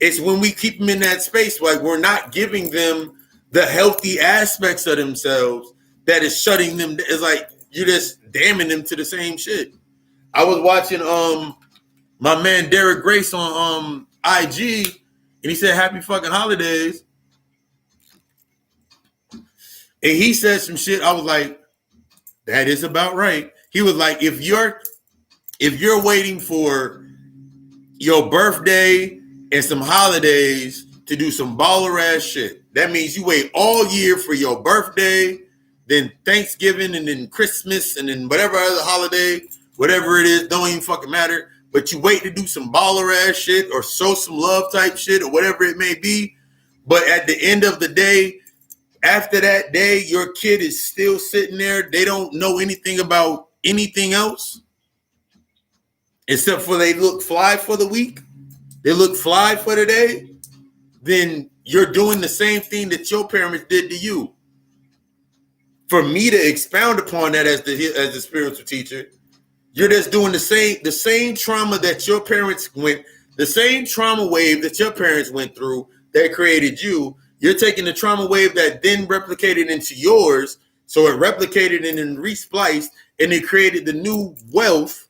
It's when we keep them in that space, like we're not giving them the healthy aspects of themselves that is shutting them. It's like you're just damning them to the same shit. I was watching my man Derek Grace on IG, and he said happy fucking holidays. And he said some shit. I was like, that is about right. He was like, if you're waiting for your birthday and some holidays to do some baller ass shit. That means you wait all year for your birthday, then Thanksgiving, and then Christmas, and then whatever other holiday, whatever it is, don't even fucking matter. But you wait to do some baller ass shit or show some love type shit or whatever it may be. But at the end of the day, after that day, your kid is still sitting there. They don't know anything about anything else. Except for they look fly for the week. They look fly for the day. Then you're doing the same thing that your parents did to you. For me to expound upon that as the spiritual teacher, you're just doing the same trauma that your parents went, the same trauma wave that your parents went through that created you. You're taking the trauma wave that then replicated into yours, so it replicated and then respliced, and it created the new wealth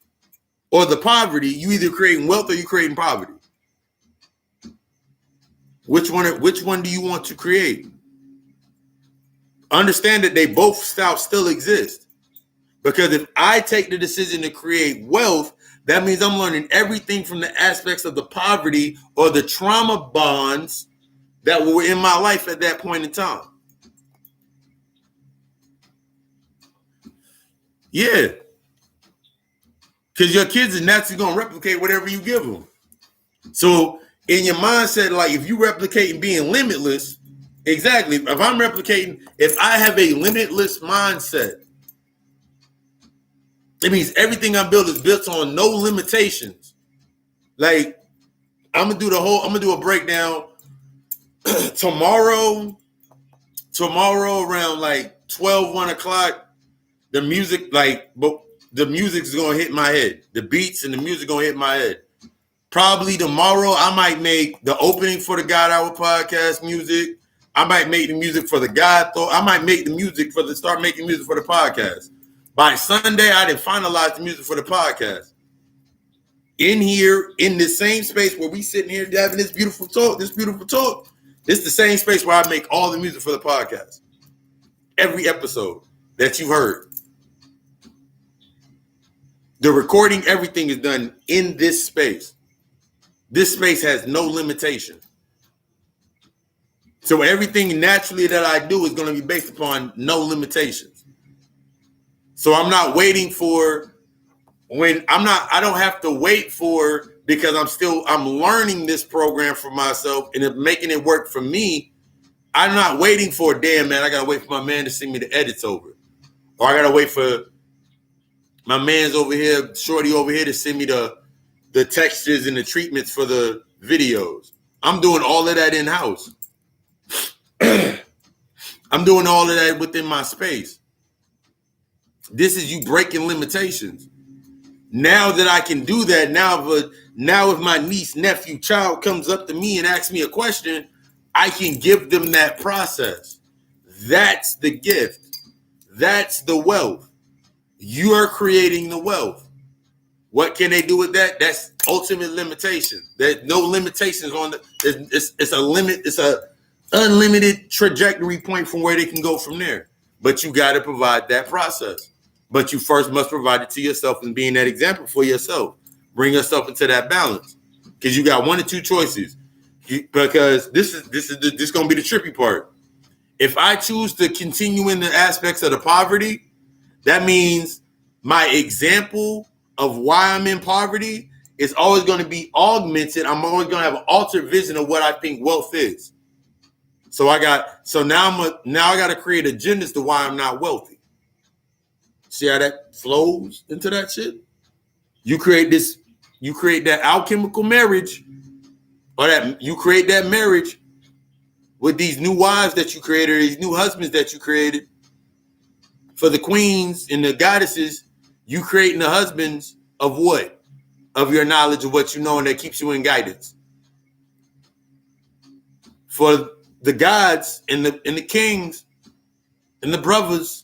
or the poverty. You either creating wealth or you creating poverty. Which one do you want to create? Understand that they both still exist. Because if I take the decision to create wealth, that means I'm learning everything from the aspects of the poverty or the trauma bonds that were in my life at that point in time. Yeah. Because your kids are naturally going to replicate whatever you give them. So in your mindset, like if you replicating being limitless, exactly. If I'm replicating, if I have a limitless mindset, it means everything I build is built on no limitations. Like I'm gonna do a breakdown tomorrow around like 12, 1 o'clock. The music's gonna hit my head. The beats and the music gonna hit my head. Probably tomorrow, I might make the opening for the God Hour podcast music. I might make the music for the God Thought. I might make the music start making music for the podcast. By Sunday, I didn't finalize the music for the podcast. In here, in this same space where we sitting here having this beautiful talk, this the same space where I make all the music for the podcast. Every episode that you've heard. The recording, everything is done in this space. This space has no limitation. So everything naturally that I do is going to be based upon no limitations. So I'm not waiting for I don't have to wait for, because I'm learning this program for myself and making it work for me. I'm not waiting for, damn man, I got to wait for my man to send me the edits over. Or I got to wait for my man's over here, shorty over here to send me the textures and the treatments for the videos. I'm doing all of that in-house. I'm doing all of that within my space. This is you breaking limitations. Now that I can do that, now if my niece, nephew, child comes up to me and asks me a question, I can give them that process. That's the gift. That's the wealth. You are creating the wealth. What can they do with that? That's ultimate limitation. There's no limitations on it's a limit. It's a unlimited trajectory point from where they can go from there. But you got to provide that process. But you first must provide it to yourself and being that example for yourself. Bring yourself into that balance, because you got one or two choices. Because this is going to be the trippy part. If I choose to continue in the aspects of the poverty, that means my example of why I'm in poverty is always going to be augmented. I'm always going to have an altered vision of what I think wealth is. So now I got to create agendas to why I'm not wealthy. See how that flows into that shit? You create that alchemical marriage, or that you create that marriage with these new wives that you created, or these new husbands that you created. For the queens and the goddesses, you creating the husbands of what? Of your knowledge of what you know, and that keeps you in guidance. For the gods and the kings and the brothers,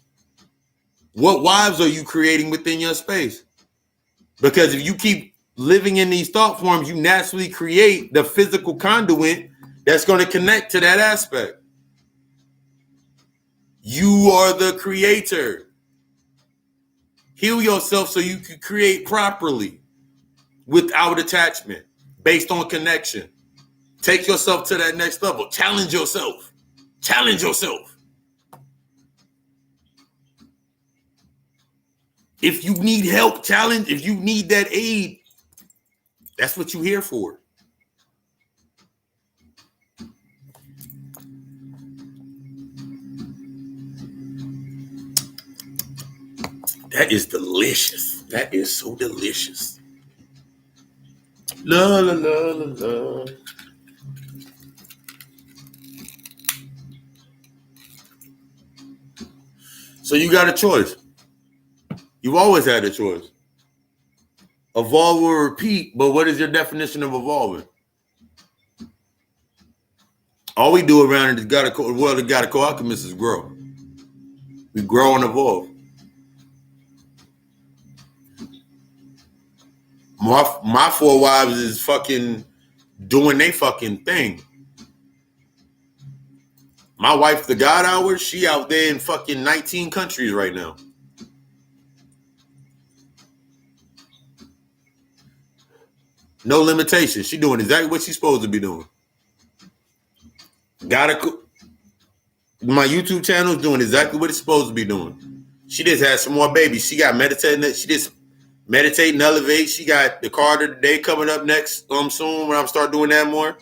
what wives are you creating within your space? Because if you keep living in these thought forms, you naturally create the physical conduit that's going to connect to that aspect. You are the creator. Heal yourself so you can create properly without attachment, based on connection. Take yourself to that next level. Challenge yourself. Challenge yourself. If you need help, challenge. If you need that aid, that's what you're here for. That is delicious. That is so delicious. La la la la la. So you got a choice. You've always had a choice. Evolve or repeat, but what is your definition of evolving? All we do around it is the co-alchemist is grow. We grow and evolve. My four wives is fucking doing they fucking thing. My wife, the God Hour, she out there in fucking 19 countries right now. No limitation. She doing exactly what she's supposed to be doing. My YouTube channel is doing exactly what it's supposed to be doing. She just had some more babies. She got meditating. She just meditate and elevate. She got the card of the day coming up next soon when I'm start doing that more.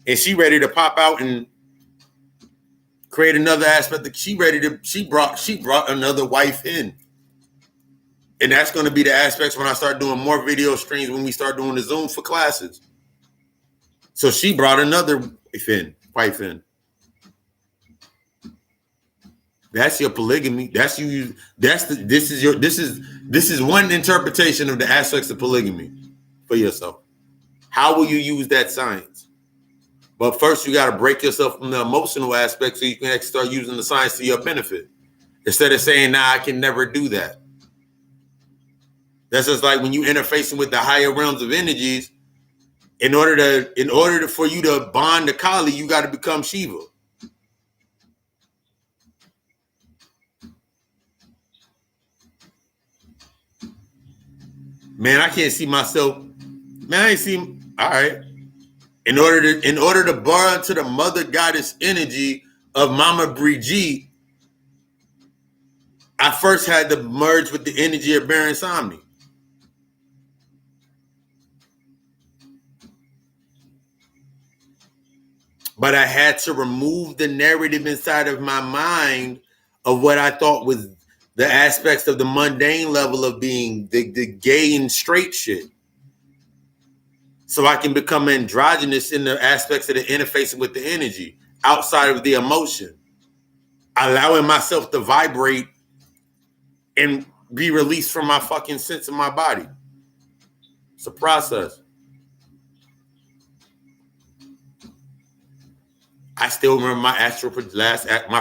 And she ready to pop out and create another aspect. She brought another wife in. And that's going to be the aspects when I start doing more video streams when we start doing the Zoom for classes. So she brought another wife in. That's your polygamy. This is one interpretation of the aspects of polygamy for yourself. How will you use that science? But first you got to break yourself from the emotional aspect so you can actually start using the science to your benefit. Instead of saying, nah, I can never do that. That's just like when you interfacing with the higher realms of energies, in order for you to bond to Kali, you got to become Shiva. Man, I can't see myself. Man, I ain't see. All right. In order to bond to the mother goddess energy of Mama Brigitte, I first had to merge with the energy of Baron Samedi. But I had to remove the narrative inside of my mind of what I thought was the aspects of the mundane level of being the gay and straight shit. So I can become androgynous in the aspects of the interfacing with the energy outside of the emotion. Allowing myself to vibrate and be released from my fucking sense of my body. It's a process. I still remember my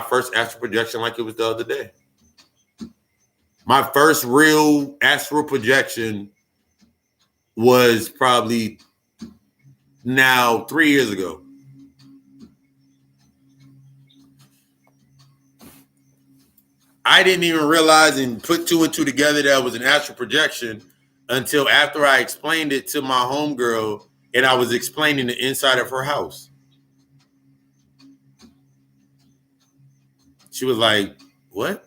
first astral projection like it was the other day. My first real astral projection was probably now 3 years ago. I didn't even realize and put two and two together that it was an astral projection until after I explained it to my homegirl and I was explaining the inside of her house. She was like, what?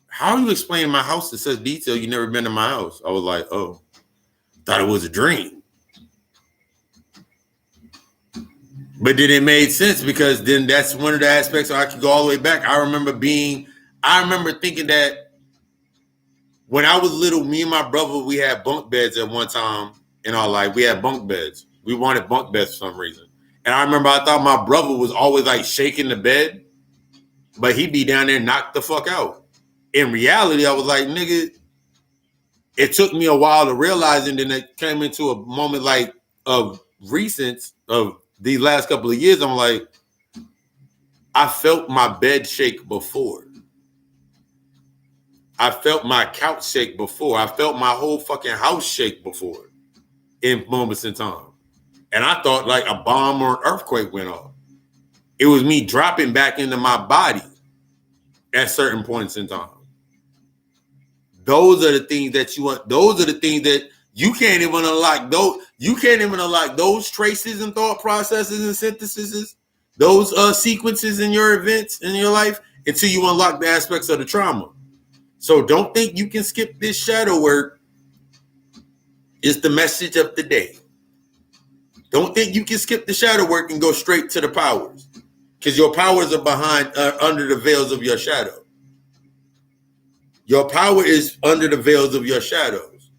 How are you explaining my house in such detail? You never been to my house. I was like, oh, thought it was a dream. But then it made sense because then that's one of the aspects I could go all the way back. I remember thinking that when I was little, me and my brother, we had bunk beds at one time in our life. We had bunk beds. We wanted bunk beds for some reason. And I remember I thought my brother was always like shaking the bed, but he'd be down there knocked the fuck out. In reality, I was like, nigga, it took me a while to realize, and then it came into a moment like of recent of these last couple of years. I'm like, I felt my bed shake before. I felt my couch shake before. I felt my whole fucking house shake before in moments in time. And I thought like a bomb or an earthquake went off. It was me dropping back into my body at certain points in time. Those are the things that you want. Those are the things that You can't even unlock those. You can't even unlock those traces and thought processes and syntheses, those sequences in your events in your life until you unlock the aspects of the trauma. So don't think you can skip this shadow work. Is the message of the day. Don't think you can skip the shadow work and go straight to the powers, because your powers are behind under the veils of your shadow. Your power is under the veils of your shadows.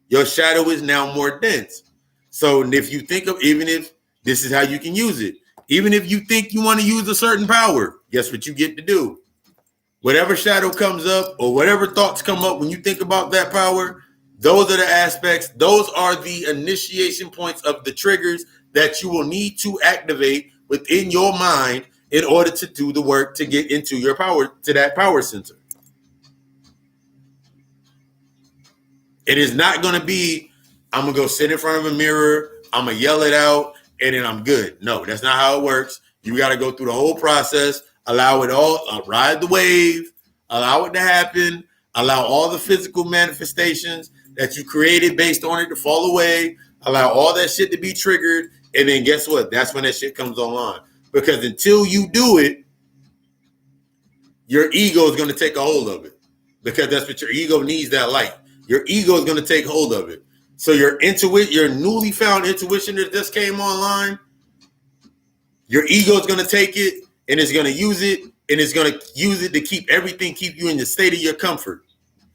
Your shadow is now more dense. So if you think of, even if this is how you can use it, even if you think you want to use a certain power, guess what you get to do? Whatever shadow comes up or whatever thoughts come up when you think about that power, those are the aspects, those are the initiation points of the triggers that you will need to activate within your mind in order to do the work to get into your power, to that power center. It is not going to be, I'm going to go sit in front of a mirror, I'm going to yell it out, and then I'm good. No, that's not how it works. You got to go through the whole process, allow it all, ride the wave, allow it to happen, allow all the physical manifestations that you created based on it to fall away, allow all that shit to be triggered, and then guess what? That's when that shit comes online. Because until you do it, your ego is going to take a hold of it. Because that's what your ego needs, that light. Your ego is going to take hold of it. So your newly found intuition that just came online, your ego is going to take it and it's going to use it, and it's going to use it to keep you in the state of your comfort.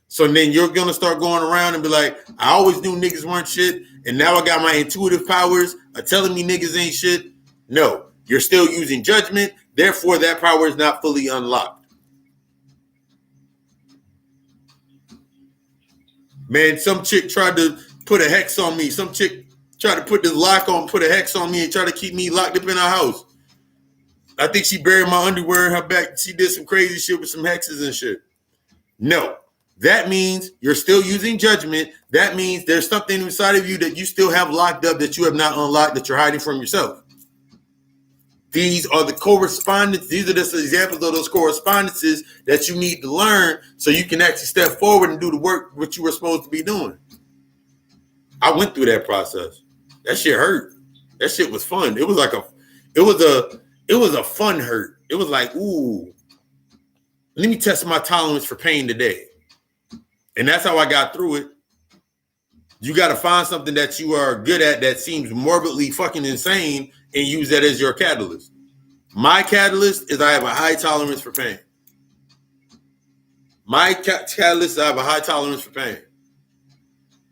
So then you're going to start going around and be like, I always knew niggas weren't shit, and now I got my intuitive powers are telling me niggas ain't shit. No, you're still using judgment. Therefore, that power is not fully unlocked. Man, some chick tried to put a hex on me. Some chick tried to put this lock on, put a hex on me and try to keep me locked up in her house. I think she buried my underwear in her back. She did some crazy shit with some hexes and shit. No, that means you're still using judgment. That means there's something inside of you that you still have locked up that you have not unlocked, that you're hiding from yourself. These are the correspondence. These are just examples of those correspondences that you need to learn so you can actually step forward and do the work what you were supposed to be doing. I went through that process. That shit hurt. That shit was fun. It was a fun hurt. It was like, ooh, let me test my tolerance for pain today. And that's how I got through it. You got to find something that you are good at that seems morbidly fucking insane and use that as your catalyst. My catalyst is I have a high tolerance for pain. My catalyst is I have a high tolerance for pain.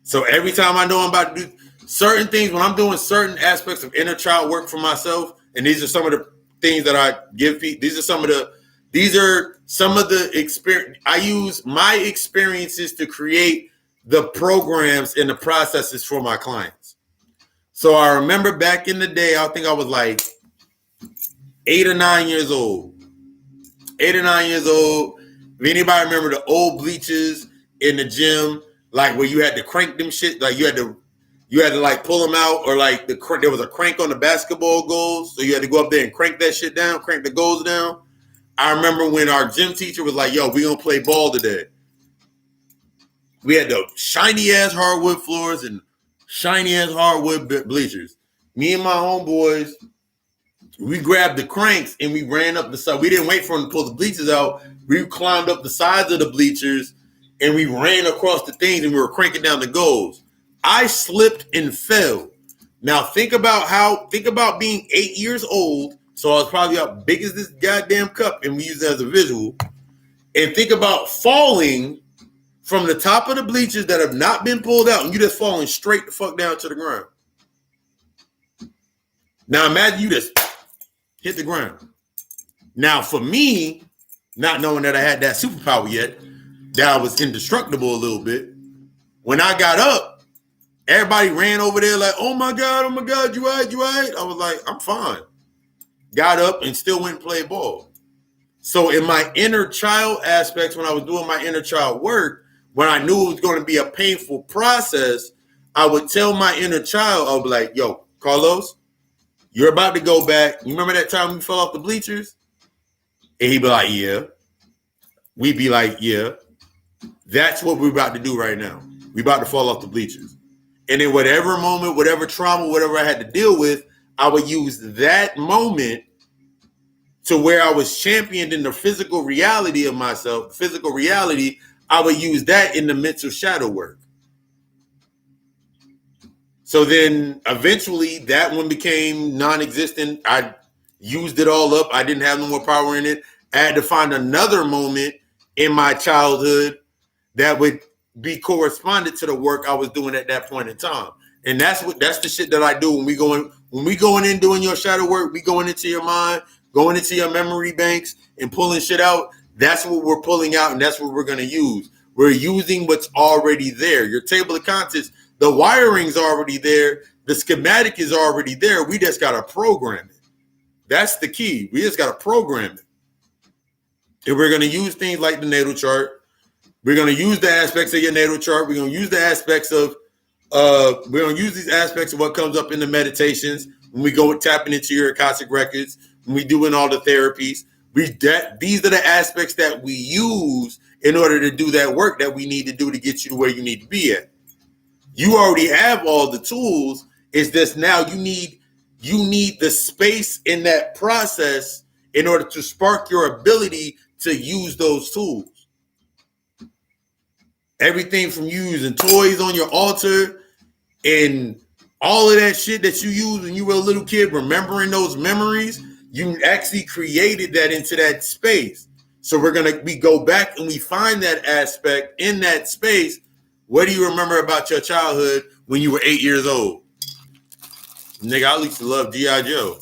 So every time I know I'm about to do certain things, when I'm doing certain aspects of inner child work for myself, and these are some of the things that I give people, these are some of the experience. I use my experiences to create the programs and the processes for my clients. So I remember back in the day, I think I was like 8 or 9 years old. 8 or 9 years old. If anybody remember the old bleachers in the gym, like where you had to crank them shit, like you had to like pull them out, or like there was a crank on the basketball goals, so you had to go up there and crank that shit down, crank the goals down. I remember when our gym teacher was like, yo, we gonna play ball today. We had the shiny ass hardwood floors and shiny ass hardwood bleachers. Me and my homeboys, we grabbed the cranks and we ran up the side. We didn't wait for them to pull the bleachers out. We climbed up the sides of the bleachers and we ran across the things and we were cranking down the goals. I slipped and fell. Now think about being 8 years old. So I was probably about big as this goddamn cup, and we use it as a visual. And think about falling from the top of the bleachers that have not been pulled out, and you just falling straight the fuck down to the ground. Now imagine you just hit the ground. Now for me, not knowing that I had that superpower yet, that I was indestructible a little bit, when I got up, everybody ran over there like, oh my God, you all right? I was like, I'm fine. Got up and still went and played ball. So in my inner child aspects, when I was doing my inner child work, when I knew it was going to be a painful process, I would tell my inner child, I would be like, yo, Carlos, you're about to go back. You remember that time we fell off the bleachers? And he'd be like, yeah. We'd be like, yeah. That's what we're about to do right now. We're about to fall off the bleachers. And in whatever moment, whatever trauma, whatever I had to deal with, I would use that moment to where I was championed in the physical reality of myself, physical reality. I would use that in the mental shadow work. So then eventually that one became non-existent. I used it all up. I didn't have no more power in it. I had to find another moment in my childhood that would be corresponded to the work I was doing at that point in time. And that's the shit that I do when we going in doing your shadow work, we going into your mind, going into your memory banks and pulling shit out. That's what we're pulling out, and that's what we're going to use. We're using what's already there. Your table of contents, the wiring's already there. The schematic is already there. We just got to program it. That's the key. We just got to program it. And we're going to use things like the natal chart. We're going to use the aspects of your natal chart. We're going to use the aspects of, we're going to use these aspects of what comes up in the meditations when we go tapping into your Akashic records, when we doing all the therapies. These are the aspects that we use in order to do that work that we need to do to get you to where you need to be at. You already have all the tools. It's just now you need the space in that process in order to spark your ability to use those tools. Everything from you using toys on your altar and all of that shit that you used when you were a little kid, remembering those memories, you actually created that into that space. So we go back and we find that aspect in that space. What do you remember about your childhood when you were 8 years old? Nigga, I used to love G.I. Joe.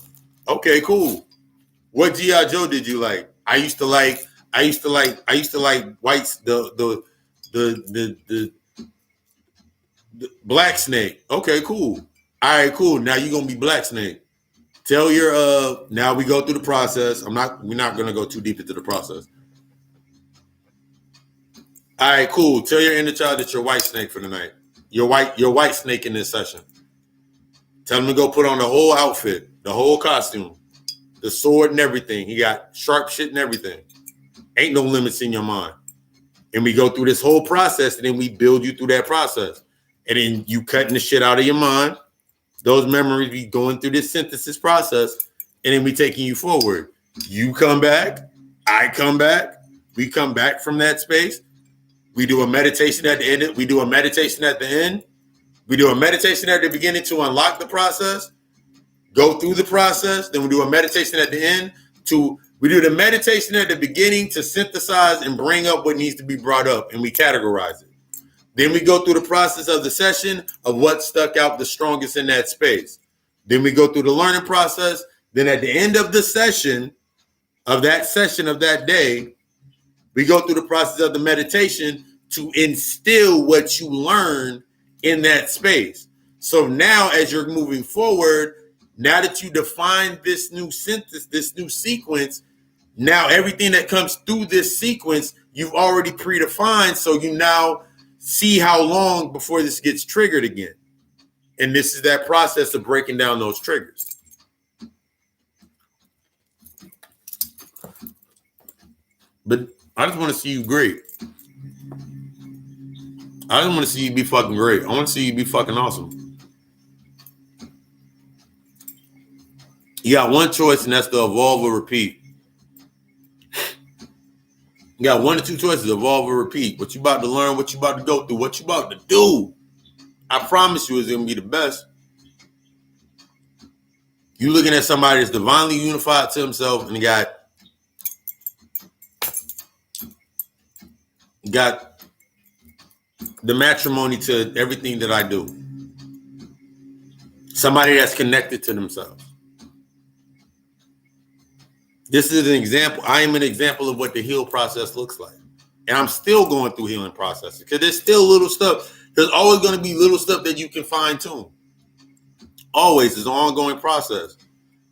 Okay, cool. What G.I. Joe did you like? I used to like White's the Black Snake. Okay, cool. All right, cool. Now you're gonna be Black Snake. Tell your now we go through the process. We're not gonna go too deep into the process. All right, cool. Tell your inner child that you're White Snake for the night. You're White Snake in this session. Tell him to go put on the whole outfit, the whole costume, the sword and everything. He got sharp shit and everything. Ain't no limits in your mind. And we go through this whole process, and then we build you through that process. And then you cutting the shit out of your mind. Those memories, we going through this synthesis process, and then we taking you forward. You come back, I come back, we come back from that space. We do a meditation at the end. We do a meditation at the end. We do a meditation at the beginning to unlock the process, go through the process. Then we do a meditation at the end we do the meditation at the beginning to synthesize and bring up what needs to be brought up, and we categorize it. Then we go through the process of the session of what stuck out the strongest in that space. Then we go through the learning process. Then at the end of the session of that day, we go through the process of the meditation to instill what you learn in that space. So now as you're moving forward, now that you define this new synthesis, this new sequence, now everything that comes through this sequence, you've already predefined. So you now see how long before this gets triggered again. And this is that process of breaking down those triggers. But I just want to see you great. I just want to see you be fucking great. I want to see you be fucking awesome. You got one choice, and that's to evolve or repeat. You got one or two choices, evolve or repeat. What you about to learn, what you about to go through, what you about to do. I promise you it's going to be the best. You looking at somebody that's divinely unified to himself, and he got the matrimony to everything that I do. Somebody that's connected to themselves. This is an example. I am an example of what the heal process looks like. And I'm still going through healing processes because there's still little stuff. There's always going to be little stuff that you can fine tune. Always. It's an ongoing process.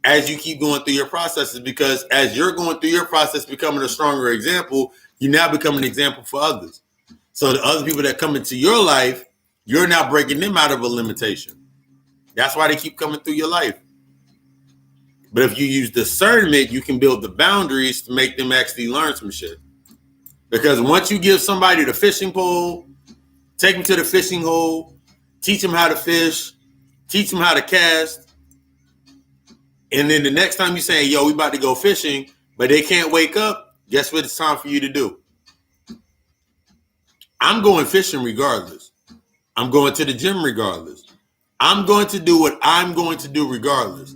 As you keep going through your processes, because as you're going through your process, becoming a stronger example, you now become an example for others. So the other people that come into your life, you're now breaking them out of a limitation. That's why they keep coming through your life. But if you use discernment, you can build the boundaries to make them actually learn some shit. Because once you give somebody the fishing pole, take them to the fishing hole, teach them how to fish, teach them how to cast. And then the next time you say, yo, we about to go fishing, but they can't wake up, guess what it's time for you to do? I'm going fishing regardless. I'm going to the gym regardless. I'm going to do what I'm going to do regardless.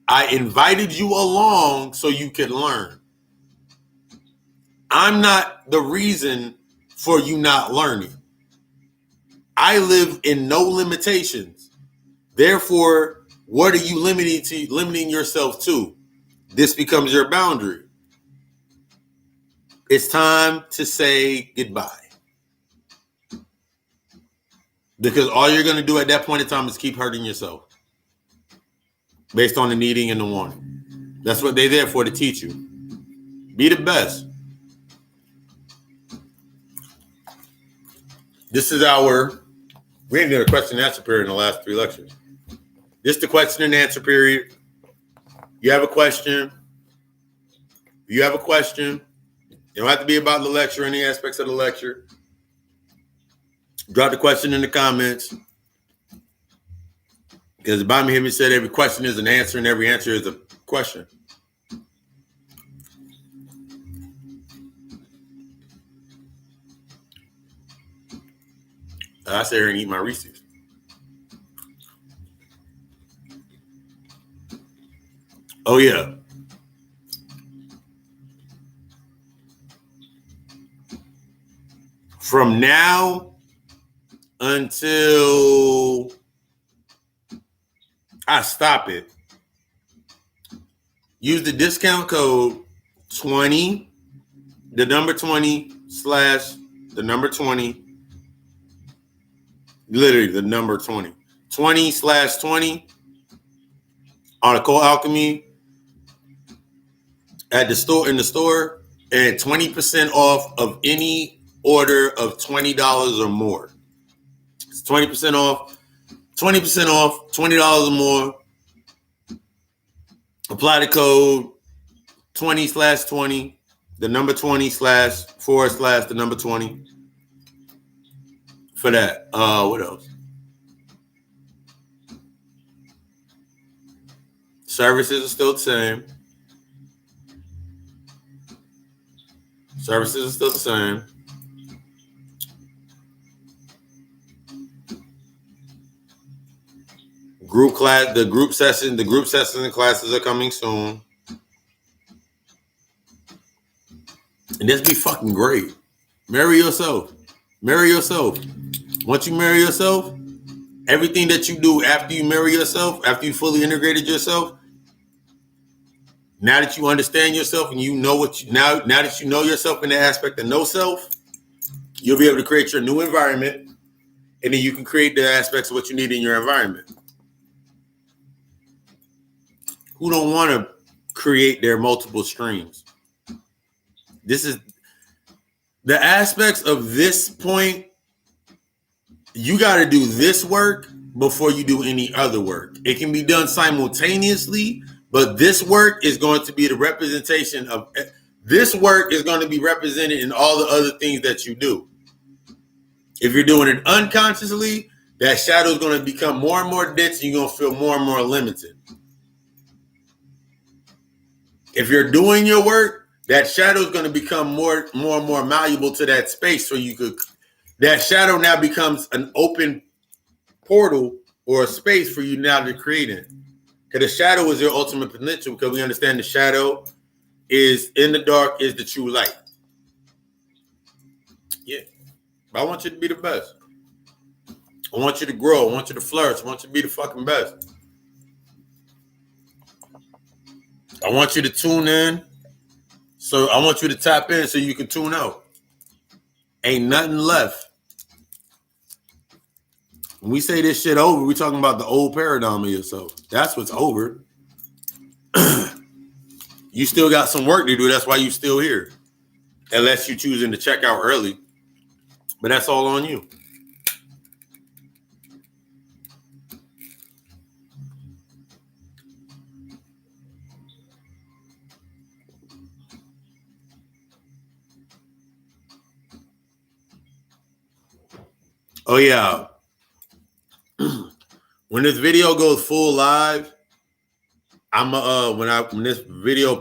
I invited you along so you can learn. I'm not the reason for you not learning. I live in no limitations. Therefore, what are you limiting yourself to? This becomes your boundary. It's time to say goodbye. Because all you're going to do at that point in time is keep hurting yourself based on the needing and the wanting. That's what they're there for, to teach you. Be the best. This is we didn't do a question and answer period in the last 3 lectures. This is the question and answer period. You have a question. You have a question. You don't have to be about the lecture or any aspects of the lecture. Drop the question in the comments. Because the Bible him said every question is an answer and every answer is a question. I sit here and eat my Reese's. Oh, yeah. From now until I stop it, use the discount code 20, the number 20 / the number 20, literally the number 20, 20/20 on a Cold Alchemy at the store, in the store, and 20% off of any order of $20 or more. It's 20% off, 20% off, $20 or more. Apply the code 20/20, the number 20 / / the number 20 for that. What else? Services are still the same. Services are still the same. The group sessions and classes are coming soon. And this be fucking great. Marry yourself. Marry yourself. Once you marry yourself, everything that you do after you marry yourself, after you fully integrated yourself, now that you understand yourself and you know now that you know yourself in the aspect of no self, you'll be able to create your new environment, and then you can create the aspects of what you need in your environment. Who don't want to create their multiple streams? This is the aspects of this point. You got to do this work before you do any other work. It can be done simultaneously, but this work is going to be the representation of this work is going to be represented in all the other things that you do. If you're doing it unconsciously, that shadow is going to become more and more dense, and you're going to feel more and more limited. If you're doing your work, that shadow is going to become more and more malleable to that space, so that shadow now becomes an open portal or a space for you now to create it. Because the shadow is your ultimate potential, because we understand the shadow is in the dark is the true light. Yeah. But I want you to be the best. I want you to grow. I want you to flourish. I want you to be the fucking best. I want you to tune in. So I want you to tap in so you can tune out. Ain't nothing left. When we say this shit over, we're talking about the old paradigm of yourself. That's what's over. You still got some work to do. That's why you still here. Unless you're choosing to check out early. But that's all on you. Oh, yeah. When this video goes full live, I'm when I publish this video,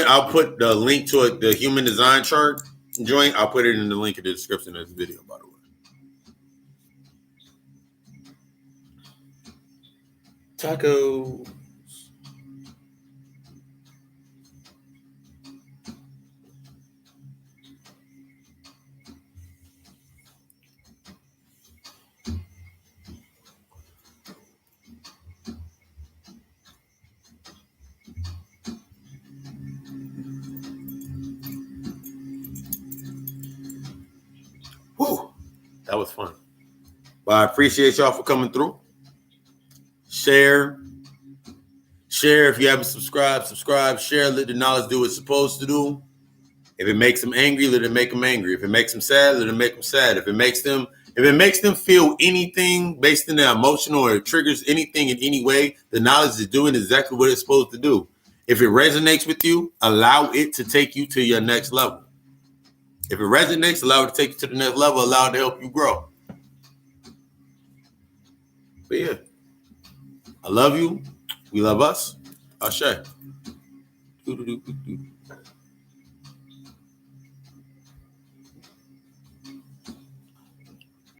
I'll put the link to it, the human design chart joint. I'll put it in the link in the description of this video, by the way. Taco. Whew, that was fun. But I appreciate y'all for coming through. Share if you haven't subscribed. Share, let the knowledge do what it's supposed to do. If it makes them angry, let it make them angry. If it makes them sad, let it make them sad. If it makes them feel anything based on their emotional or it triggers anything in any way, the knowledge is doing exactly what it's supposed to do. If it resonates with you, allow it to take you to your next level. If it resonates, allow it to take you to the next level, allow it to help you grow. But yeah, I love you. We love us. Ashe.